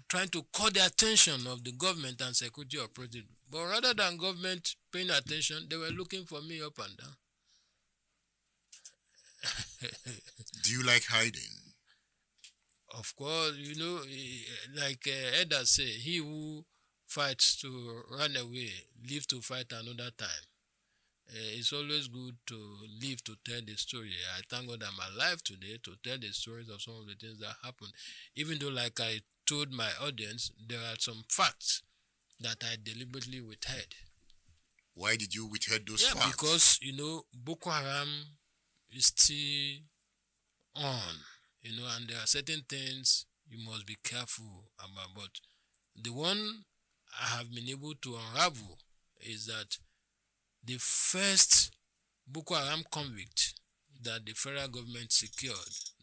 trying to call the attention of the government and security operatives. But rather than government paying attention, they were looking for me up and down. Do you like hiding? Of course, like elders say, he who fights to run away lives to fight another time. It's always good to live to tell the story. I thank God I'm alive today to tell the stories of some of the things that happened. Even though, like I told my audience, there are some facts that I deliberately withheld. Why did you withhold those facts? Yeah, because, Boko Haram is still on, and there are certain things you must be careful about. But the one I have been able to unravel is that the first Boko Haram convict that the federal government secured,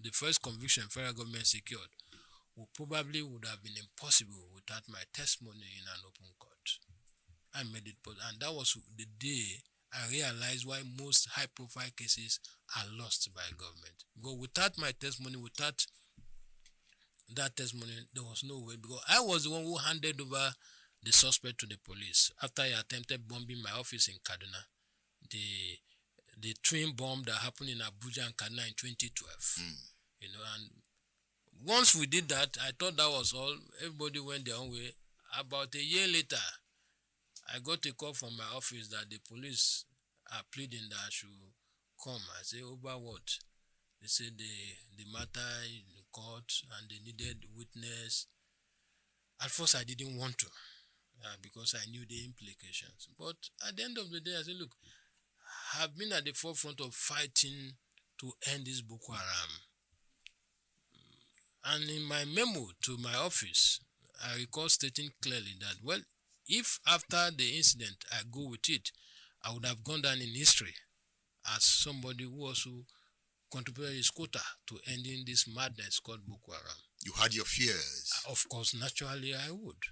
the first conviction federal government secured, would have been impossible without my testimony in an open court. I made it possible, and that was the day I realized why most high-profile cases are lost by government. Because without my testimony, without that testimony, there was no way. Because I was the one who handed over the suspect to the police after he attempted bombing my office in Kaduna. The twin bomb that happened in Abuja and Kaduna in 2012. And once we did that, I thought that was all. Everybody went their own way. About a year later, I got a call from my office that the police are pleading that I should come. I say, over what? They said the matter in the court and they needed witness. At first, I didn't want to because I knew the implications. But at the end of the day, I said, look, I've been at the forefront of fighting to end this Boko Haram. And in my memo to my office, I recall stating clearly that, well, if after the incident I go with it, I would have gone down in history as somebody who also contributed his quota to ending this madness called Boko Haram. You had your fears. Of course, naturally I would.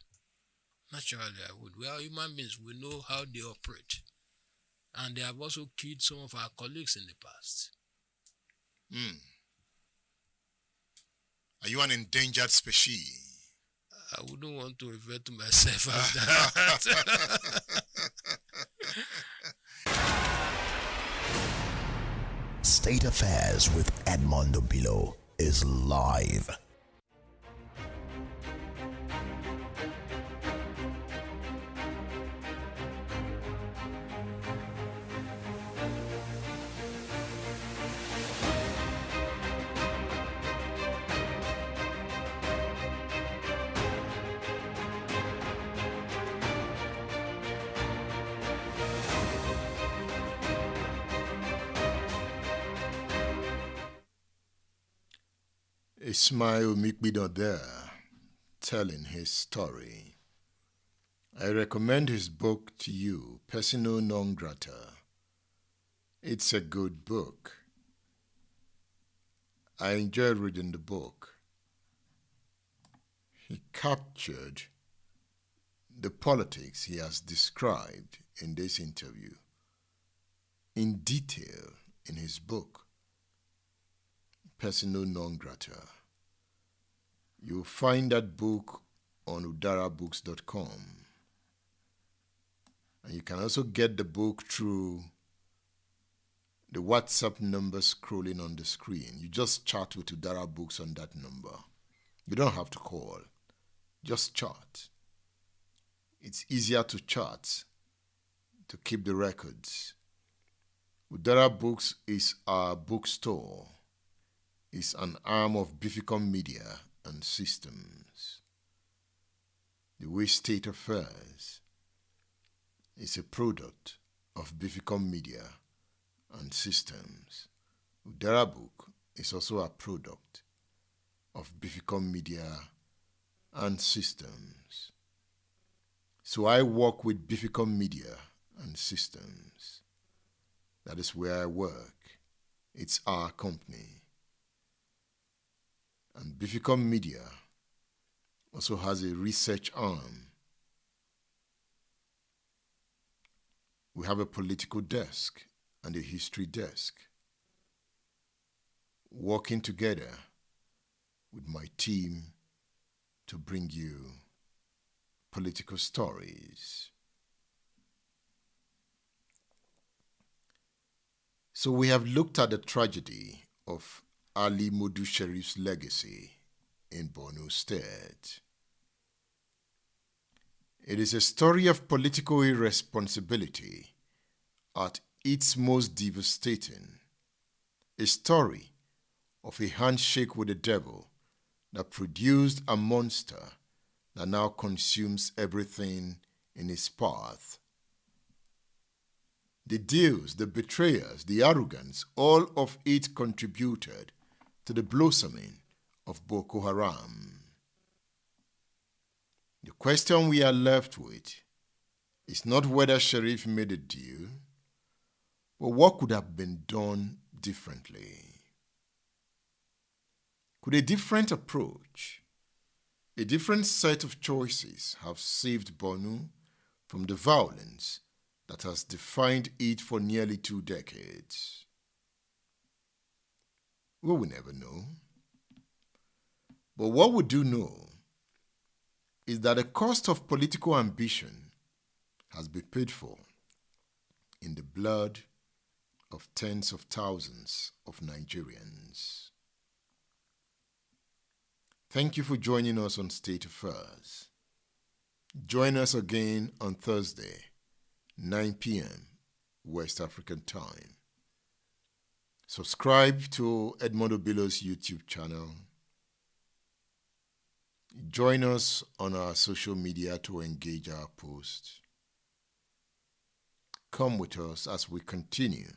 We are human beings. We know how they operate. And they have also killed some of our colleagues in the past. Are you an endangered species? I wouldn't want to refer to myself as that. State Affairs with Edmondo Bilo is live. Ismail Mikbido there, telling his story. I recommend his book to you, Persona Non Grata. It's a good book. I enjoyed reading the book. He captured the politics he has described in this interview in detail in his book, Persona Non Grata. You'll find that book on udarabooks.com. And you can also get the book through the WhatsApp number scrolling on the screen. You just chat with Udara Books on that number. You don't have to call. Just chat. It's easier to chat to keep the records. Udara Books is our bookstore. It's an arm of Bificom Media and Systems. The Way State Affairs is a product of Bificom Media and Systems. Udara Book is also a product of Bificom Media and Systems. So I work with Bificom Media and Systems. That is where I work. It's our company. And Bificom Media also has a research arm. We have a political desk and a history desk, working together with my team to bring you political stories. So we have looked at the tragedy of Ali Modu Sharif's legacy in Borno State. It is a story of political irresponsibility at its most devastating, a story of a handshake with the devil that produced a monster that now consumes everything in its path. The deals, the betrayals, the arrogance, all of it contributed to the blossoming of Boko Haram. The question we are left with is not whether Sharif made a deal, but what could have been done differently. Could a different approach, a different set of choices have saved Borno from the violence that has defined it for nearly 2 decades? We will never know. But what we do know is that the cost of political ambition has been paid for in the blood of tens of thousands of Nigerians. Thank you for joining us on State Affairs. Join us again on Thursday, 9 p.m. West African time. Subscribe to Edmondo Bilo's YouTube channel. Join us on our social media to engage our posts. Come with us as we continue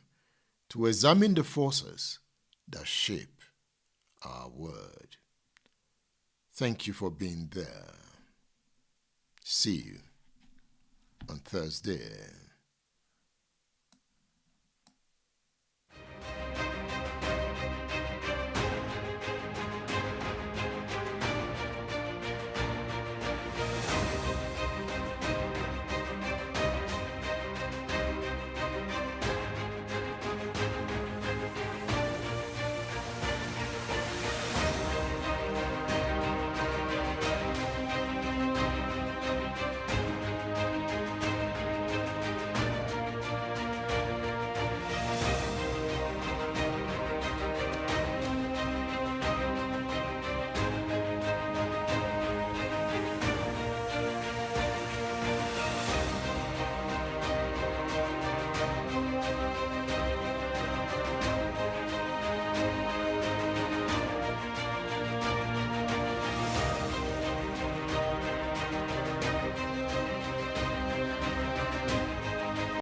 to examine the forces that shape our world. Thank you for being there. See you on Thursday.